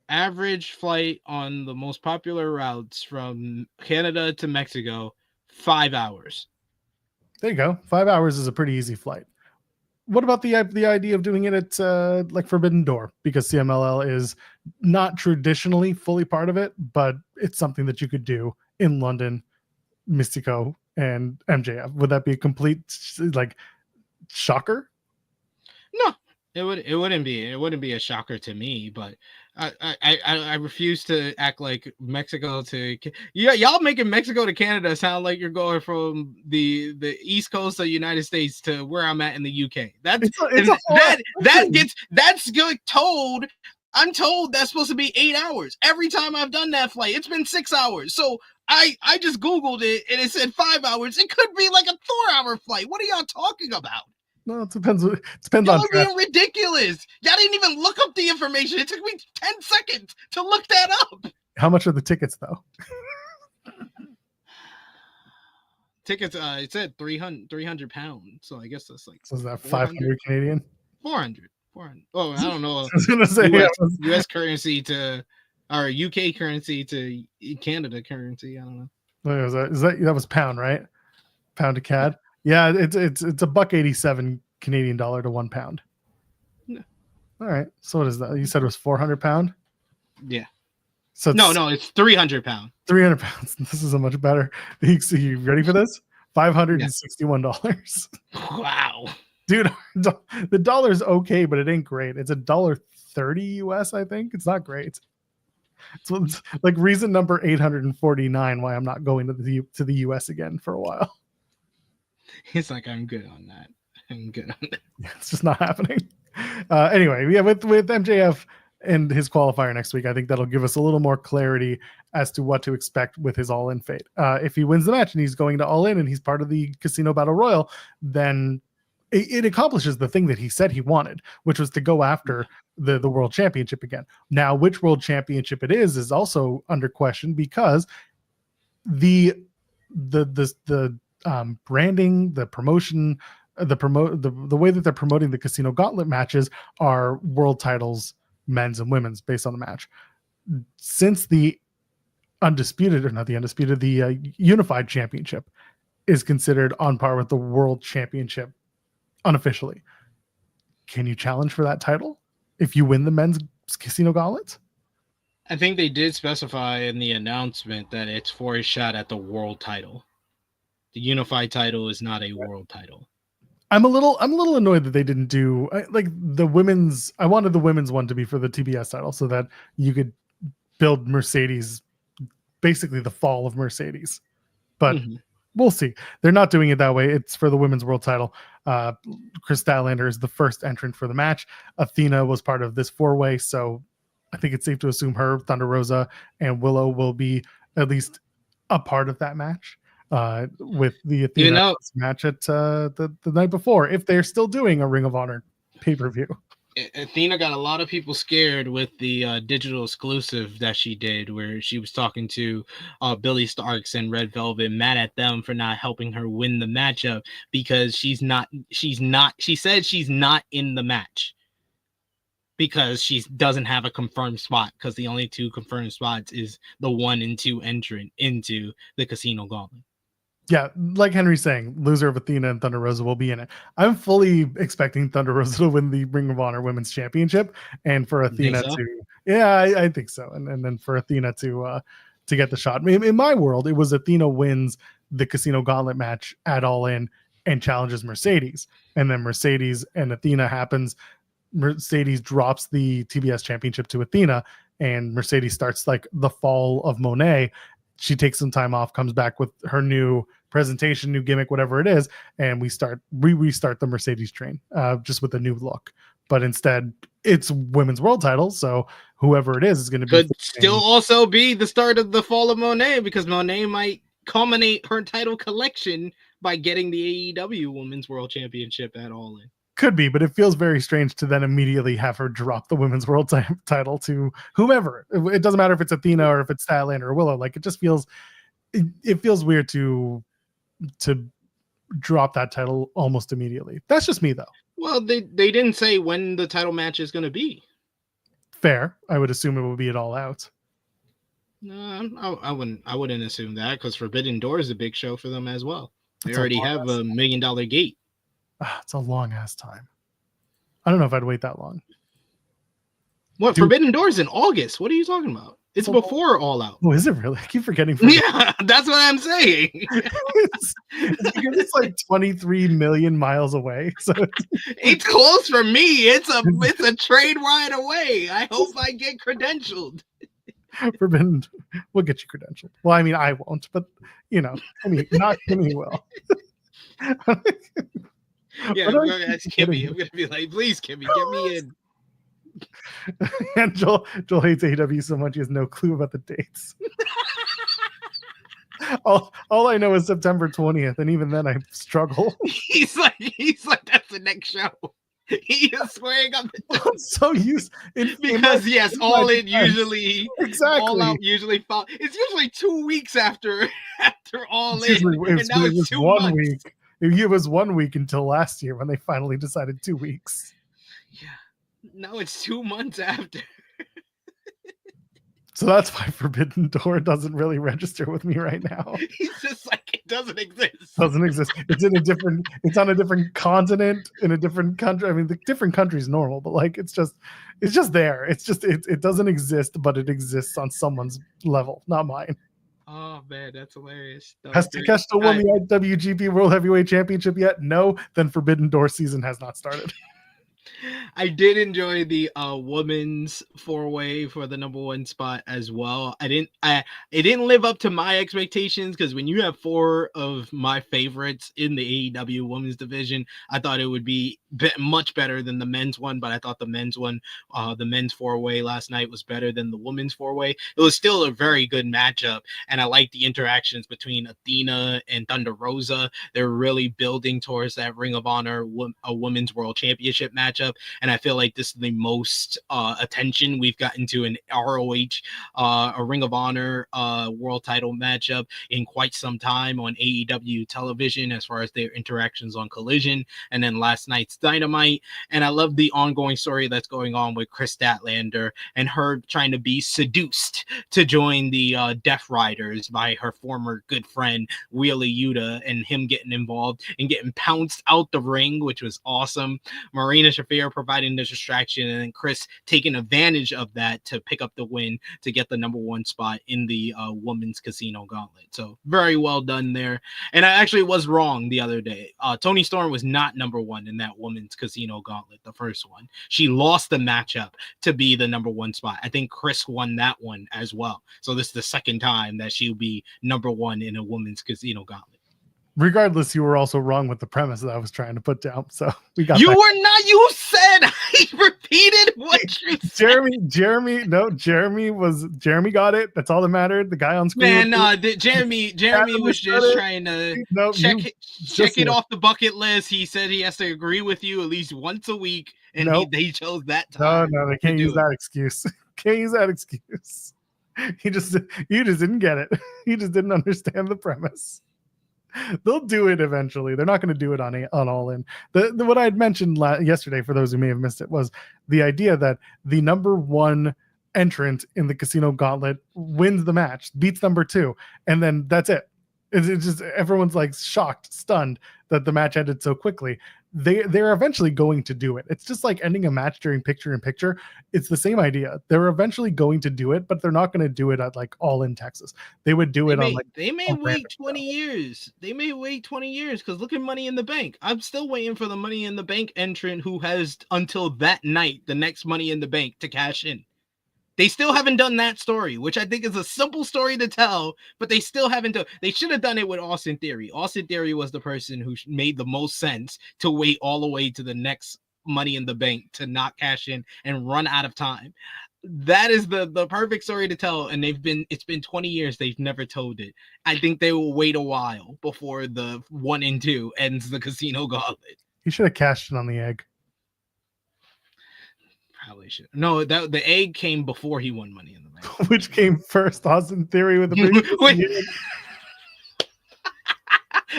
Average flight on the most popular routes from Canada to Mexico, 5 hours. There you go. 5 hours is a pretty easy flight. What about the idea of doing it at like Forbidden Door? Because CMLL is not traditionally fully part of it, but it's something that you could do in London, Mystico and MJF. Would that be a complete like shocker? No, it wouldn't be a shocker to me, but I refuse to act like Mexico to y'all making Mexico to Canada sound like you're going from the East Coast of the United States to where I'm at in the UK. That's good told. I'm told that's supposed to be 8 hours. Every time I've done that flight, it's been 6 hours. So I just Googled it and it said 5 hours. It could be like a 4-hour flight. What are y'all talking about? No, it depends on. Y'all being ridiculous. Y'all didn't even look up the information. It took me 10 seconds to look that up. How much are the tickets though? Tickets, it said 300 pounds. So I guess that's like. So is that 500 Canadian? 400. Oh, I don't know. I was gonna say US currency to, or UK currency to Canada currency. I don't know. What was that was pound, right? Pound to CAD. Yeah, it's $1.87 Canadian dollar to £1. No. All right. So what is that? You said it was 400 pound? Yeah. So it's 300 pounds. 300 pounds. This is a much better. You ready for this? $561. Wow. Dude, the dollar's okay, but it ain't great. It's $1.30 US, I think. It's not great. It's like reason number 849 why I'm not going to the US again for a while. It's like, I'm good on that. Yeah, it's just not happening. Anyway, yeah, with MJF and his qualifier next week, I think that'll give us a little more clarity as to what to expect with his All In fate. If he wins the match and he's going to All In and he's part of the Casino Battle Royal, then it accomplishes the thing that he said he wanted, which was to go after the World Championship again. Now, which World Championship it is also under question because the branding, the promotion, the way that they're promoting the Casino Gauntlet matches are world titles, men's and women's, based on the match. Since the Unified Championship is considered on par with the World Championship unofficially, can you challenge for that title if you win the men's Casino Gauntlet? I think they did specify in the announcement that it's for a shot at the world title. The unified title is not a world title. I'm a little annoyed that they didn't do like the women's. I wanted the women's one to be for the TBS title so that you could build Mercedes, basically the fall of Mercedes. But we'll see. They're not doing it that way. It's for the women's world title. Chris Statlander is the first entrant for the match. Athena was part of this 4-way, so I think it's safe to assume her, Thunder Rosa, and Willow will be at least a part of that match. With the Athena match at the night before, if they're still doing a Ring of Honor pay-per-view. Athena got a lot of people scared with the digital exclusive that she did, where she was talking to Billy Starks and Red Velvet, mad at them for not helping her win the matchup because she said she's not in the match because she doesn't have a confirmed spot, because the only 2 confirmed spots is the 1 and 2 entrant into the Casino Gauntlet. Yeah, like Henry's saying, loser of Athena and Thunder Rosa will be in it. I'm fully expecting Thunder Rosa to win the Ring of Honor Women's Championship, and for Athena I think so, and then for Athena to get the shot. In my world, it was Athena wins the Casino Gauntlet match at All In and challenges Mercedes, and then Mercedes and Athena happens. Mercedes drops the TBS Championship to Athena, and Mercedes starts like the fall of Monet. She takes some time off, comes back with her new presentation, new gimmick, whatever it is, and we restart the Mercedes train, just with a new look. But instead, it's women's world title, so whoever it is going to be. Could still also be the start of the fall of Monet, because Monet might culminate her title collection by getting the AEW Women's World Championship at All In. Could be, but it feels very strange to then immediately have her drop the women's world title to whomever. It doesn't matter if it's Athena or if it's Statlander or Willow. Like, it just feels, it feels weird to drop that title almost immediately. That's just me, though. Well, they didn't say when the title match is going to be. Fair. I would assume it would be at All Out. No, I wouldn't assume that, because Forbidden Door is a big show for them as well. They already have a $1 million gate. It's a long ass time. I don't know if I'd wait that long. What? Forbidden Door is in August. What are you talking about? It's before All Out. Oh, is it really? I keep forgetting. Yeah, that's what I'm saying. it's because it's like 23 million miles away. So it's close for me. It's a train ride away. I hope I get credentialed. Forbidden, we'll get you credentialed. Well, I mean, I won't, but not Kimmy will. Yeah, I'm gonna ask Kimmy. I'm gonna be like, please, Kimmy, get me in. And Joel hates AEW so much he has no clue about the dates. all I know is September 20th, and even then I struggle. He's like that's the next show. He is swearing up. I'm so used because yes, All In usually exactly. All Out usually fall. It's usually 2 weeks after All In, and now it's 2 months. Week. It was 1 week until last year when they finally decided 2 weeks. Yeah. Now it's 2 months after. So that's why Forbidden Door doesn't really register with me right now. He's just like, it doesn't exist. Doesn't exist. It's on a different continent in a different country. I mean, the different country is normal, but like it's just there. It doesn't exist, but it exists on someone's level, not mine. Oh man, that's hilarious. Has Takeshita won the IWGP World Heavyweight Championship yet? No, then Forbidden Door season has not started. I did enjoy the women's 4-way for the number 1 spot as well. It didn't live up to my expectations because when you have 4 of my favorites in the AEW women's division, I thought it would be much better than the men's one, but I thought the men's one, the men's 4-way last night was better than the women's 4-way. It was still a very good matchup, and I liked the interactions between Athena and Thunder Rosa. They're really building towards that Ring of Honor a women's world championship matchup, and I feel like this is the most attention we've gotten to an ROH, a Ring of Honor world title matchup in quite some time on AEW television as far as their interactions on Collision, and then last night's Dynamite. And I love the ongoing story that's going on with Chris Statlander and her trying to be seduced to join the Death Riders by her former good friend Wheeler Yuta, and him getting involved and getting pounced out the ring, which was awesome. Marina Shafir providing the distraction, and then Chris taking advantage of that to pick up the win to get the number 1 spot in the women's casino gauntlet. So very well done there. And I actually was wrong the other day. Toni Storm was not number 1 in that women's casino gauntlet, the first one. She lost the matchup to be the number 1 spot. I think Chris won that one as well. So this is the second time that she'll be number 1 in a women's casino gauntlet. Regardless, you were also wrong with the premise that I was trying to put down. So we got you that. Were not. You said I repeated what you said. Jeremy got it. That's all that mattered. The guy on screen. Man, Jeremy was just trying to check it off the bucket list. He said he has to agree with you at least once a week, and he chose that time. No, they can't use that excuse. Can't use that excuse. You just didn't get it. You just didn't understand the premise. They'll do it eventually. They're not going to do it on All In. What I had mentioned yesterday, for those who may have missed it, was the idea that the number 1 entrant in the casino gauntlet wins the match, beats number 2, and then that's it. It's just everyone's like shocked, stunned that the match ended so quickly. They're eventually going to do it. It's just like ending a match during picture-in-picture. It's the same idea. They're eventually going to do it, but they're not going to do it at like All In Texas. They would do it on like they may wait 20 years. They may wait 20 years because look at Money in the Bank. I'm still waiting for the Money in the Bank entrant who has until that night, the next Money in the Bank, to cash in. They still haven't done that story, which I think is a simple story to tell, but they still haven't done. They should have done it with Austin Theory. Austin Theory was the person who made the most sense to wait all the way to the next Money in the Bank to not cash in and run out of time. That is the perfect story to tell, and it's been 20 years. They've never told it. I think they will wait a while before the 1 and 2 ends the casino gauntlet. He should have cashed in on the egg. Probably should. No, the egg came before he won Money in the Bank. Which came first, Austin Theory with the briefcase?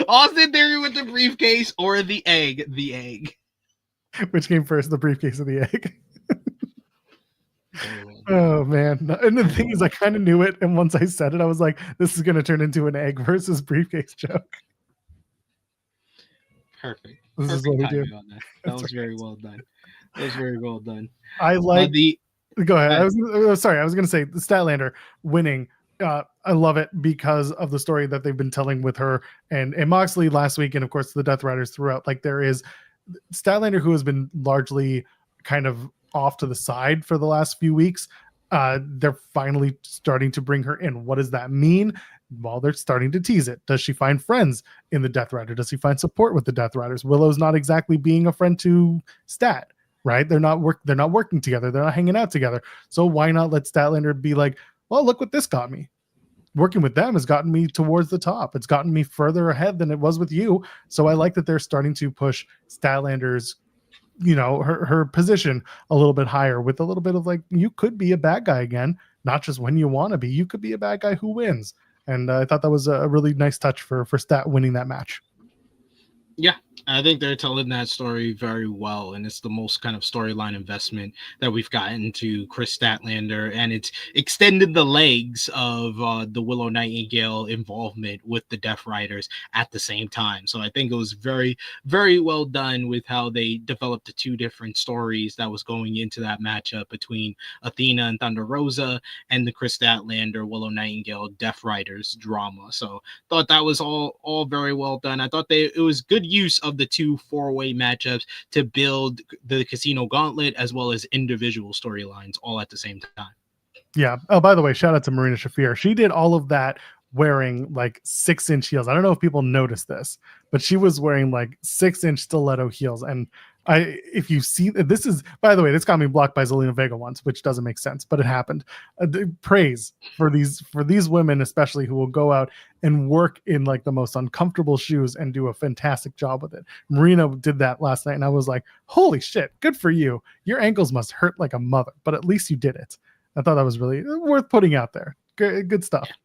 Austin Theory with the briefcase or the egg? The egg. Which came first, the briefcase or the egg? Oh, man. And the thing is, I kind of knew it, and once I said it, I was like, this is going to turn into an egg versus briefcase joke. Perfect. This is what we do. That was very well done. That was very well done. I like Go ahead. I was going to say the Statlander winning. I love it because of the story that they've been telling with her and Moxley last week, and of course the Death Riders throughout. Like, there is Statlander, who has been largely kind of off to the side for the last few weeks. They're finally starting to bring her in. What does that mean? Well, they're starting to tease it. Does she find friends in the Death Rider? Does she find support with the Death Riders? Willow's not exactly being a friend to Stat, right? They're not working together. They're not hanging out together. So why not let Statlander be like, well, look what this got me. Working with them has gotten me towards the top. It's gotten me further ahead than it was with you. So I like that they're starting to push Statlander's, her position a little bit higher, with a little bit of like, you could be a bad guy again, not just when you want to be. You could be a bad guy who wins. And I thought that was a really nice touch for Stat winning that match. Yeah, I think they're telling that story very well, and it's the most kind of storyline investment that we've gotten to Chris Statlander, and it's extended the legs of the Willow Nightingale involvement with the Death Riders at the same time. So I think it was very, very well done with how they developed the two different stories that was going into that matchup between Athena and Thunder Rosa and the Chris Statlander Willow Nightingale Death Riders drama. So thought that was all very well done. I thought it was good use of the two four-way matchups to build the Casino Gauntlet as well as individual storylines all at the same time. Yeah. Oh, by the way, shout out to Marina Shafir. She did all of that wearing like 6-inch heels. I don't know if people noticed this, but she was wearing like 6-inch stiletto heels. And if you see, this is, by the way, this got me blocked by Zelina Vega once, which doesn't make sense, but it happened. Praise for these women, especially, who will go out and work in like the most uncomfortable shoes and do a fantastic job with it. Marina did that last night, and I was like, holy shit, good for you. Your ankles must hurt like a mother, but at least you did it. I thought that was really worth putting out there. Good stuff. Yeah.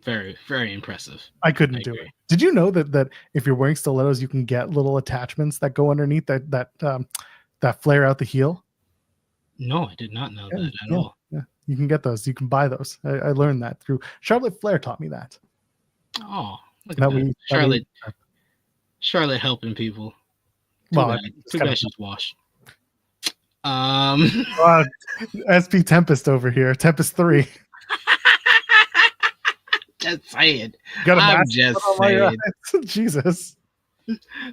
Very, very impressive. I couldn't do it. Did you know that if you're wearing stilettos, you can get little attachments that go underneath that flare out the heel? No, I did not know that at all. Yeah, you can get those. You can buy those. I learned that through Charlotte Flair taught me that. Oh, look at that. Charlotte helping people. Too bad she's washed. SP Tempest over here. Tempest 3. Just saying. I'm just saying. Jesus.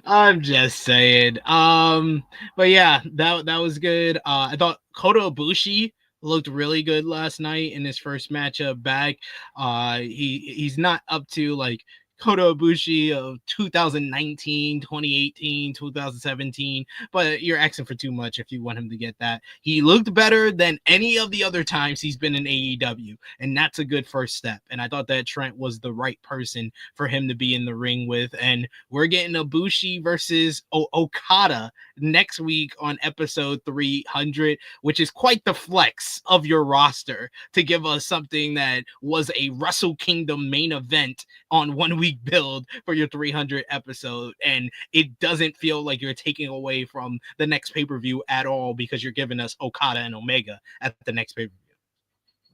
I'm just saying. But yeah, that was good. I thought Kota Ibushi looked really good last night in his first matchup back. He's not up to like Kota Ibushi of 2019, 2018, 2017, but you're asking for too much if you want him to get that. He looked better than any of the other times he's been in AEW, and that's a good first step. And I thought that Trent was the right person for him to be in the ring with. And we're getting Ibushi versus Okada next week on episode 300, which is quite the flex of your roster to give us something that was a Wrestle Kingdom main event on 1 week build for your 300 episode, and it doesn't feel like you're taking away from the next pay-per-view at all because you're giving us Okada and Omega at the next pay-per-view.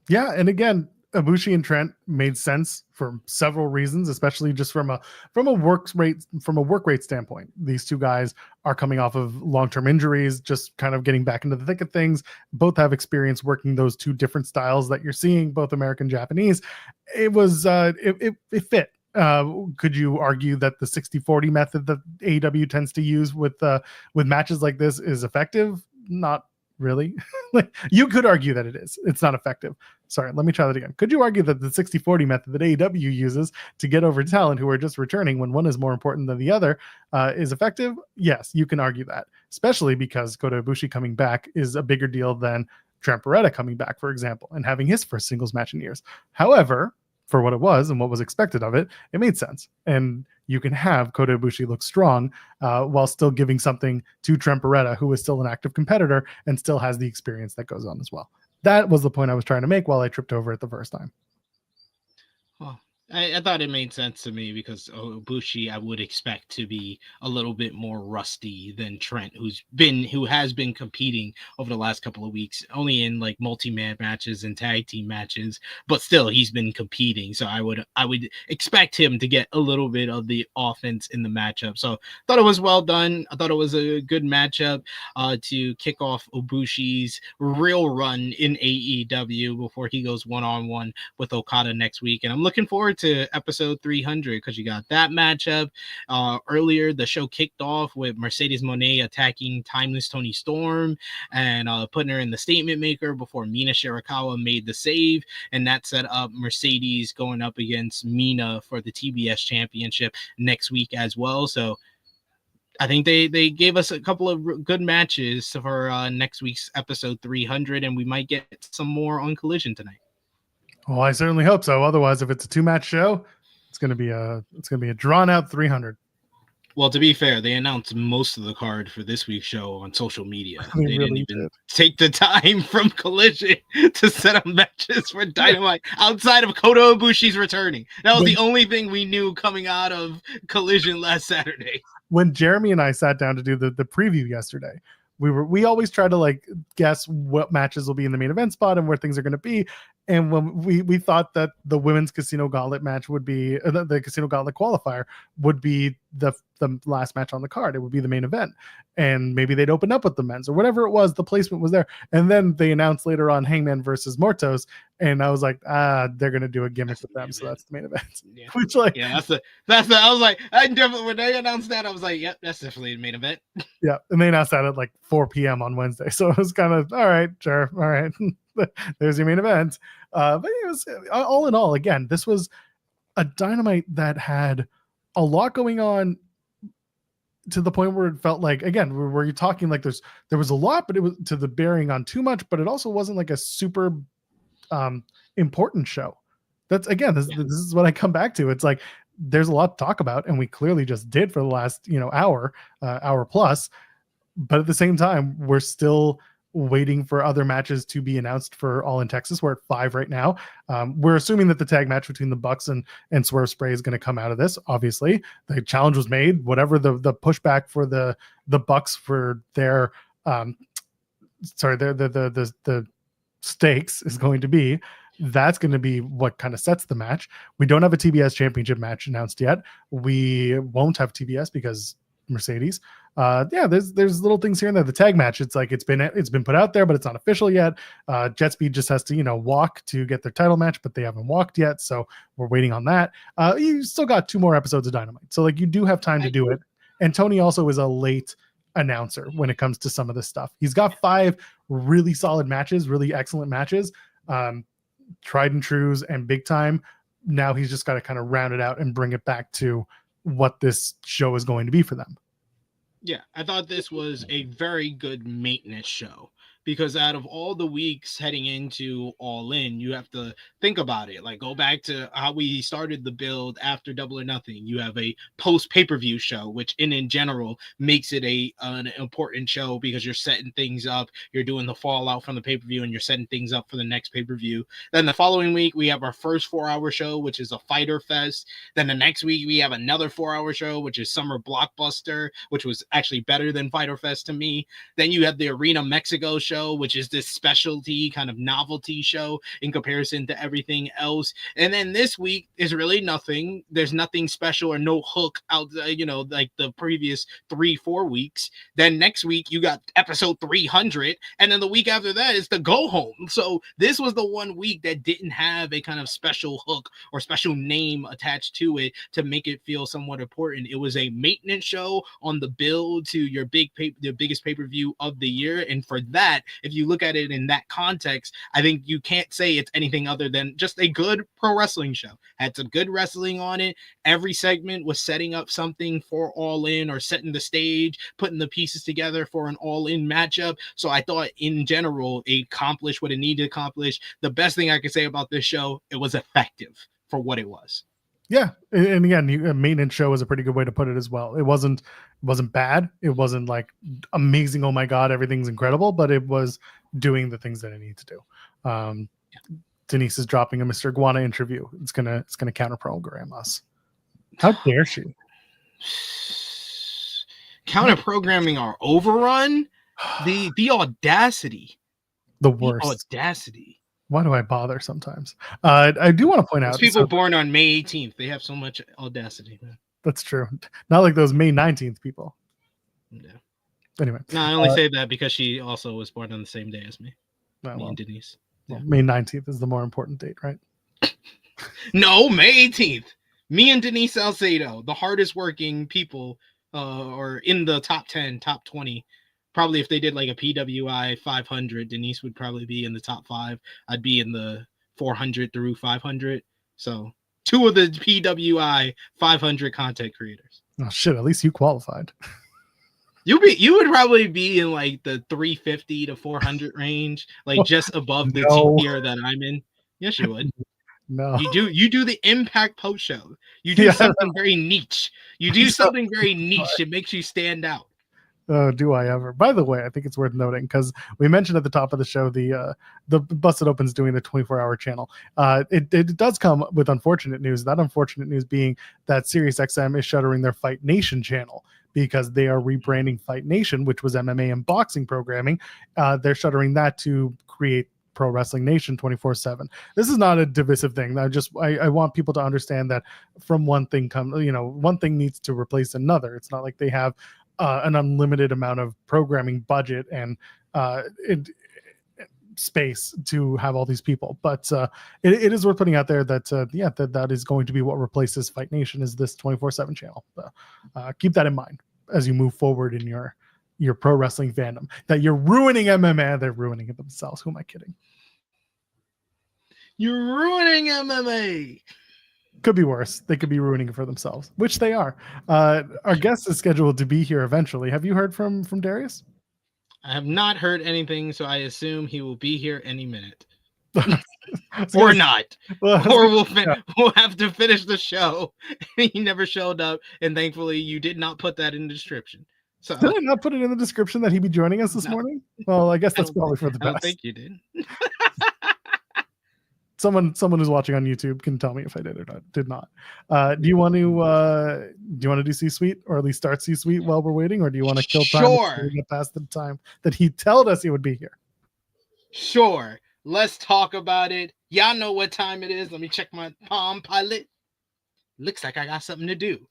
Yeah, and again, Ibushi and Trent made sense for several reasons, especially just from a work rate standpoint. These two guys are coming off of long-term injuries, just kind of getting back into the thick of things. Both have experience working those two different styles that you're seeing, both American, Japanese. It was it fit. Could you argue that the 60-40 method that AEW tends to use with matches like this is effective? Not really. You could argue that it is. It's not effective. Sorry, let me try that again. Could you argue that the 60-40 method that AEW uses to get over talent who are just returning when one is more important than the other is effective? Yes, you can argue that, especially because Kota Ibushi coming back is a bigger deal than Trent Beretta coming back, for example, and having his first singles match in years. However, for what it was and what was expected of it, it made sense. And you can have Kota Ibushi look strong while still giving something to Trent Beretta, who is still an active competitor and still has the experience that goes on as well. That was the point I was trying to make while I tripped over it the first time. Well, I thought it made sense to me because Ibushi I would expect to be a little bit more rusty than Trent, who has been competing over the last couple of weeks, only in like multi-man matches and tag team matches, but still he's been competing. So I would expect him to get a little bit of the offense in the matchup. So I thought it was well done. I thought it was a good matchup to kick off Ibushi's real run in AEW before he goes one-on-one with Okada next week. And I'm looking forward to episode 300 because you got that matchup. Earlier, the show kicked off with Mercedes Moné attacking Timeless Toni Storm and putting her in the statement maker before Mina Shirakawa made the save. And that set up Mercedes going up against Mina for the TBS championship next week as well. So I think they gave us a couple of good matches for next week's episode 300, and we might get some more on Collision tonight. Well, I certainly hope so. Otherwise, if it's a 2-match show, it's gonna be a drawn out 300. Well, to be fair, they announced most of the card for this week's show on social media. They They really didn't even did. take the time from Collision to set up matches for Dynamite outside of Kota Ibushi's returning. That was the only thing we knew coming out of Collision last Saturday. When Jeremy and I sat down to do the preview yesterday, we always try to like guess what matches will be in the main event spot and where things are going to be. And when we thought that the women's Casino Gauntlet match would be the Casino Gauntlet qualifier would be the last match on the card. It would be the main event, and maybe they'd open up with the men's or whatever it was. The placement was there, and then they announced later on Hangman versus Mortos, and I was like, they're gonna do a gimmick with them, so that's the main event. Yeah. Which like, yeah, that's the. I was like, I definitely when they announced that, I was like, yep, that's definitely the main event. yeah, and they announced that at like 4 p.m. on Wednesday, so it was kind of all right, sure, all right. There's your main event. But it was all in all, again, this was a Dynamite that had a lot going on to the point where it felt like, again, where you're talking like there was a lot, but it was to the bearing on too much, but it also wasn't like a super important show. That's again, this is what I come back to. It's like there's a lot to talk about, and we clearly just did for the last hour plus. But at the same time, we're still waiting for other matches to be announced for All in Texas. We're at 5 right now. We're assuming that the tag match between the Bucks and Swerve Spray is going to come out of this. Obviously, the challenge was made. Whatever the pushback for the Bucks for their the stakes is going to be, that's going to be what kind of sets the match. We don't have a TBS championship match announced yet. We won't have TBS because Mercedes. There's little things here and there. The tag match, it's like it's been put out there, but it's not official yet. Jet Speed just has to walk to get their title match, but they haven't walked yet, so we're waiting on that. You still got 2 more episodes of Dynamite, so like you do have time to do it. And Tony also is a late announcer when it comes to some of this stuff. He's got 5 really solid matches, really excellent matches, tried and trues and big time. Now he's just got to kind of round it out and bring it back to what this show is going to be for them. Yeah, I thought this was a very good maintenance show because out of all the weeks heading into All In, you have to think about it. Like go back to how we started the build after Double or Nothing. You have a post pay-per-view show, which in general makes it an important show because you're setting things up. You're doing the fallout from the pay-per-view and you're setting things up for the next pay-per-view. Then the following week, we have our first 4-hour show, which is a Fighter Fest. Then the next week, we have another 4-hour show, which is Summer Blockbuster, which was actually better than Fighter Fest to me. Then you have the Arena Mexico show, which is this specialty kind of novelty show in comparison to everything else. And then this week is really nothing. There's nothing special or no hook out, like the previous 3-4 weeks. Then next week you got episode 300, and then the week after that is the go home. So this was the one week that didn't have a kind of special hook or special name attached to it to make it feel somewhat important. It was a maintenance show on the build to your the biggest pay-per-view of the year, and for that, if you look at it in that context, I think you can't say it's anything other than just a good pro wrestling show. Had some good wrestling on it. Every segment was setting up something for All In or setting the stage, putting the pieces together for an All In matchup. So I thought in general, it accomplished what it needed to accomplish. The best thing I could say about this show, it was effective for what it was. Yeah, and again, a maintenance show is a pretty good way to put it as well. It wasn't bad. It wasn't like amazing. Oh my god, everything's incredible, but it was doing the things that it needed to do. Denise is dropping a Mr. Iguana interview. It's gonna counter program us. How dare she? Counter programming our overrun. The audacity. The worst. The audacity. Why do I bother sometimes? I do want to point out people born on May 18th. They have so much audacity, man. That's true. Not like those May 19th people. Yeah. Anyway. No, I only say that because she also was born on the same day as me. Me and Denise. Well, May 19th is the more important date, right? No, May 18th. Me and Denise Salcedo, the hardest working people, are in the top 10, top 20. Probably if they did like a PWI 500, Denise would probably be in the top 5. I'd be in the 400 through 500. So 2 of the PWI 500 content creators. Oh shit! At least you qualified. You would probably be in like the 350 to 400 range, like just above the tier that I'm in. Yes, you would. No, you do the Impact post show. You do something very niche. You do something very niche. It makes you stand out. Oh, do I ever? By the way, I think it's worth noting because we mentioned at the top of the show the Busted Open's doing the 24-hour channel. It does come with unfortunate news. That unfortunate news being that SiriusXM is shuttering their Fight Nation channel because they are rebranding Fight Nation, which was MMA and boxing programming. They're shuttering that to create Pro Wrestling Nation 24/7. This is not a divisive thing. I want people to understand that from one thing one thing needs to replace another. It's not like they have an unlimited amount of programming budget and space to have all these people, but it is worth putting out there that that is going to be what replaces Fight Nation, is this 24/7 channel. Keep that in mind as you move forward in your pro wrestling fandom, that you're ruining MMA. They're ruining it themselves. Who am I kidding? You're ruining MMA. Could be worse. They could be ruining it for themselves, which they are. Our guest is scheduled to be here eventually. Have you heard from Darius? I have not heard anything, so I assume he will be here any minute. Or not. Or we'll have to finish the show. He never showed up, and thankfully you did not put that in the description. So did I not put it in the description that he'd be joining us this morning? Well, I guess that's probably for the best. I don't think you did. Someone who's watching on YouTube can tell me if I did or did not. Do you want to do C-Suite, or at least start C-Suite while we're waiting, or do you want to kill time? Sure. Get past the time that he told us he would be here. Sure. Let's talk about it. Y'all know what time it is. Let me check my Palm Pilot. Looks like I got something to do.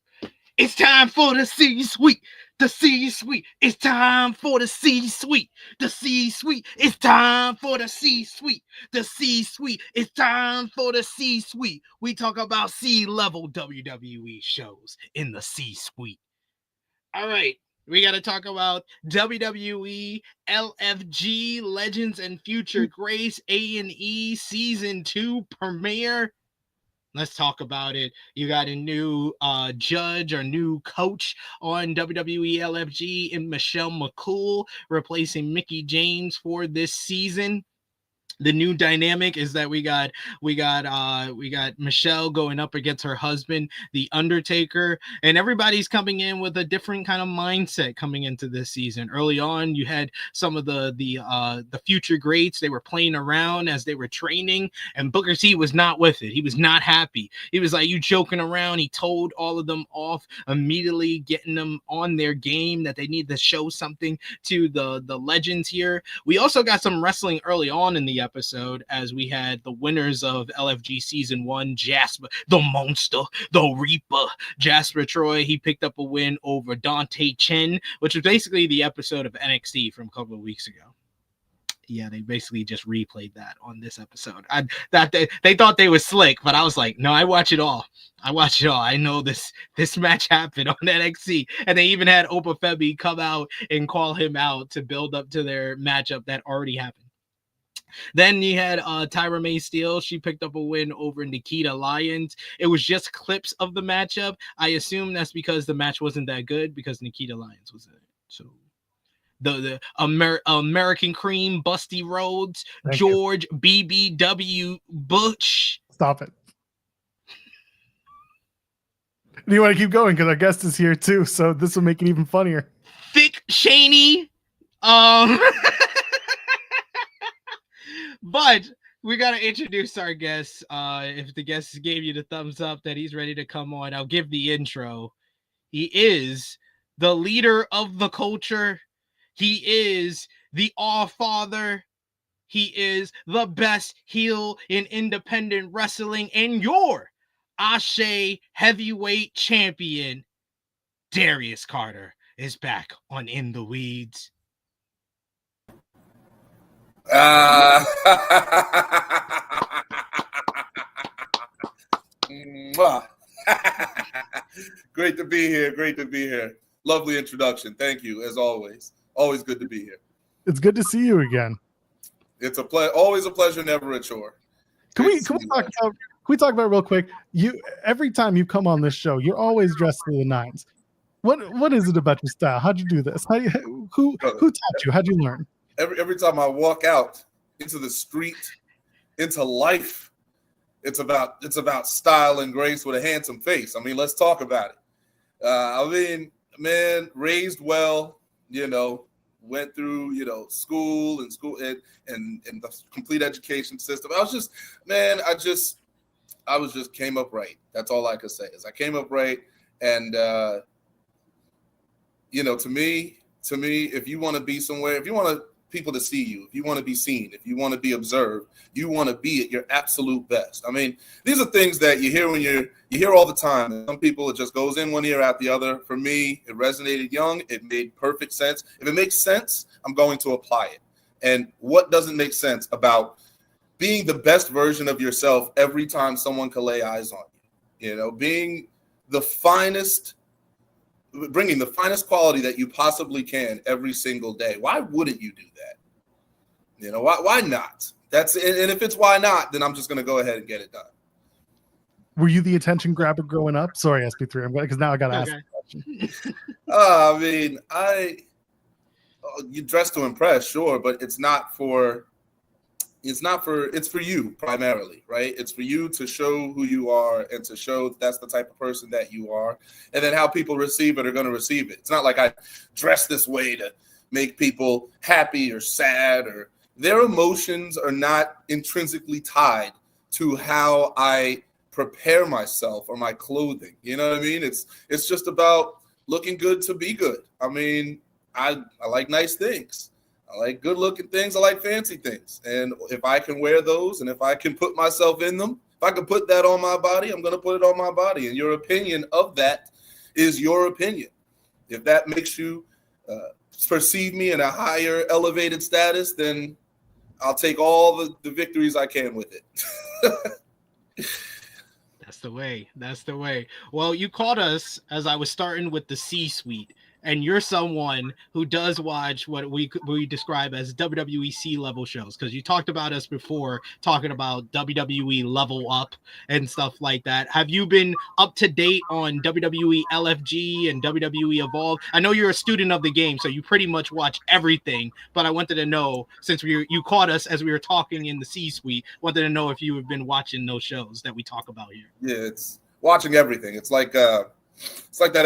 It's time for the C-Suite. The C-Suite. It's time for the C-Suite. The C-Suite. It's time for the C-Suite. The C-Suite. It's time for the C-Suite. We talk about C-level WWE shows in the C-Suite. All right. We got to talk about WWE LFG Legends and Future Grace A&E Season 2 premiere. Let's talk about it. You got a new judge or new coach on WWE LFG in Michelle McCool, replacing Mickie James for this season. The new dynamic is that we got Michelle going up against her husband, The Undertaker, and everybody's coming in with a different kind of mindset coming into this season. Early on, you had some of the future greats. They were playing around as they were training, and Booker T was not with it. He was not happy. He was like, "You joking around?" He told all of them off immediately, getting them on their game that they need to show something to the legends here. We also got some wrestling early on in the episode, as we had the winners of LFG Season 1, Jasper, the Monster, the Reaper, Jasper Troy. He picked up a win over Dante Chen, which was basically the episode of NXT from a couple of weeks ago. Yeah, they basically just replayed that on this episode. They thought they were slick, but I was like, no, I watch it all. I know this match happened on NXT, and they even had Opa Femi come out and call him out to build up to their matchup that already happened. Then you had Tyra May Steele. She picked up a win over Nikita Lyons. It was just clips of the matchup. I assume that's because the match wasn't that good, because Nikita Lyons was in it. So the American Cream, Busty Rhodes, George BBW Butch. Stop it. Do you want to keep going? Because our guest is here too, so this will make it even funnier. Thick Shaney. But We got to introduce our guest. If the guest gave you the thumbs up that he's ready to come on, I'll give the intro. He is the leader of the culture. He is the All-Father. He is the best heel in independent wrestling and your Ashe heavyweight champion. Darius Carter is back on In the Weeds. Great to be here. Great to be here. Lovely introduction. Thank you, as always. Always good to be here. It's good to see you again. It's always a pleasure, never a chore. Can we talk about real quick? Every time you come on this show, you're always dressed to the nines. What is it about your style? How'd you do this? Who taught you? How'd you learn? Every time I walk out into the street, into life, it's about style and grace with a handsome face. I mean, let's talk about it. Man, raised well, went through, school and the complete education system. I was just came up right. That's all I could say is I came up right. And, to me, if you want to be somewhere, if you want people to see you, if you want to be seen, if you want to be observed, you want to be at your absolute best. I mean, these are things that you hear you hear all the time. Some people, it just goes in one ear out the other. For me, it resonated young. It made perfect sense. If it makes sense, I'm going to apply it. And what doesn't make sense about being the best version of yourself every time someone can lay eyes on you, being the finest, bringing the finest quality that you possibly can every single day. Why wouldn't you do that? Why not? And if it's why not, then I'm just going to go ahead and get it done. Were you the attention grabber growing up? Sorry, SP3, because now I got to ask the I question. mean, you dress to impress, sure, but it's for you primarily, right? It's for you to show who you are and to show that's the type of person that you are. And then how people receive it are going to receive it. It's not like I dress this way to make people happy or sad, or their emotions are not intrinsically tied to how I prepare myself or my clothing. You know what I mean? It's just about looking good to be good. I mean, I like nice things. I like good looking things. I like fancy things. And if I can wear those and if I can put myself in them, if I can put that on my body, I'm going to put it on my body. And your opinion of that is your opinion. If that makes you perceive me in a higher elevated status, then I'll take all the victories I can with it. That's the way. Well, you caught us as I was starting with the C-suite, and you're someone who does watch what we describe as WWE C-level shows, because you talked about us before talking about WWE Level Up and stuff like that. Have you been up to date on WWE LFG and WWE Evolve? I know you're a student of the game, so you pretty much watch everything, but I wanted to know, since you caught us as we were talking in the C-suite, wanted to know if you have been watching those shows that we talk about here. Yeah, it's watching everything. It's like that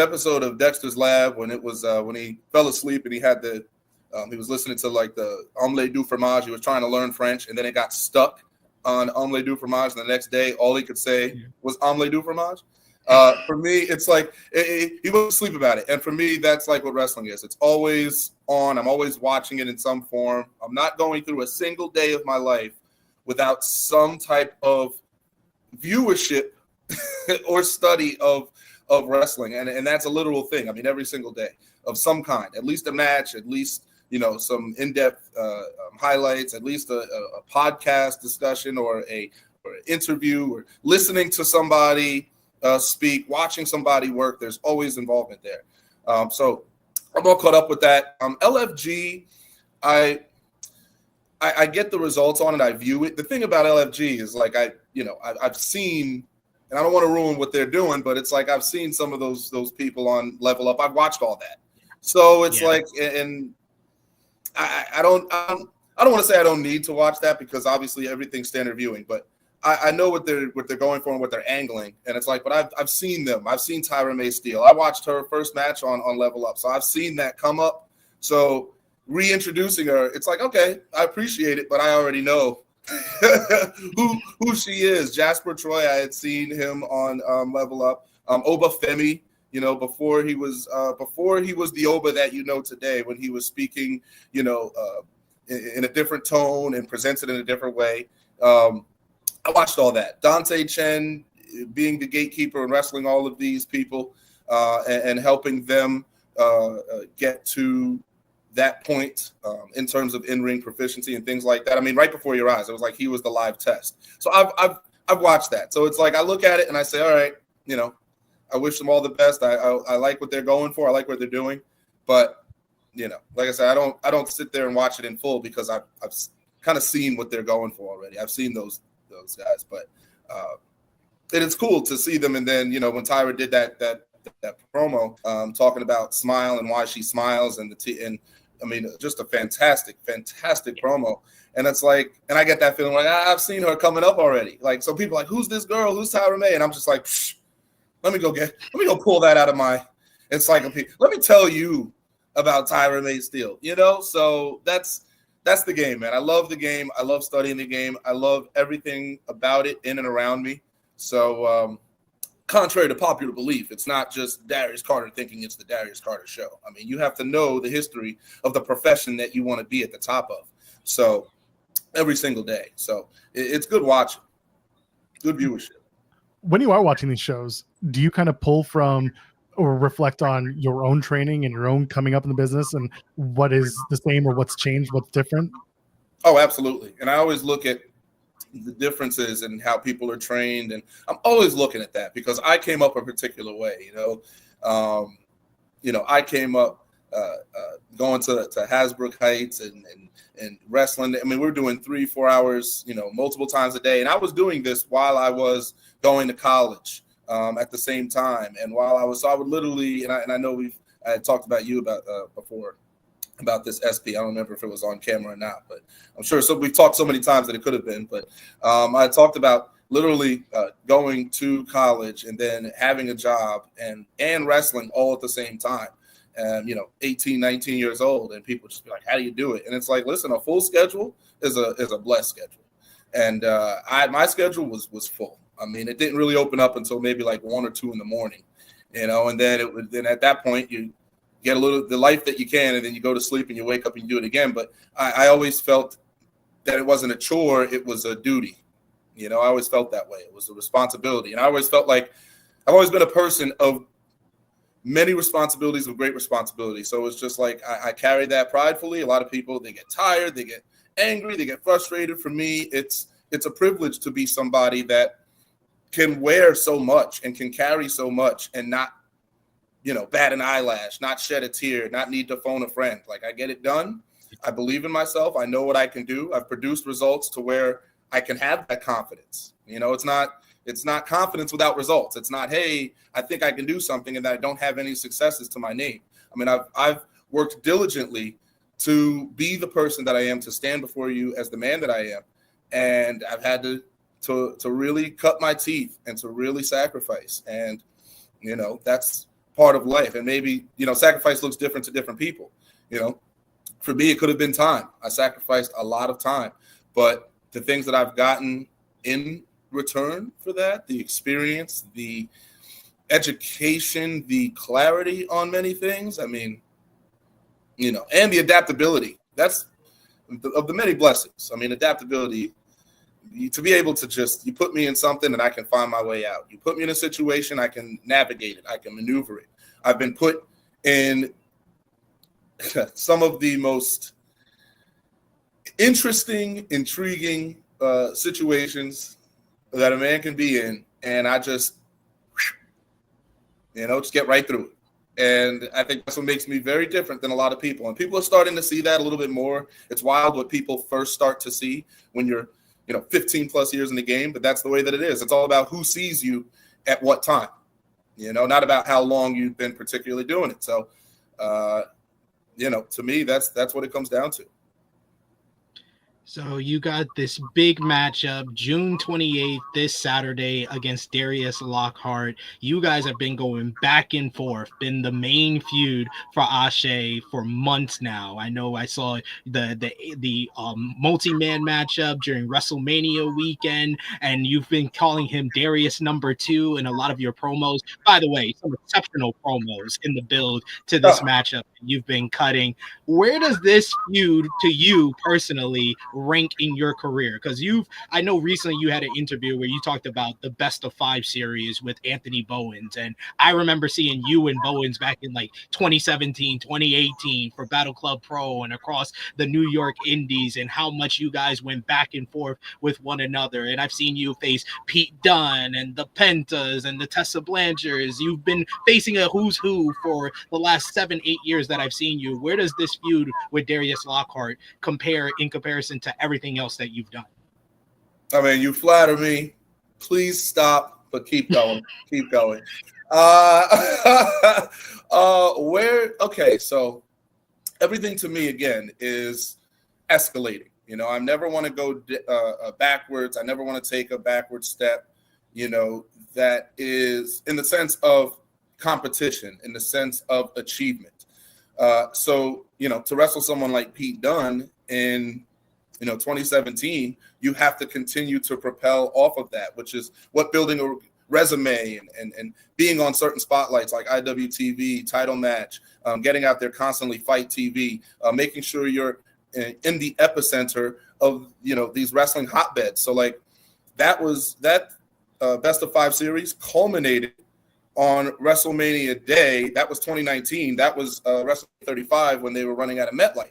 episode of Dexter's Lab when it was when he fell asleep and he had he was listening to like the omelette du fromage. He was trying to learn French and then it got stuck on omelette du fromage. And the next day, all he could say was omelette du fromage. For me, it's like he wouldn't sleep about it. And for me, that's like what wrestling is. It's always on. I'm always watching it in some form. I'm not going through a single day of my life without some type of viewership or study of wrestling, and that's a literal thing. I mean, every single day of some kind, at least a match, at least some in-depth highlights, at least a podcast discussion or an interview, or listening to somebody speak, watching somebody work. There's always involvement there. So I'm all caught up with that. LFG, I get the results on it. I view it. The thing about LFG is like I've seen. And I don't want to ruin what they're doing, but it's like I've seen some of those people on Level Up. I've watched all that, so it's like, and I don't want to say I don't need to watch that because obviously everything's standard viewing. But I know what they're going for and what they're angling, and it's like, but I've seen them. I've seen Tyra May Steele. I watched her first match on Level Up, so I've seen that come up. So reintroducing her, it's like, okay, I appreciate it, but I already know who she is. Jasper Troy, I had seen him on Level Up. Oba Femi, before he was the Oba that you know today, when he was speaking, in a different tone and presented in a different way. I watched all that. Dante Chen being the gatekeeper and wrestling all of these people and helping them get to that point in terms of in-ring proficiency and things like that. I mean, right before your eyes, it was like he was the live test. So I've watched that. So it's like I look at it and I say, all right, I wish them all the best. I like what they're going for. I like what they're doing. But like I said, I don't sit there and watch it in full because I've kind of seen what they're going for already. I've seen those guys, but and it's cool to see them. And then when Tyra did that promo talking about Smile and why she smiles and I mean, just a fantastic promo. And it's like, and I get that feeling like I've seen her coming up already. Like, so people are like, who's this girl? Who's Tyra May? And I'm just like, let me go pull that out of my encyclopedia. Let me tell you about Tyra May Steele, So that's the game, man. I love the game. I love studying the game. I love everything about it in and around me. So, contrary to popular belief, it's not just Darius Carter thinking it's the Darius Carter show. I mean, you have to know the history of the profession that you want to be at the top of. So every single day. So it's good watching, good viewership. When you are watching these shows, do you kind of pull from or reflect on your own training and your own coming up in the business and what is the same or what's changed, what's different? Oh, absolutely. And I always look at the differences and how people are trained, and I'm always looking at that because I came up a particular way. I came up going to Hasbrook Heights and wrestling. I mean, we're doing 3-4 hours, multiple times a day, and I was doing this while I was going to college at the same time, and while I would literally, and I know I had talked about you about before. About this SP. I don't remember if it was on camera or not, but I'm sure. So we've talked so many times that it could have been, but I talked about literally going to college and then having a job and wrestling all at the same time. 18, 19 years old, and people just be like, how do you do it? And it's like, listen, a full schedule is a blessed schedule. And my schedule was full. I mean, it didn't really open up until maybe like 1 or 2 in the morning, and then at that point you get the life that you can, and then you go to sleep and you wake up and you do it again. But I always felt that it wasn't a chore, it was a duty. I always felt that way. It was a responsibility. And I always felt like I've always been a person of many responsibilities, of great responsibility. So it's just like I carry that pridefully. A lot of people, they get tired, they get angry, they get frustrated. For me, it's a privilege to be somebody that can wear so much and can carry so much and not bat an eyelash, not shed a tear, not need to phone a friend. Like, I get it done. I believe in myself. I know what I can do. I've produced results to where I can have that confidence. It's not confidence without results. It's not, hey, I think I can do something and that I don't have any successes to my name. I mean, I've worked diligently to be the person that I am, to stand before you as the man that I am. And I've had to really cut my teeth and to really sacrifice. And, that's part of life. And maybe, sacrifice looks different to different people. For me, it could have been time. I sacrificed a lot of time, but the things that I've gotten in return for that, the experience, the education, the clarity on many things, I mean, and the adaptability, that's of the many blessings. I mean, adaptability, to be able to you put me in something and I can find my way out. You put me in a situation, I can navigate it. I can maneuver it. I've been put in some of the most interesting, intriguing situations that a man can be in. And I just get right through it. And I think that's what makes me very different than a lot of people. And people are starting to see that a little bit more. It's wild what people first start to see when you're 15 plus years in the game, but that's the way that it is. It's all about who sees you at what time, not about how long you've been particularly doing it. So, to me, that's what it comes down to. So you got this big matchup June 28th, this Saturday against Darius Lockhart. You guys have been going back and forth, been the main feud for Ashe for months now. I know I saw the multi-man matchup during WrestleMania weekend, and you've been calling him Darius number 2 in a lot of your promos. By the way, some exceptional promos in the build to this matchup you've been cutting. Where does this feud to you personally rank in your career? Because I know recently you had an interview where you talked about the best of 5 series with Anthony Bowens, and I remember seeing you and Bowens back in like 2017, 2018 for Battle Club Pro and across the New York Indies, and how much you guys went back and forth with one another. And I've seen you face Pete Dunne and the Pentas and the Tessa Blanchards. You've been facing a who's who for the last 7-8 years that I've seen you. Where does this feud with Darius Lockhart compare in comparison to everything else that you've done? I mean, you flatter me. Please stop, but keep going. Keep going. Okay, so everything to me, again, is escalating. You know, I never want to go backwards. I never want to take a backward step, you know, that is in the sense of competition, in the sense of achievement. So, you know, to wrestle someone like Pete Dunne in, 2017, you have to continue to propel off of that, which is what building a resume and being on certain spotlights like IWTV, title match, getting out there constantly, Fight TV, making sure you're in the epicenter of, these wrestling hotbeds. So like that best of 5 series culminated on WrestleMania Day. That was 2019. That was WrestleMania 35 when they were running out of MetLife.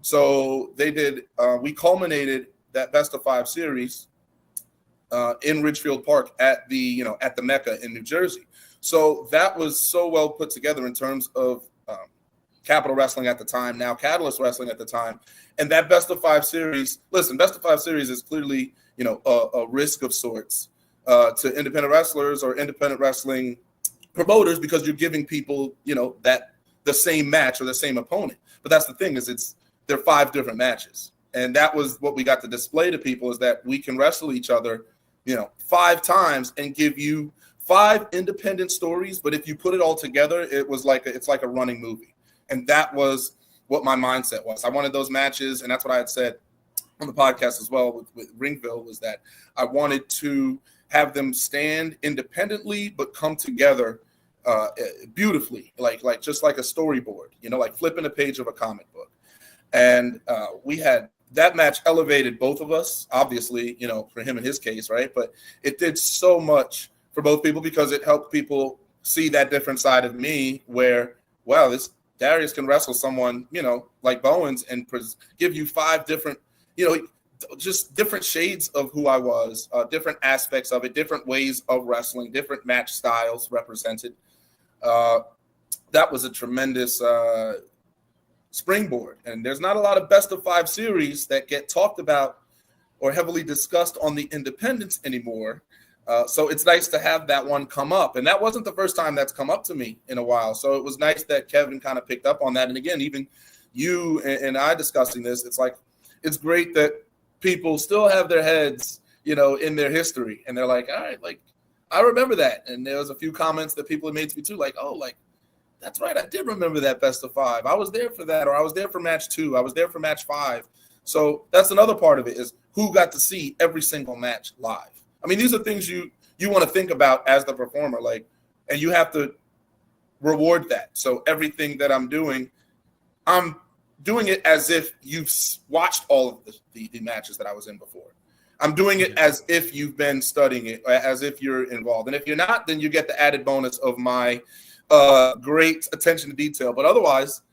So they did. We culminated that best of 5 series in Ridgefield Park at the Mecca in New Jersey. So that was so well put together in terms of Capital Wrestling at the time, now Catalyst Wrestling at the time, and that best of 5 series. Listen, best of 5 series is clearly a risk of sorts to independent wrestlers or independent wrestling promoters, because you're giving people that the same match or the same opponent. But that's the thing, is they're 5 different matches, and that was what we got to display to people, is that we can wrestle each other 5 times and give you 5 independent stories. But if you put it all together, it's like a running movie. And that was what my mindset was. I wanted those matches, and that's what I had said on the podcast as well with Ringville, was that I wanted to have them stand independently but come together beautifully, like just like a storyboard, like flipping a page of a comic book. And we had that match elevated both of us, obviously, for him in his case, right? But it did so much for both people, because it helped people see that different side of me where, wow, this Darius can wrestle someone, like Bowens, and give you 5 different, just different shades of who I was, different aspects of it, different ways of wrestling, different match styles represented. That was a tremendous springboard. And there's not a lot of best of 5 series that get talked about or heavily discussed on the independents anymore. So it's nice to have that one come up. And that wasn't the first time that's come up to me in a while. So it was nice that Kevin kind of picked up on that. And again, even you and I discussing this, it's great that people still have their heads, in their history. And they're like, all right, like, I remember that. And there was a few comments that people had made to me too, like, oh, like, that's right, I did remember that best of 5. I was there for that, or I was there for match 2. I was there for match 5. So that's another part of it, is who got to see every single match live. I mean, these are things you want to think about as the performer, like, and you have to reward that. So everything that I'm doing it as if you've watched all of the matches that I was in before. I'm doing it as if you've been studying it, as if you're involved. And if you're not, then you get the added bonus of my great attention to detail. But otherwise,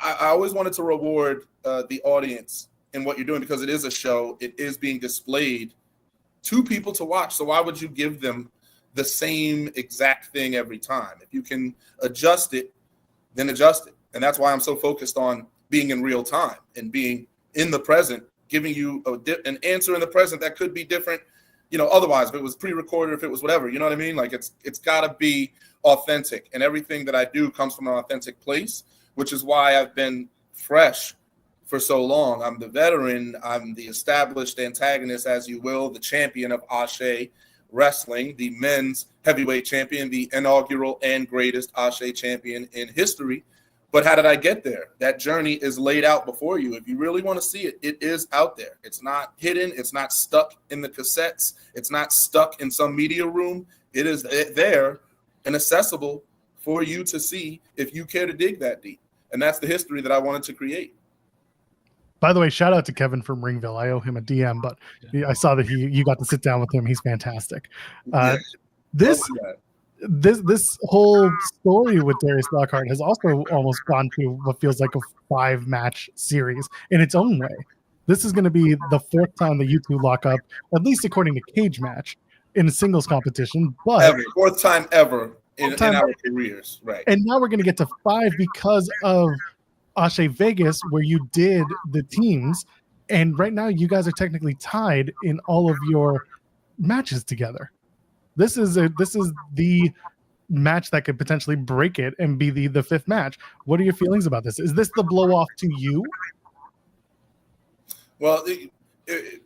I always wanted to reward the audience in what you're doing, because it is a show. It is being displayed to people to watch. So why would you give them the same exact thing every time? If you can adjust it, then adjust it. And that's why I'm so focused on being in real time and being in the present, giving you an answer in the present that could be different, otherwise, if it was pre-recorded, if it was whatever, you know what I mean? Like it's got to be authentic, and everything that I do comes from an authentic place, which is why I've been fresh for so long. I'm the veteran. I'm the established antagonist, as you will, the champion of Ashe Wrestling, the men's heavyweight champion, the inaugural and greatest Ashe champion in history. But how did I get there? That journey is laid out before you. If you really want to see it, it is out there. It's not hidden. It's not stuck in the cassettes. It's not stuck in some media room. It is there and accessible for you to see if you care to dig that deep. And that's the history that I wanted to create. By the way, shout out to Kevin from Ringville. I owe him a DM, but I saw that you got to sit down with him. He's fantastic. This whole story with Darius Lockhart has also almost gone to what feels like a 5-match series in its own way. This is going to be the 4th time that you two lock up, at least according to Cage Match, in a singles competition. But 4th time ever in our careers, right? And now we're going to get to 5 because of Ashe Vegas, where you did the teams, and right now you guys are technically tied in all of your matches together. This is the match that could potentially break it and be the 5th match. What are your feelings about this? Is this the blow off to you? Well,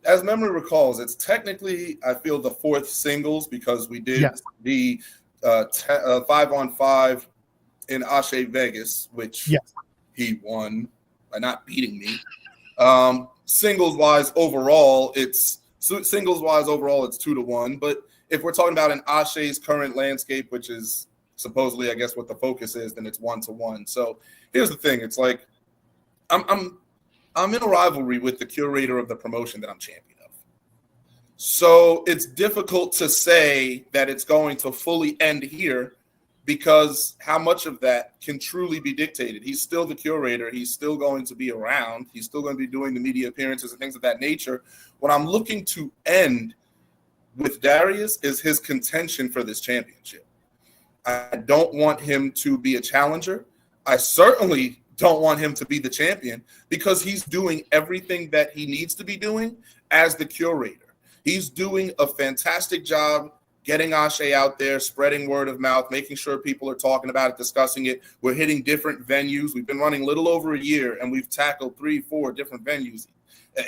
as memory recalls, it's technically, I feel, the 4th singles because we did the 5-on-5 in Ashe Vegas, which he won by not beating me. Singles wise overall, it's 2-1. But if we're talking about in Ashe's current landscape, which is supposedly, I guess, what the focus is, then it's 1-1. So here's the thing: it's like I'm in a rivalry with the curator of the promotion that I'm champion of. So it's difficult to say that it's going to fully end here, because how much of that can truly be dictated? He's still the curator. He's still going to be around. He's still going to be doing the media appearances and things of that nature. What I'm looking to end with Darius is his contention for this championship. I don't want him to be a challenger. I certainly don't want him to be the champion, because he's doing everything that he needs to be doing as the curator. He's doing a fantastic job getting Ashe out there, spreading word of mouth, making sure people are talking about it, discussing it. We're hitting different venues. We've been running a little over a year, and we've tackled 3-4 different venues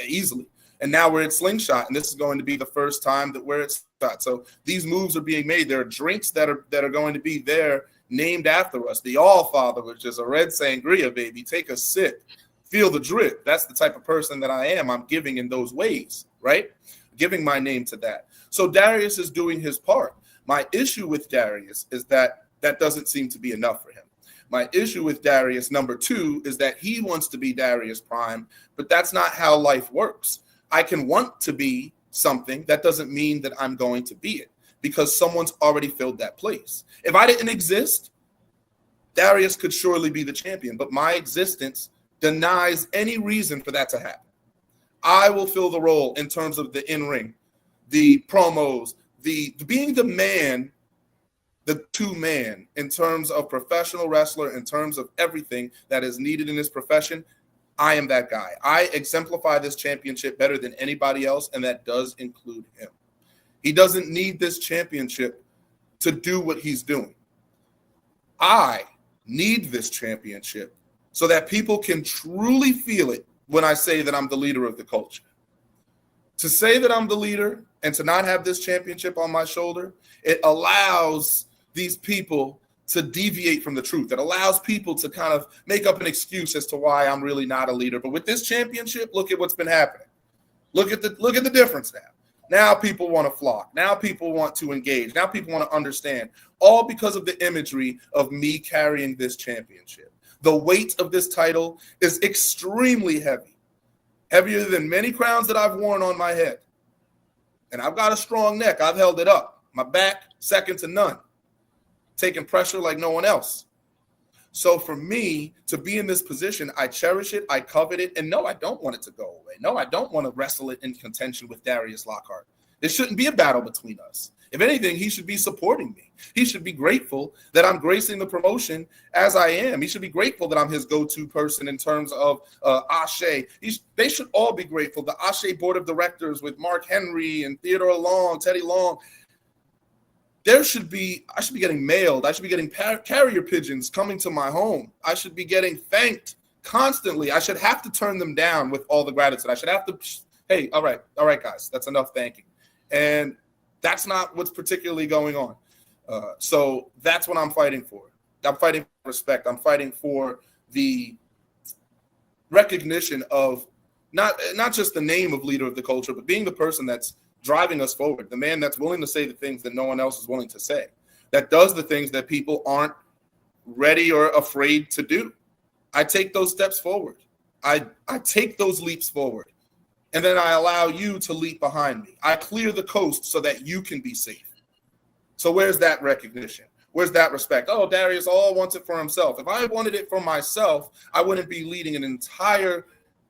easily. And now we're at Slingshot, and this is going to be the first time that we're at Slingshot. So these moves are being made. There are drinks that are going to be there named after us. The All-Father, which is a red sangria, baby. Take a sip. Feel the drip. That's the type of person that I am. I'm giving in those ways, right? Giving my name to that. So Darius is doing his part. My issue with Darius is that doesn't seem to be enough for him. My issue with Darius, number 2, is that he wants to be Darius Prime, but that's not how life works. I can want to be something. That doesn't mean that I'm going to be it, because someone's already filled that place. If I didn't exist, Darius could surely be the champion, but my existence denies any reason for that to happen. I will fill the role in terms of the in-ring, the promos, the being the man, the 2-man in terms of professional wrestler, in terms of everything that is needed in this profession. I am that guy. I exemplify this championship better than anybody else, and that does include him. He doesn't need this championship to do what he's doing. I need this championship so that people can truly feel it when I say that I'm the leader of the culture. To say that I'm the leader and to not have this championship on my shoulder, it allows these people to deviate from the truth. It allows people to kind of make up an excuse as to why I'm really not a leader. But with this championship, look at what's been happening. Look at the difference now. Now people want to flock. Now people want to engage. Now people want to understand. All because of the imagery of me carrying this championship. The weight of this title is extremely heavy. Heavier than many crowns that I've worn on my head. And I've got a strong neck. I've held it up. My back, second to none. Taking pressure like no one else. So for me to be in this position, I cherish it, I covet it, and no, I don't want it to go away. No, I don't want to wrestle it in contention with Darius Lockhart. There shouldn't be a battle between us. If anything, he should be supporting me. He should be grateful that I'm gracing the promotion as I am. He should be grateful that I'm his go-to person in terms of Ashe. They should all be grateful. The Ashe board of directors with Mark Henry and Theodore Long, Teddy Long. I should be getting mailed. I should be getting carrier pigeons coming to my home. I should be getting thanked constantly, I should have to turn them down with all the gratitude. I should have to, hey, all right, guys, that's enough thanking. And that's not what's particularly going on. So that's what I'm fighting for. I'm fighting for respect. I'm fighting for the recognition of not just the name of leader of the culture, but being the person that's driving us forward, the man that's willing to say the things that no one else is willing to say, that does the things that people aren't ready or afraid to do. I take those steps forward. I take those leaps forward. And then I allow you to leap behind me. I clear the coast so that you can be safe. So where's that recognition? Where's that respect? Oh, Darius all wants it for himself. If I wanted it for myself, I wouldn't be leading an entire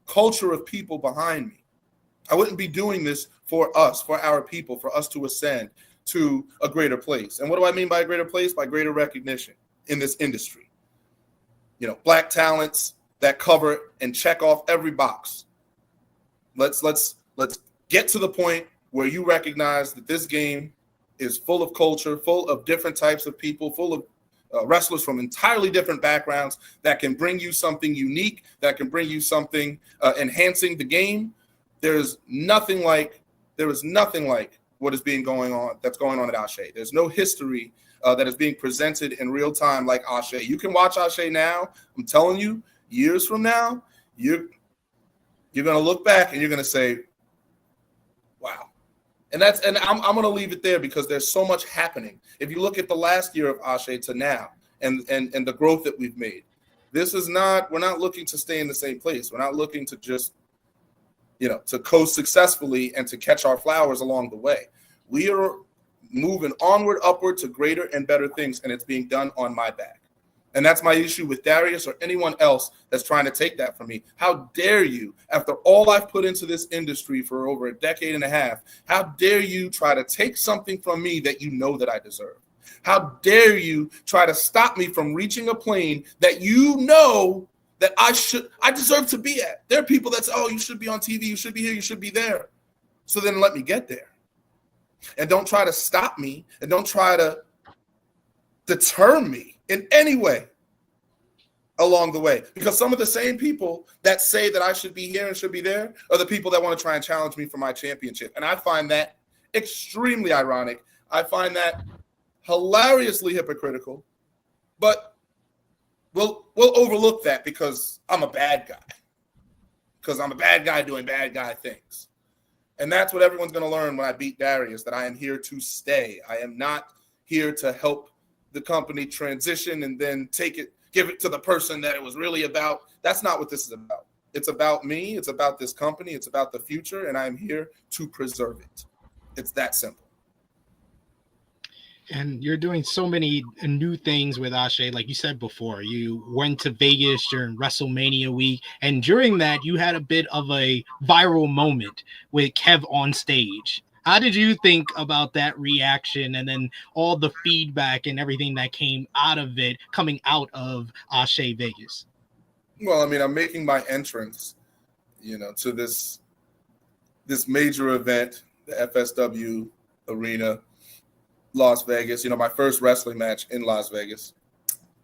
culture of people behind me. I wouldn't be doing this for us, for our people, for us to ascend to a greater place. And what do I mean by a greater place? By greater recognition in this industry. You know, black talents that cover and check off every box. Let's get to the point where you recognize that this game is full of culture, full of different types of people, full of wrestlers from entirely different backgrounds that can bring you something unique, that can bring you something enhancing the game. There is nothing like what is going on at Ashe. There's no history that is being presented in real time like Ashe. You can watch Ashe now. I'm telling you, years from now, you're going to look back and you're going to say, wow. And I'm going to leave it there because there's so much happening. If you look at the last year of Ashe to now and the growth that we've made, we're not looking to stay in the same place. We're not looking to just, to coast successfully and to catch our flowers along the way. We are moving onward, upward to greater and better things, and it's being done on my back. And that's my issue with Darius or anyone else that's trying to take that from me. How dare you, after all I've put into this industry for over a decade and a half, how dare you try to take something from me that you know that I deserve? How dare you try to stop me from reaching a plane that you know that I deserve to be at? There are people that say, oh, you should be on TV, you should be here, you should be there. So then let me get there. And don't try to stop me and don't try to deter me in any way along the way. Because some of the same people that say that I should be here and should be there are the people that want to try and challenge me for my championship. And I find that extremely ironic. I find that hilariously hypocritical. But we'll overlook that because I'm a bad guy. Because I'm a bad guy doing bad guy things. And that's what everyone's going to learn when I beat Darius, that I am here to stay. I am not here to help the company transition and then give it to the person that it was really about. That's not what this is about. It's about me. It's about this company. It's about the future. And I'm here to preserve it. It's that simple. And you're doing so many new things with Ashe. Like you said before, you went to Vegas during WrestleMania week. And during that, you had a bit of a viral moment with Kev on stage. How did you think about that reaction and then all the feedback and everything that came out of it coming out of Ashe Vegas? Well, I mean, I'm making my entrance, to this major event, the FSW Arena, Las Vegas, my first wrestling match in Las Vegas,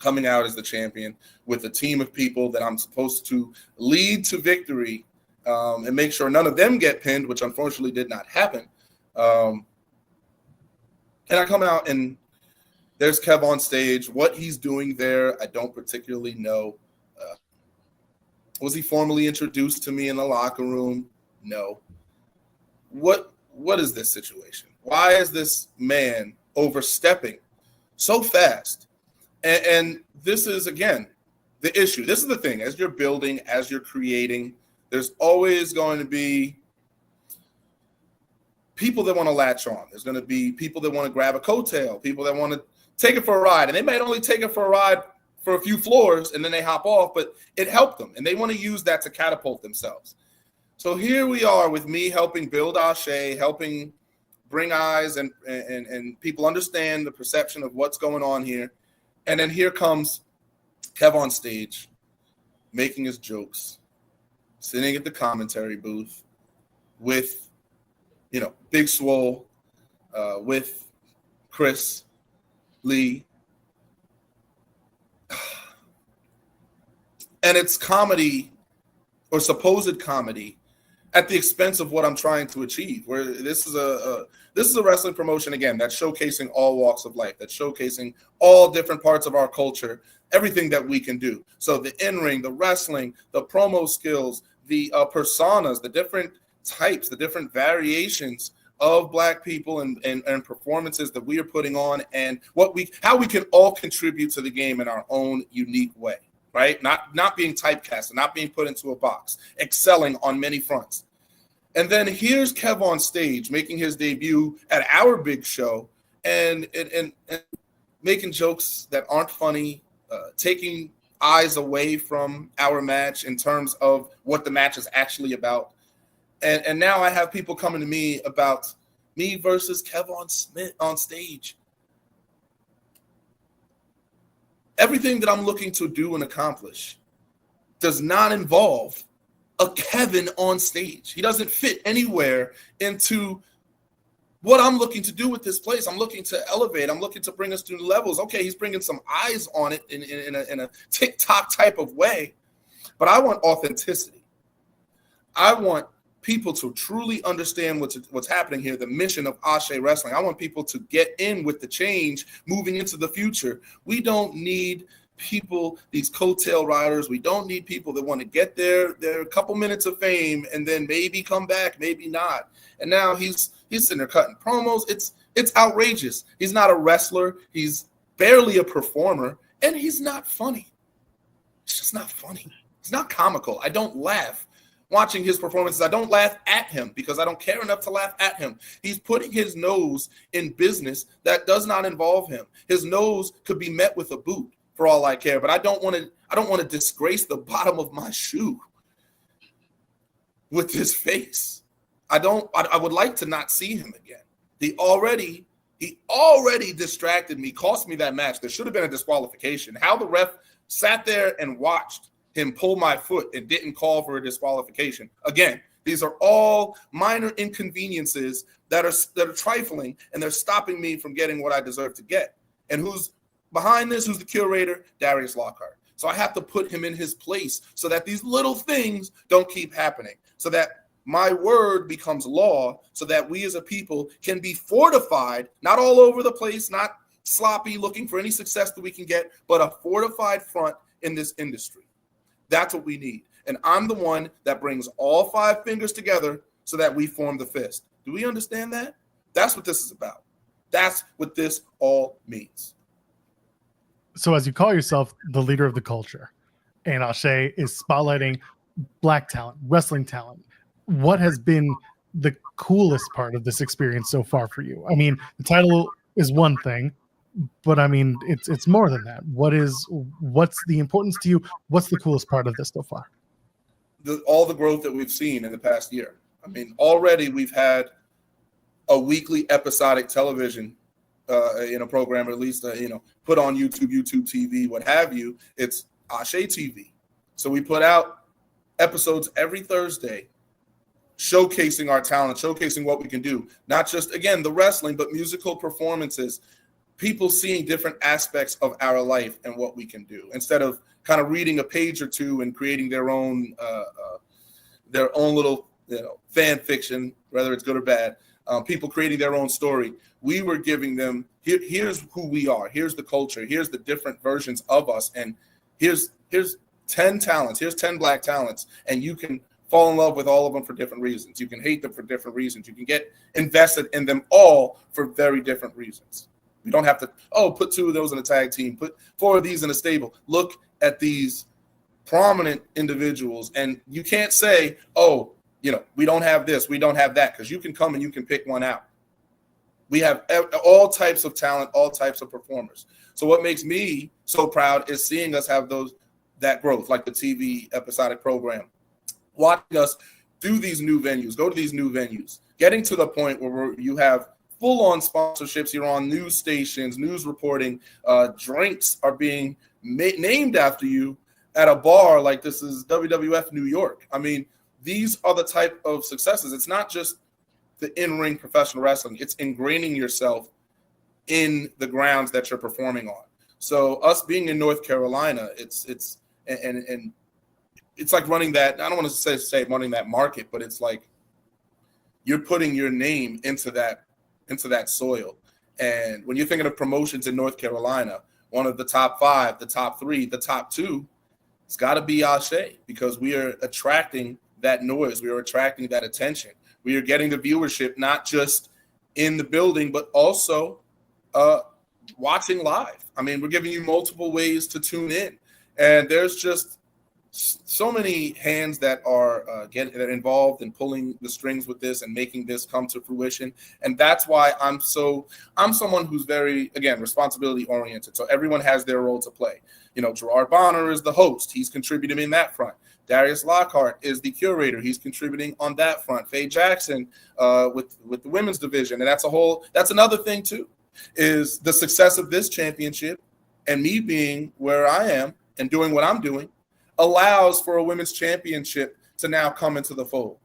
coming out as the champion with a team of people that I'm supposed to lead to victory and make sure none of them get pinned, which unfortunately did not happen. And I come out and there's Kev on stage. What he's doing there, I don't particularly know. Was he formally introduced to me in the locker room? No. What is this situation? Why is this man overstepping so fast? And this is, again, the issue. This is the thing. As you're building, as you're creating, there's always going to be people that want to latch on. There's going to be people that want to grab a coattail, people that want to take it for a ride. And they might only take it for a ride for a few floors and then they hop off, but it helped them. And they want to use that to catapult themselves. So here we are with me helping build Ashe, helping bring eyes and people understand the perception of what's going on here. And then here comes Kev on stage, making his jokes, sitting at the commentary booth with, Big Swole, with Chris Lee. and it's comedy or supposed comedy at the expense of what I'm trying to achieve. Where this is a wrestling promotion, again, that's showcasing all walks of life, that's showcasing all different parts of our culture, everything that we can do. So the in-ring, the wrestling, the promo skills, the personas, the different types, the different variations of Black people and performances that we are putting on, and how we can all contribute to the game in our own unique way. Right? Not being typecast, not being put into a box, excelling on many fronts. And then here's Kev on stage making his debut at our big show and making jokes that aren't funny, taking eyes away from our match in terms of what the match is actually about. And now I have people coming to me about me versus Kev on stage. Everything that I'm looking to do and accomplish does not involve a Kevin on stage. He doesn't fit anywhere into what I'm looking to do with this place. I'm looking to elevate. I'm looking to bring us to new levels. Okay, he's bringing some eyes on it in a TikTok type of way, but I want authenticity. I want people to truly understand what's happening here, the mission of Ashe Wrestling. I want people to get in with the change moving into the future. We don't need people, these coattail riders. We don't need people that want to get their couple minutes of fame and then maybe come back, maybe not. And now he's sitting there cutting promos. It's outrageous. He's not a wrestler. He's barely a performer, and he's not funny. It's just not funny. It's not comical. I don't laugh watching his performances. I don't laugh at him because I don't care enough to laugh at him. He's putting his nose in business that does not involve him. His nose could be met with a boot for all I care, but I don't want to disgrace the bottom of my shoe with his face. I would like to not see him again. He already distracted me, cost me that match. There should have been a disqualification. How the ref sat there and watched him pull my foot and didn't call for a disqualification. Again, these are all minor inconveniences that are trifling, and they're stopping me from getting what I deserve to get. And who's behind this? Who's the curator? Darius Lockhart. So I have to put him in his place so that these little things don't keep happening, so that my word becomes law, so that we as a people can be fortified, not all over the place, not sloppy looking for any success that we can get, but a fortified front in this industry. That's what we need. And I'm the one that brings all five fingers together so that we form the fist. Do we understand that? That's what this is about. That's what this all means. So as you call yourself the leader of the culture, and Ashe is spotlighting Black talent, wrestling talent, what has been the coolest part of this experience so far for you? I mean, the title is one thing, but I mean, it's more than that. What's the importance to you? What's the coolest part of this so far? All the growth that we've seen in the past year. I mean, already we've had a weekly episodic television in a program, or at least put on YouTube TV, what have you. It's Ashe TV. So we put out episodes every Thursday, showcasing our talent, showcasing what we can do. Not just, again, the wrestling, but musical performances. People seeing different aspects of our life and what we can do, instead of kind of reading a page or two and creating their own little fan fiction, whether it's good or bad. People creating their own story. We were giving them, here's who we are. Here's the culture. Here's the different versions of us. And here's 10 talents. Here's 10 Black talents. And you can fall in love with all of them for different reasons. You can hate them for different reasons. You can get invested in them all for very different reasons. We don't have to, put two of those in a tag team, put four of these in a stable. Look at these prominent individuals, and you can't say, we don't have this, we don't have that, because you can come and you can pick one out. We have all types of talent, all types of performers. So what makes me so proud is seeing us have that growth, like the TV episodic program, watching us do these new venues, go to these new venues, getting to the point where you have full-on sponsorships. You're on news stations, news reporting. Drinks are being named after you at a bar like this is WWF New York. I mean, these are the type of successes. It's not just the in-ring professional wrestling. It's ingraining yourself in the grounds that you're performing on. So us being in North Carolina, and it's like running that. I don't want to say running that market, but it's like you're putting your name into that soil. And when you're thinking of promotions in North Carolina, one of the top 5, the top 3, the top 2, it's got to be Ashe, because we are attracting that noise. We are attracting that attention. We are getting the viewership, not just in the building, but also watching live. I mean, we're giving you multiple ways to tune in. And there's just so many hands that are involved in pulling the strings with this and making this come to fruition. And that's why I'm someone who's very, again, responsibility oriented. So everyone has their role to play. You know, Gerard Bonner is the host. He's contributing in that front. Darius Lockhart is the curator. He's contributing on that front. Faye Jackson with the women's division. And that's another thing too, is the success of this championship and me being where I am and doing what I'm doing allows for a women's championship to now come into the fold.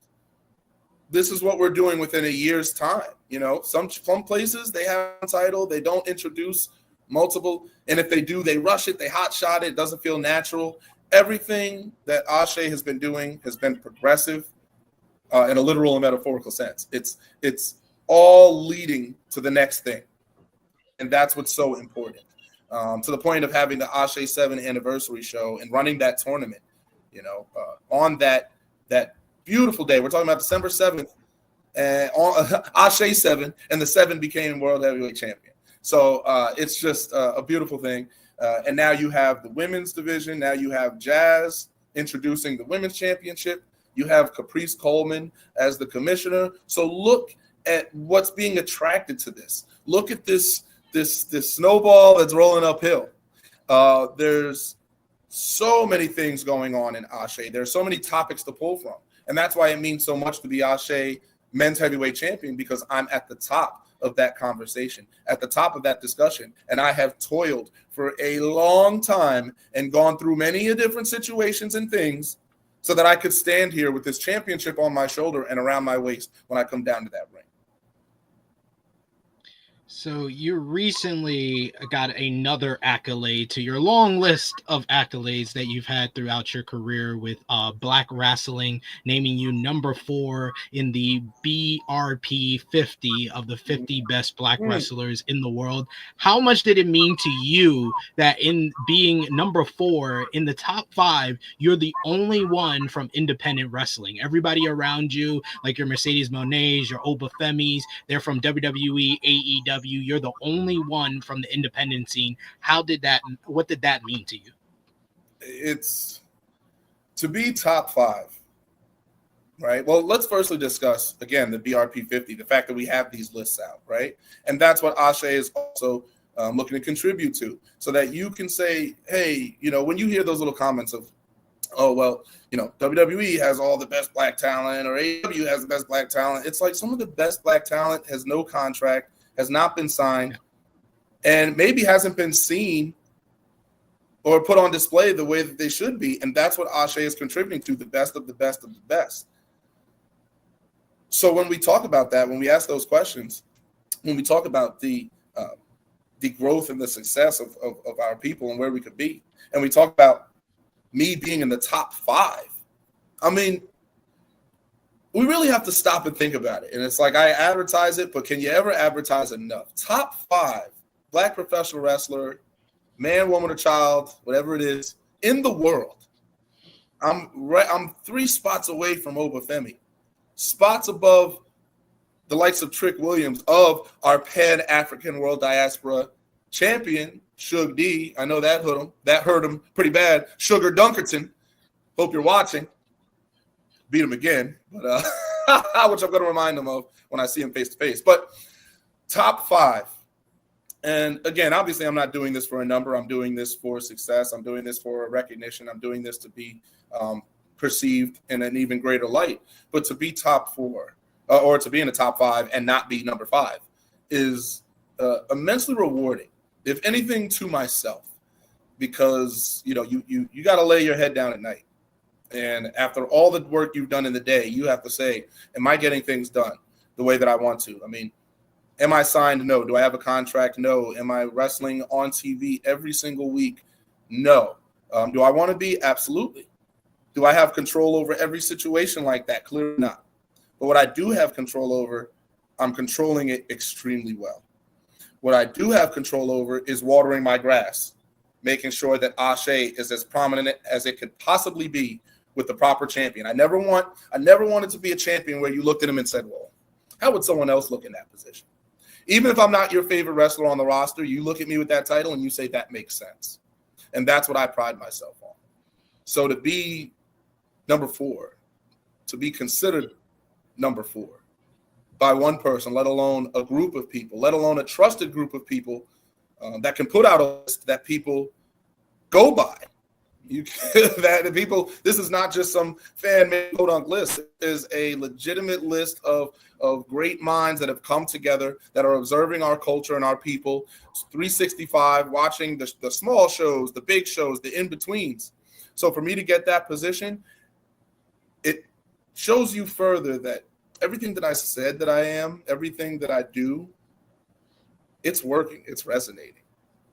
This is what we're doing within a year's time. You know, some places they have a title, they don't introduce multiple, and if they do, they rush it, they hot shot it doesn't feel natural. Everything that Ashe has been doing has been progressive in a literal and metaphorical sense. It's all leading to the next thing, and that's what's so important. To the point of having the Ashe 7 anniversary show and running that tournament, you know, on that beautiful day. We're talking about December 7th, and on Ashe 7, and the 7 became World Heavyweight Champion. So it's just a beautiful thing. And now you have the women's division. Now you have Jazz introducing the women's championship. You have Caprice Coleman as the commissioner. So look at what's being attracted to this. Look at this snowball that's rolling uphill. There's so many things going on in Ashe. There's so many topics to pull from. And that's why it means so much to be Ashe men's heavyweight champion, because I'm at the top of that conversation, at the top of that discussion. And I have toiled for a long time and gone through many different situations and things so that I could stand here with this championship on my shoulder and around my waist when I come down to that ring. So you recently got another accolade to your long list of accolades that you've had throughout your career with Black Wrestling, naming you number 4 in the BRP 50 of the 50 best Black wrestlers in the world. How much did it mean to you that in being number 4 in the top 5, you're the only one from independent wrestling? Everybody around you, like your Mercedes Moné's, your Oba Femis, they're from WWE, AEW. You're the only one from the independent scene. What did that mean to you? It's to be top 5, right? Well, let's firstly discuss, again, the BRP 50, the fact that we have these lists out, right? And that's what Ashe is also looking to contribute to, so that you can say, hey, you know, when you hear those little comments of, oh, well, you know, WWE has all the best Black talent, or AEW has the best Black talent. It's like some of the best Black talent has no contract, has not been signed, and maybe hasn't been seen or put on display the way that they should be. And that's what Ashe is contributing to, the best of the best of the best. So when we talk about that, when we ask those questions, when we talk about the growth and the success of our people and where we could be, and we talk about me being in the top 5, I mean, we really have to stop and think about it. And it's like, I advertise it, but can you ever advertise enough? Top 5 Black professional wrestler, man, woman, or child, whatever it is, in the world. I'm 3 spots away from Oba Femi, spots above the likes of Trick Williams, of our Pan-African World Diaspora champion, Suge D. I know that hurt him pretty bad. Sugar Dunkerton, hope you're watching. Beat him again, but which I'm going to remind him of when I see him face to face. But top 5, and again, obviously, I'm not doing this for a number. I'm doing this for success. I'm doing this for recognition. I'm doing this to be perceived in an even greater light. But to be top 4 or to be in the top 5 and not be number 5 is immensely rewarding. If anything, to myself, because you know you got to lay your head down at night. And after all the work you've done in the day, you have to say, am I getting things done the way that I want to? I mean, am I signed? No. Do I have a contract? No. Am I wrestling on TV every single week? No. Do I want to be? Absolutely. Do I have control over every situation like that? Clearly not. But what I do have control over, I'm controlling it extremely well. What I do have control over is watering my grass, making sure that Ashe is as prominent as it could possibly be with the proper champion. I never wanted to be a champion where you looked at him and said, well, how would someone else look in that position? Even if I'm not your favorite wrestler on the roster, you look at me with that title and you say that makes sense. And that's what I pride myself on. So to be number 4, to be considered number 4 by one person, let alone a group of people, let alone a trusted group of people that can put out a list that people go by. That people, this is not just some fan-made quote-unquote list. It is a legitimate list of great minds that have come together, that are observing our culture and our people, 365, watching the small shows, the big shows, the in-betweens. So for me to get that position, it shows you further that everything that I said that I am, everything that I do, it's working, it's resonating.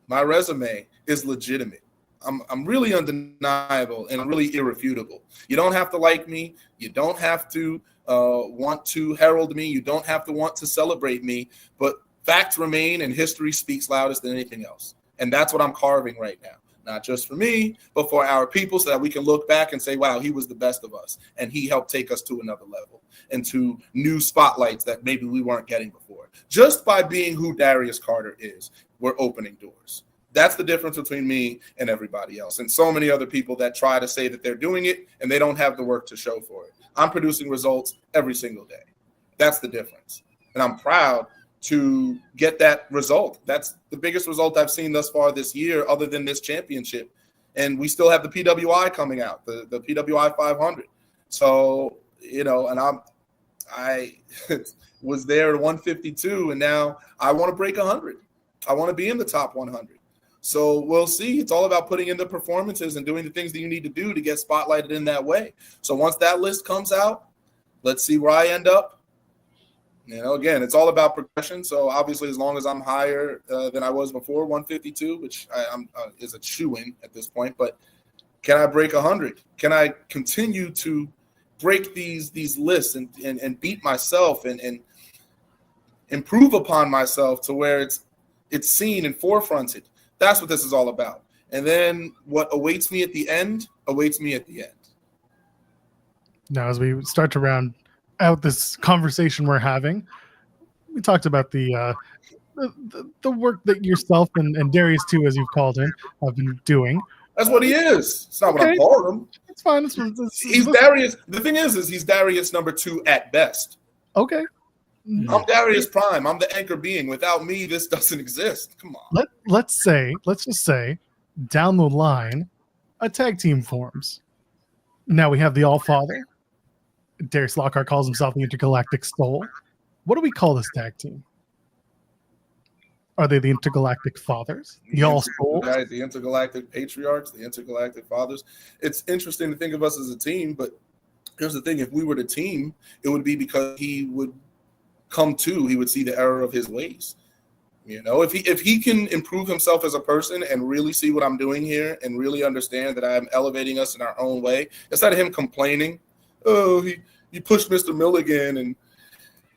My resume is legitimate. I'm really undeniable and really irrefutable. You don't have to like me. You don't have to want to herald me. You don't have to want to celebrate me. But facts remain and history speaks loudest than anything else. And that's what I'm carving right now. Not just for me, but for our people, so that we can look back and say, wow, he was the best of us. And he helped take us to another level and to new spotlights that maybe we weren't getting before. Just by being who Darius Carter is, we're opening doors. That's the difference between me and everybody else, and so many other people that try to say that they're doing it and they don't have the work to show for it. I'm producing results every single day. That's the difference. And I'm proud to get that result. That's the biggest result I've seen thus far this year, other than this championship. And we still have the PWI coming out, the PWI 500. So, and I was there at 152, and now I want to break 100. I want to be in the top 100. So we'll see. It's all about putting in the performances and doing the things that you need to do to get spotlighted in that way. So once that list comes out, let's see where I end up. Again, it's all about progression. So obviously, as long as I'm higher than I was before, 152, which I'm is a shoo-in at this point. But can I break 100? Can I continue to break these lists and beat myself and improve upon myself to where it's seen and forefronted? That's what this is all about. And then what awaits me at the end awaits me at the end. Now, as we start to round out this conversation we're having, we talked about the work that yourself and Darius too, as you've called him, have been doing. That's what he is. It's not what I'm calling him. It's fine. He's Darius. The thing is he's Darius number 2 at best. Okay. I'm Darius Prime. I'm the anchor being. Without me, this doesn't exist. Come on. Let's just say, down the line, a tag team forms. Now we have the All-Father. Darius Lockhart calls himself the Intergalactic Soul. What do we call this tag team? Are they the Intergalactic Fathers? The All-Souls? The Intergalactic Patriarchs, the Intergalactic Fathers. It's interesting to think of us as a team, but here's the thing. If we were the team, it would be because he would he would see the error of his ways. If he can improve himself as a person and really see what I'm doing here and really understand that I'm elevating us in our own way, instead of him complaining, oh, he pushed Mr. Milligan and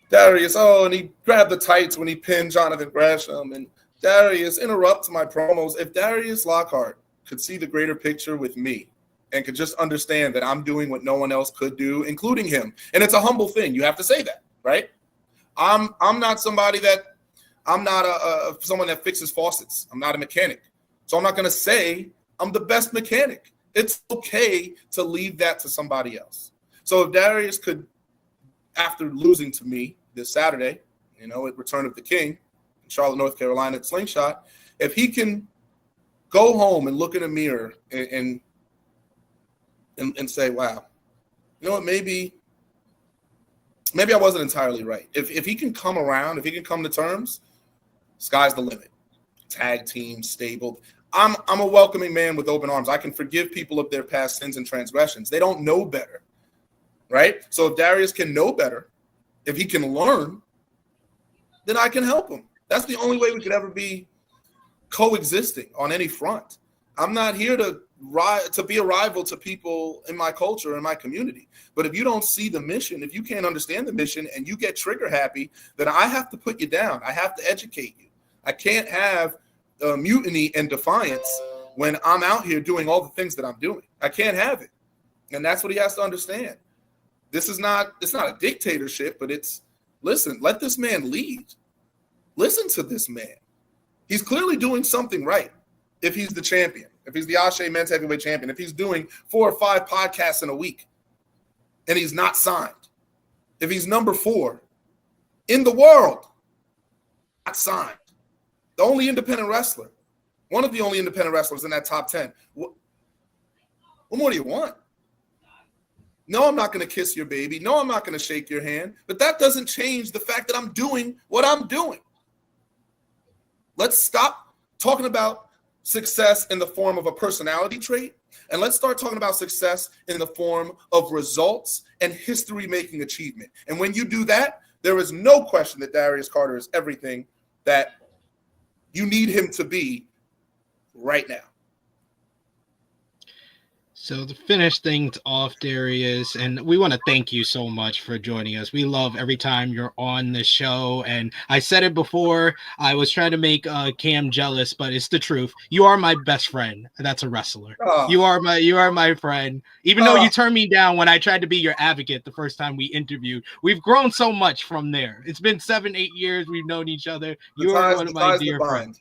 Darius, and he grabbed the tights when he pinned Jonathan Gresham, and Darius interrupts my promos. If Darius Lockhart could see the greater picture with me and could just understand that I'm doing what no one else could do, including him, and it's a humble thing. You have to say that, right? I'm not somebody that I'm not someone that fixes faucets. I'm not a mechanic. So I'm not going to say I'm the best mechanic. It's okay to leave that to somebody else. So if Darius could, after losing to me this Saturday, at Return of the King in Charlotte, North Carolina at Slingshot, if he can go home and look in a mirror and say, wow, what, maybe I wasn't entirely right. If he can come around, if he can come to terms, sky's the limit. Tag team, stable. I'm a welcoming man with open arms. I can forgive people of their past sins and transgressions. They don't know better, right? So if Darius can know better, if he can learn, then I can help him. That's the only way we could ever be coexisting on any front. I'm not here to be a rival to people in my culture, in my community. But if you don't see the mission, if you can't understand the mission and you get trigger happy, then I have to put you down. I have to educate you. I can't have mutiny and defiance when I'm out here doing all the things that I'm doing. I can't have it. And that's what he has to understand. It's not a dictatorship, but listen, let this man lead. Listen to this man. He's clearly doing something right if he's the champion, if he's the Ashe men's heavyweight champion, if he's doing 4 or 5 podcasts in a week and he's not signed, if he's number 4 in the world, not signed, the only independent wrestler, one of the only independent wrestlers in that top 10. What more do you want? No, I'm not going to kiss your baby. No, I'm not going to shake your hand. But that doesn't change the fact that I'm doing what I'm doing. Let's stop talking about success in the form of a personality trait, and let's start talking about success in the form of results and history-making achievement. And when you do that, there is no question that Darius Carter is everything that you need him to be right now. So to finish things off, Darius, and we want to thank you so much for joining us. We love every time you're on the show. And I said it before, I was trying to make Cam jealous, but it's the truth. You are my best friend. That's a wrestler. Oh. You are my friend. Even though you turned me down when I tried to be your advocate the first time we interviewed, we've grown so much from there. It's been 7-8 years we've known each other. You are one of my dear friends.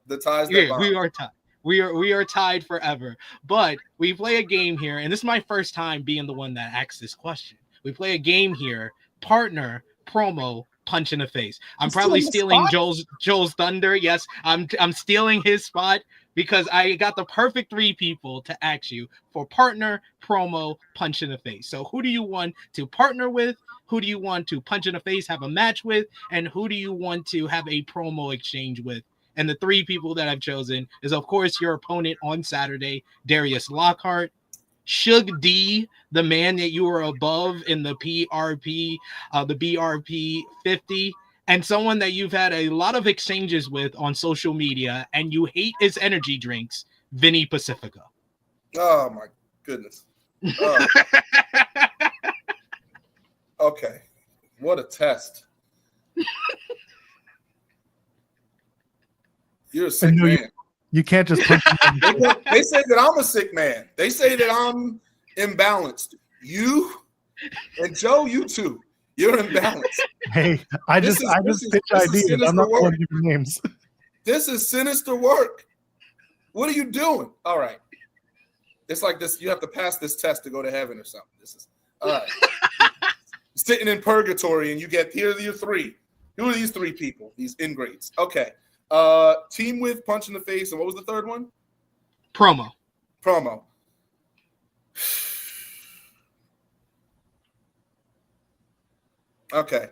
The ties that bind. We are tied. We are tied forever, but we play a game here, and this is my first time being the one that asks this question. We play a game here, partner, promo, punch in the face. I'm probably stealing Joel's thunder. Yes, I'm stealing his spot because I got the perfect 3 people to ask you for partner, promo, punch in the face. So who do you want to partner with? Who do you want to punch in the face, have a match with? And who do you want to have a promo exchange with? And the 3 people that I've chosen is, of course, your opponent on Saturday, Darius Lockhart, Shug D, the man that you were above in the BRP 50, and someone that you've had a lot of exchanges with on social media, and you hate his energy drinks, Vinny Pacifico. Oh, my goodness. Okay. What a test. You're a sick man. You can't just punch me. They say that I'm a sick man. They say that I'm imbalanced. You and Joe, you too. You're imbalanced. Hey, I just pitch ideas. I'm not calling you names. This is sinister work. What are you doing? All right. It's like this. You have to pass this test to go to heaven or something. This is all right. Sitting in purgatory, and here are your 3. Who are these 3 people? These ingrates. Okay. Team with punch in the face, and what was the third one? Promo. Okay.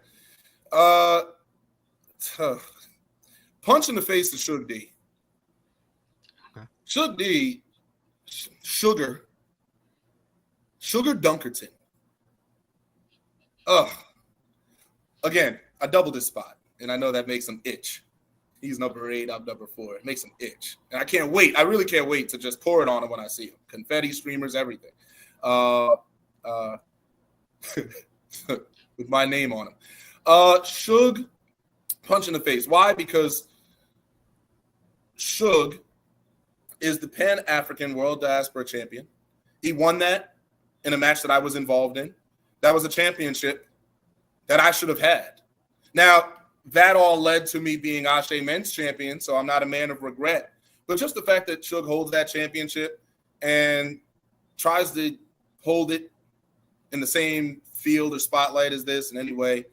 Punch in the face to Shug D. Okay. Shug D, Sugar Dunkerton. Again, I doubled his spot, and I know that makes him itch. He's number 8, I'm number 4. It makes him itch. And I can't wait. I really can't wait to just pour it on him when I see him. Confetti, streamers, everything. With my name on him. Shug, punch in the face. Why? Because Shug is the Pan-African World Diaspora Champion. He won that in a match that I was involved in. That was a championship that I should have had. Now, that all led to me being Ashe Men's Champion, so I'm not a man of regret. But just the fact that Shug holds that championship and tries to hold it in the same field or spotlight as this in any way,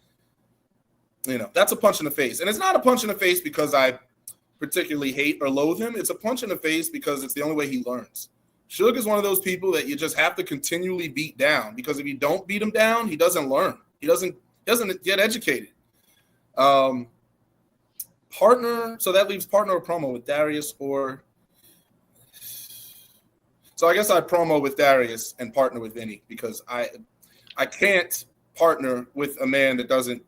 that's a punch in the face. And it's not a punch in the face because I particularly hate or loathe him. It's a punch in the face because it's the only way he learns. Shug is one of those people that you just have to continually beat down, because if you don't beat him down, he doesn't learn. He doesn't get educated. Partner, so that leaves partner or promo with Darius, or so I guess I'd promo with Darius and partner with Vinny, because I can't partner with a man that doesn't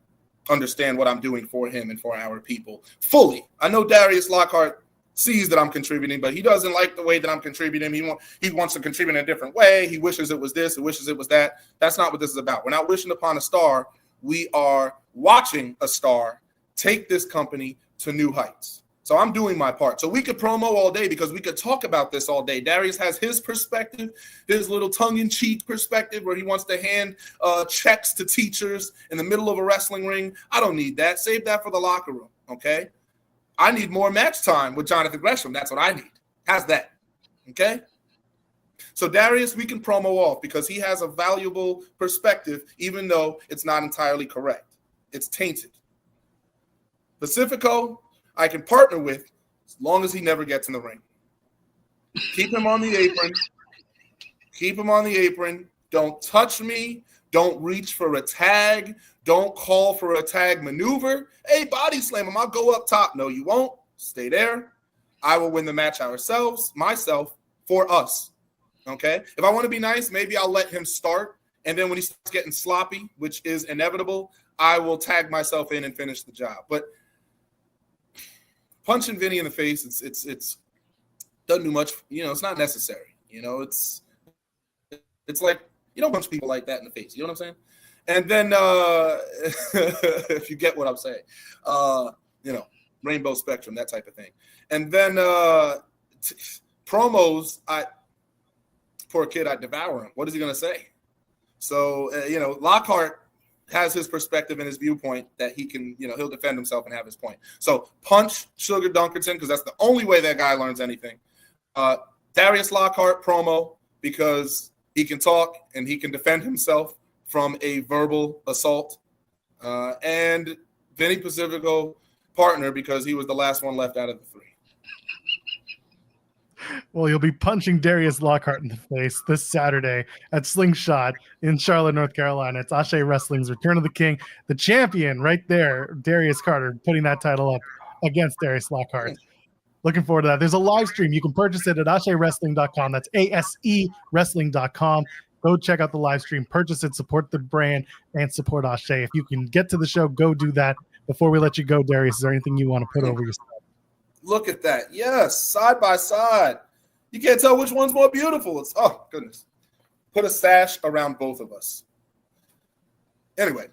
understand what I'm doing for him and for our people fully. I know Darius Lockhart sees that I'm contributing, but he doesn't like the way that I'm contributing. He wants to contribute in a different way. He wishes it was this. He wishes it was that. That's not what this is about. We're not wishing upon a star. We are watching a star take this company to new heights. So I'm doing my part. So we could promo all day because we could talk about this all day. Darius has his perspective, his little tongue-in-cheek perspective where he wants to hand checks to teachers in the middle of a wrestling ring. I don't need that. Save that for the locker room, okay? I need more match time with Jonathan Gresham. That's what I need. How's that? Okay? So Darius, we can promo off because he has a valuable perspective, even though it's not entirely correct. It's tainted. Pacifico, I can partner with as long as he never gets in the ring. Keep him on the apron. Keep him on the apron. Don't touch me. Don't reach for a tag. Don't call for a tag maneuver. Hey, body slam him. I'll go up top. No, you won't. Stay there. I will win the match myself, for us. Okay? If I want to be nice, maybe I'll let him start. And then when he starts getting sloppy, which is inevitable, I will tag myself in and finish the job. But punching Vinny in the face, it's doesn't do much. It's not necessary. It's like you don't punch people like that in the face. You know what I'm saying? And then if you get what I'm saying, rainbow spectrum, that type of thing. And then promos, poor kid, I devour him. What is he gonna say? So Lockhart has his perspective and his viewpoint that he can, he'll defend himself and have his point. So punch Sugar Dunkerton because that's the only way that guy learns anything. Darius Lockhart promo because he can talk and he can defend himself from a verbal assault. And Vinny Pacifico partner because he was the last one left out of the three. Well, you'll be punching Darius Lockhart in the face this Saturday at Slingshot in Charlotte, North Carolina. It's Ashe Wrestling's Return of the King. The champion right there, Darius Carter, putting that title up against Darius Lockhart. Looking forward to that. There's a live stream. You can purchase it at AsheWrestling.com. That's ASE Wrestling.com. Go check out the live stream, purchase it, support the brand, and support Ashe. If you can get to the show, go do that. Before we let you go, Darius, is there anything you want to put over yourself? Look at that. Yes, side by side. You can't tell which one's more beautiful. Oh, goodness. Put a sash around both of us. Anyway,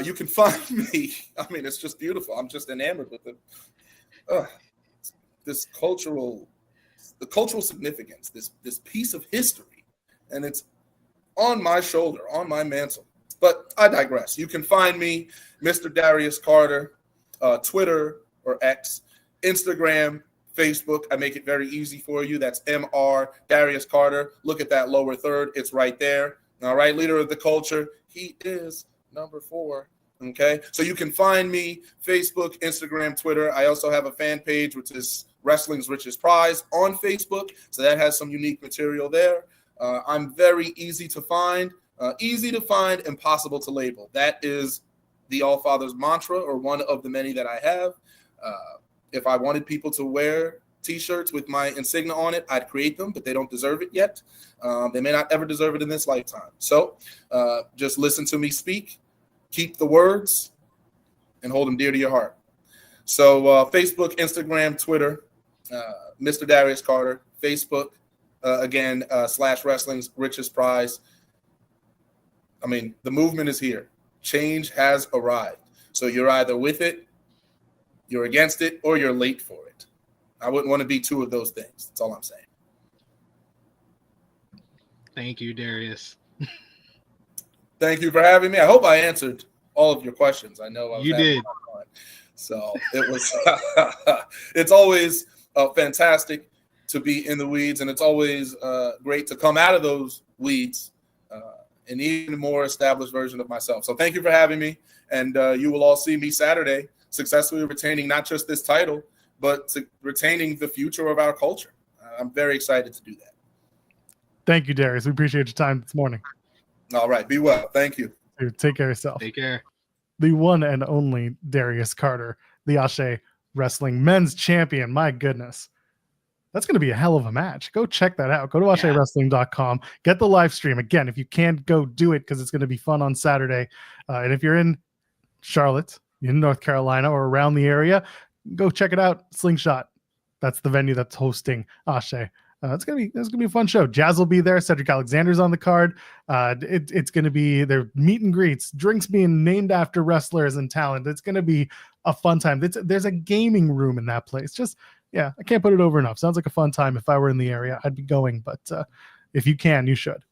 you can find me. I mean, it's just beautiful. I'm just enamored with it. The cultural significance, this piece of history, and it's on my shoulder, on my mantle. But I digress. You can find me, Mr. Darius Carter, Twitter or X, Instagram, Facebook. I make it very easy for you. That's MR Darius Carter. Look at that lower third. It's right there. All right. Leader of the culture. He is number 4. Okay. So you can find me Facebook, Instagram, Twitter. I also have a fan page, which is Wrestling's Richest Prize on Facebook. So that has some unique material there. I'm very easy to find, impossible to label. That is the All Father's mantra, or one of the many that I have. If I wanted people to wear T-shirts with my insignia on it, I'd create them, but they don't deserve it yet. They may not ever deserve it in this lifetime. So just listen to me speak, keep the words, and hold them dear to your heart. So Facebook, Instagram, Twitter, Mr. Darius Carter, Facebook, again, / Wrestling's Richest Prize. I mean, the movement is here. Change has arrived. So you're either with it, you're against it, or you're late for it. I wouldn't want to be two of those things. That's all I'm saying. Thank you, Darius. Thank you for having me. I hope I answered all of your questions. I know you did. So it was. It's always fantastic to be in the weeds, and it's always great to come out of those weeds an even more established version of myself. So thank you for having me, and you will all see me Saturday successfully retaining not just this title, but retaining the future of our culture. I'm very excited to do that. Thank you, Darius. We appreciate your time this morning. All right. Be well. Thank you. Dude, take care of yourself. Take care. The one and only Darius Carter, the Ashe Wrestling Men's Champion. My goodness. That's going to be a hell of a match. Go check that out. Go to AsheWrestling.com. Get the live stream. Again, if you can't go do it because it's going to be fun on Saturday. And if you're in Charlotte, in North Carolina, or around the area, go check it out. Slingshot. That's the venue that's hosting Ashe. It's gonna be a fun show. Jazz will be there. Cedric Alexander's on the card. It's gonna be their meet and greets, drinks being named after wrestlers and talent. It's gonna be a fun time. There's a gaming room in that place. I can't put it over enough. Sounds like a fun time. If I were in the area, I'd be going. But if you can, you should.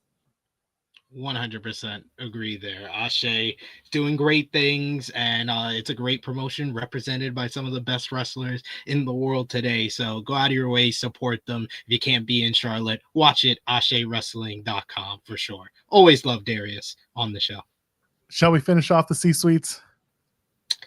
100% agree there. Ashe is doing great things, and it's a great promotion represented by some of the best wrestlers in the world today. So go out of your way, support them. If you can't be in Charlotte, watch it, AsheWrestling.com for sure. Always love Darius on the show. Shall we finish off the C-suites?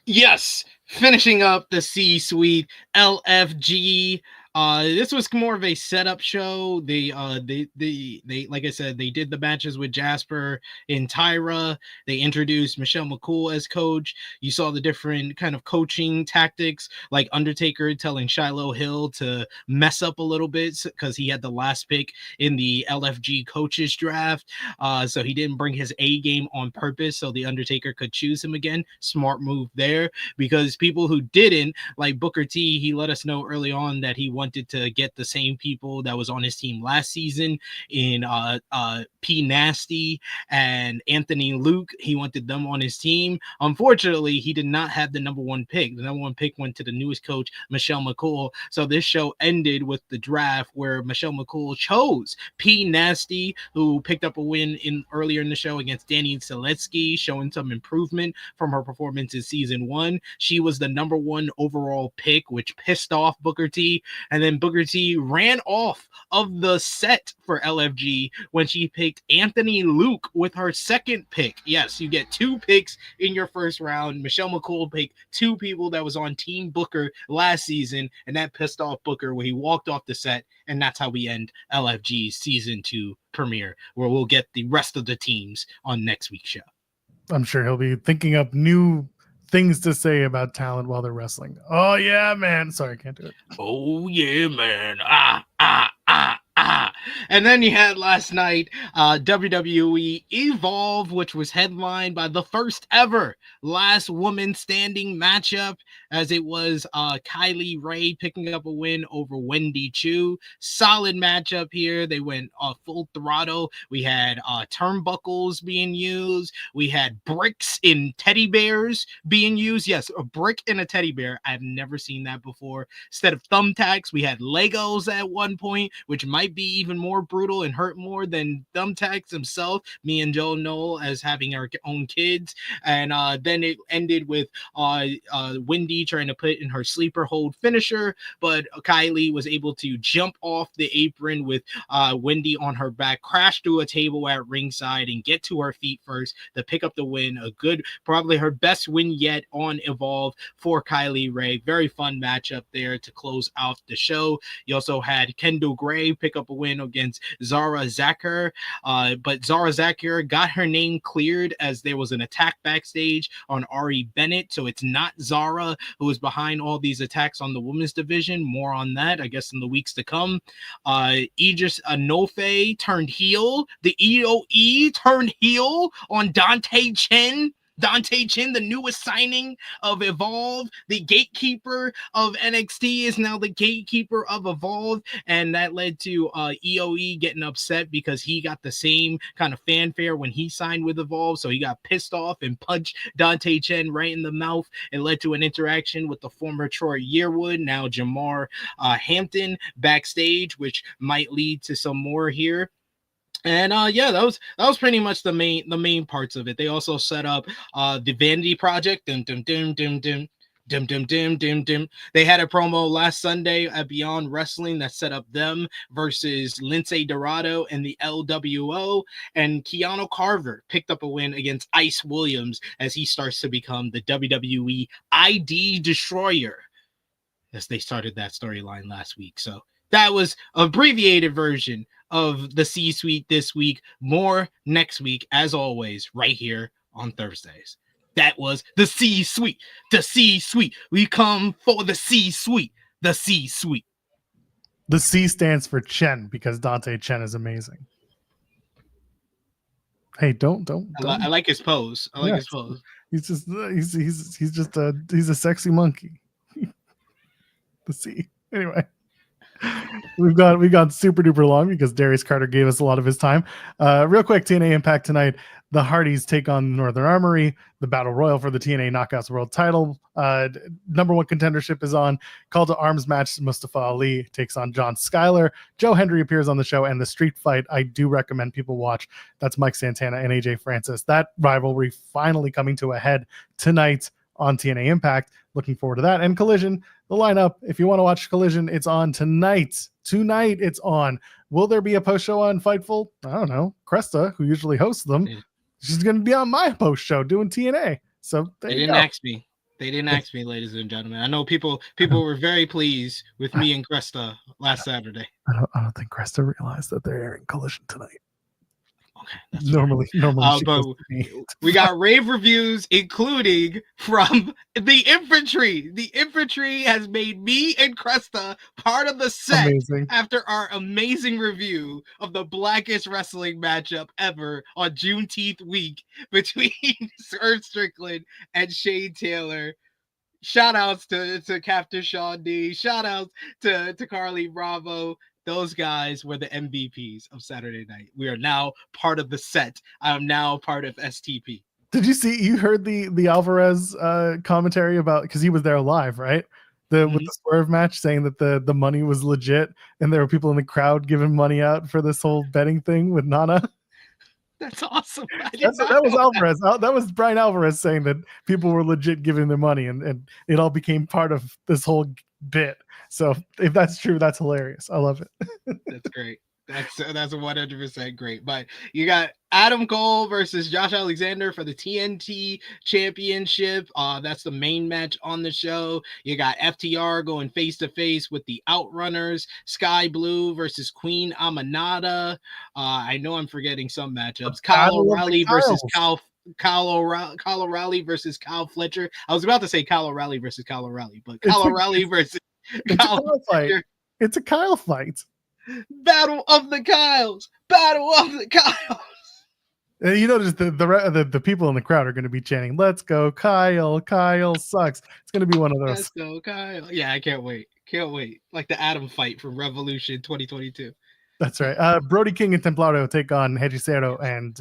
Yes, finishing up the C-suite, LFG. This was more of a setup show. They like I said, they did the matches with Jasper and Tyra. They introduced Michelle McCool as coach. You saw the different kind of coaching tactics, like Undertaker telling Shiloh Hill to mess up a little bit because he had the last pick in the LFG coaches draft. So he didn't bring his A game on purpose so the Undertaker could choose him again. Smart move there, because people who didn't, like Booker T, he let us know early on that he wanted to get the same people that was on his team last season in P Nasty and Anthony Luke. He wanted them on his team. Unfortunately, he did not have the number one pick. The number one pick went to the newest coach, Michelle McCool. So this show ended with the draft where Michelle McCool chose P Nasty, who picked up a win earlier in the show against Danny Seletsky, showing some improvement from her performance in season 1. She was the number 1 overall pick, which pissed off Booker T. And then Booker T ran off of the set for LFG when she picked Anthony Luke with her second pick. Yes, you get 2 picks in your first round. Michelle McCool picked 2 people that was on Team Booker last season, and that pissed off Booker where he walked off the set. And that's how we end LFG's season 2 premiere, where we'll get the rest of the teams on next week's show. I'm sure he'll be thinking up new things to say about talent while they're wrestling. Oh yeah, man. Sorry, I can't do it. Oh yeah, man. And then you had last night WWE Evolve, which was headlined by the first ever last woman standing matchup, as it was Kylie Ray picking up a win over Wendy Chu. Solid matchup here. They went full throttle. We had turnbuckles being used. We had bricks in teddy bears being used. Yes, a brick in a teddy bear. I've never seen that before. Instead of thumbtacks, we had Legos at one point, which might be even more brutal and hurt more than thumbtacks themselves. Me and Joe Noel as having our own kids. And then it ended with Wendy trying to put in her sleeper hold finisher, but Kylie was able to jump off the apron with Wendy on her back, crash through a table at ringside, and get to her feet first to pick up the win. A good, probably her best win yet on Evolve for Kylie Ray. Very fun matchup there to close out the show. You also had Kendall Gray pick up a win against Zara Zakher, but Zara Zakher got her name cleared as there was an attack backstage on Ari Bennett, so it's not Zara who is behind all these attacks on the women's division. More on that, I guess, in the weeks to come. Idris Anofe turned heel. The EOE turned heel on Dante Chen. Dante Chen, the newest signing of Evolve, the gatekeeper of NXT, is now the gatekeeper of Evolve, and that led to EOE getting upset because he got the same kind of fanfare when he signed with Evolve, so he got pissed off and punched Dante Chen right in the mouth. It led to an interaction with the former Troy Yearwood, now Jamar Hampton, backstage, which might lead to some more here. And yeah, that was pretty much the main parts of it. They also set up the Vanity Project. They had a promo last Sunday at Beyond Wrestling that set up them versus Lindsay Dorado and the LWO, and Keanu Carver picked up a win against Ice Williams as he starts to become the WWE ID Destroyer, as they started that storyline last week. So that was an abbreviated version of the C-Suite this week. More next week, as always, right here on Thursdays. That was the C-Suite. The C-Suite. We come for the C-Suite. The C-Suite. The C stands for Chen because Dante Chen is amazing. Hey, don't. I like his pose. I like his pose. He's a sexy monkey. The C. Anyway. We've gone super duper long because Darius Carter gave us a lot of his time. Real quick, TNA Impact tonight. The Hardys take on Northern Armory. The Battle Royal for the TNA Knockouts World Title. Number one contendership is on. Call to Arms match. Mustafa Ali takes on John Schuyler. Joe Hendry appears on the show, and the street fight I do recommend people watch. That's Mike Santana and AJ Francis. That rivalry finally coming to a head tonight on TNA Impact. Looking forward to that. And Collision, the lineup, if you want to watch Collision, it's on tonight. Tonight it's on. Will there be a post show on Fightful? I don't know. Cresta, who usually hosts them, she's going to be on my post show doing TNA. So they didn't ask me. They didn't ask me, ladies and gentlemen. I know people were very pleased with me and Cresta last Saturday. I don't think Cresta realized that they're airing Collision tonight. Okay, normally but we got rave reviews, including from the infantry. The infantry has made me and Cresta part of the set after our amazing review of the blackest wrestling matchup ever on Juneteenth week between Swerve Strickland and Shane Taylor. Shout outs to Captain Sean D. Shout outs to Carly Bravo. Those guys were the MVPs of Saturday night. We are now part of the set. I am now part of STP. Did you heard the Alvarez commentary about, because he was there live, right? With the Swerve match, saying that the money was legit and there were people in the crowd giving money out for this whole betting thing with Nana. That's awesome. That was Alvarez. That was Brian Alvarez saying that people were legit giving their money, and it all became part of this whole bit. So if that's true, that's hilarious. I love it. That's great. That's 100% great. But you got Adam Cole versus Josh Alexander for the TNT Championship. That's the main match on the show. You got FTR going face to face with the Outrunners. Sky Blue versus Queen Amanada. I know I'm forgetting some matchups. Kyle O'Reilly versus Kyle O'Reilly versus Kyle Fletcher. I was about to say Kyle O'Reilly versus Kyle O'Reilly, but Kyle O'Reilly versus Kyle Fletcher. It's a Kyle fight. Battle of the Kyles. Battle of the Kyles. And you notice the people in the crowd are going to be chanting, "Let's go, Kyle! Kyle sucks." It's going to be one of those. Let's go, Kyle! Yeah, I can't wait. Can't wait. Like the Adam fight from Revolution 2022. That's right. Brody King and Templado take on Hechicero and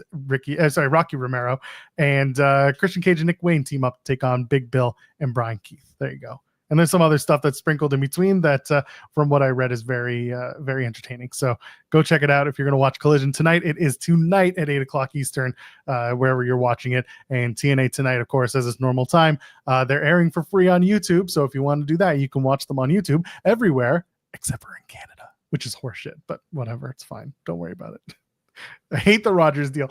Rocky Romero, and Christian Cage and Nick Wayne team up to take on Big Bill and Brian Keith. There you go. And there's some other stuff that's sprinkled in between that, from what I read, is very, very entertaining. So go check it out if you're going to watch Collision tonight. It is tonight at 8 o'clock Eastern, wherever you're watching it. And TNA tonight, of course, as its normal time. They're airing for free on YouTube. So if you want to do that, you can watch them on YouTube everywhere except for in Canada, which is horseshit. But whatever, it's fine. Don't worry about it. I hate the Rogers deal.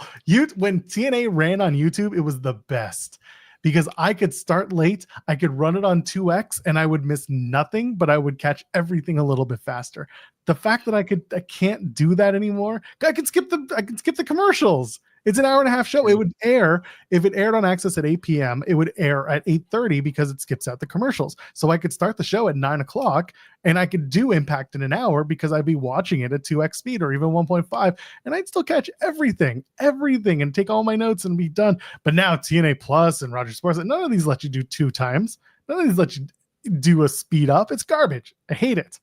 When TNA ran on YouTube, it was the best. Because I could start late, I could run it on 2x, and I would miss nothing, but I would catch everything a little bit faster. The fact that I can't do that anymore. I can skip the commercials. It's an hour and a half show. It would air, if it aired on Access at 8 p.m., it would air at 8:30 because it skips out the commercials. So I could start the show at 9 o'clock, and I could do Impact in an hour because I'd be watching it at 2x speed or even 1.5, and I'd still catch everything, and take all my notes and be done. But now TNA Plus and Rogers Sports, none of these let you do 2 times. None of these let you do a speed up. It's garbage. I hate it.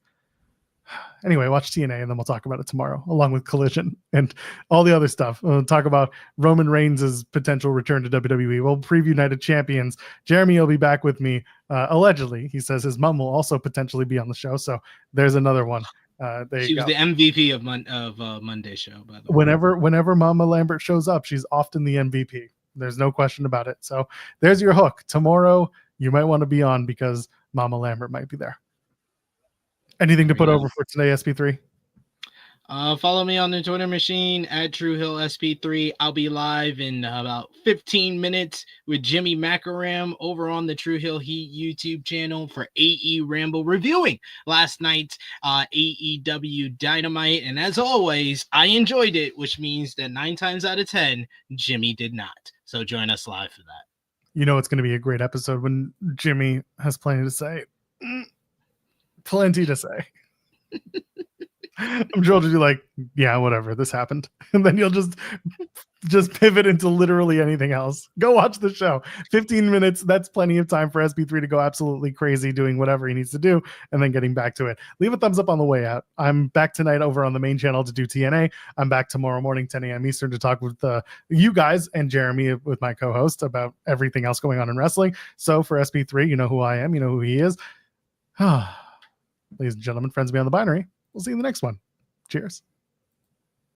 Anyway, watch TNA, and then we'll talk about it tomorrow, along with Collision and all the other stuff. We'll talk about Roman Reigns' potential return to WWE. We'll preview Night of Champions. Jeremy will be back with me, allegedly. He says his mom will also potentially be on the show, so there's another one. She was the MVP of Monday's show, by the way. Whenever Mama Lambert shows up, she's often the MVP. There's no question about it. So there's your hook. Tomorrow, you might want to be on because Mama Lambert might be there. Anything to put over for today, SP3? Follow me on the Twitter machine at TrueHillSP3. I'll be live in about 15 minutes with Jimmy Macaram over on the True Hill Heat YouTube channel for AE Ramble, reviewing last night's AEW Dynamite. And as always, I enjoyed it, which means that 9 times out of 10, Jimmy did not. So join us live for that. You know it's going to be a great episode when Jimmy has plenty to say. Plenty to say. I'm sure you'll be like, yeah, whatever, this happened. And then you'll just pivot into literally anything else. Go watch the show. 15 minutes, that's plenty of time for SP3 to go absolutely crazy doing whatever he needs to do and then getting back to it. Leave a thumbs up on the way out. I'm back tonight over on the main channel to do TNA. I'm back tomorrow morning, 10 a.m. Eastern, to talk with you guys and Jeremy, with my co-host, about everything else going on in wrestling. So for SP3, you know who I am, you know who he is. Ladies and gentlemen, friends beyond the binary, we'll see you in the next one. Cheers.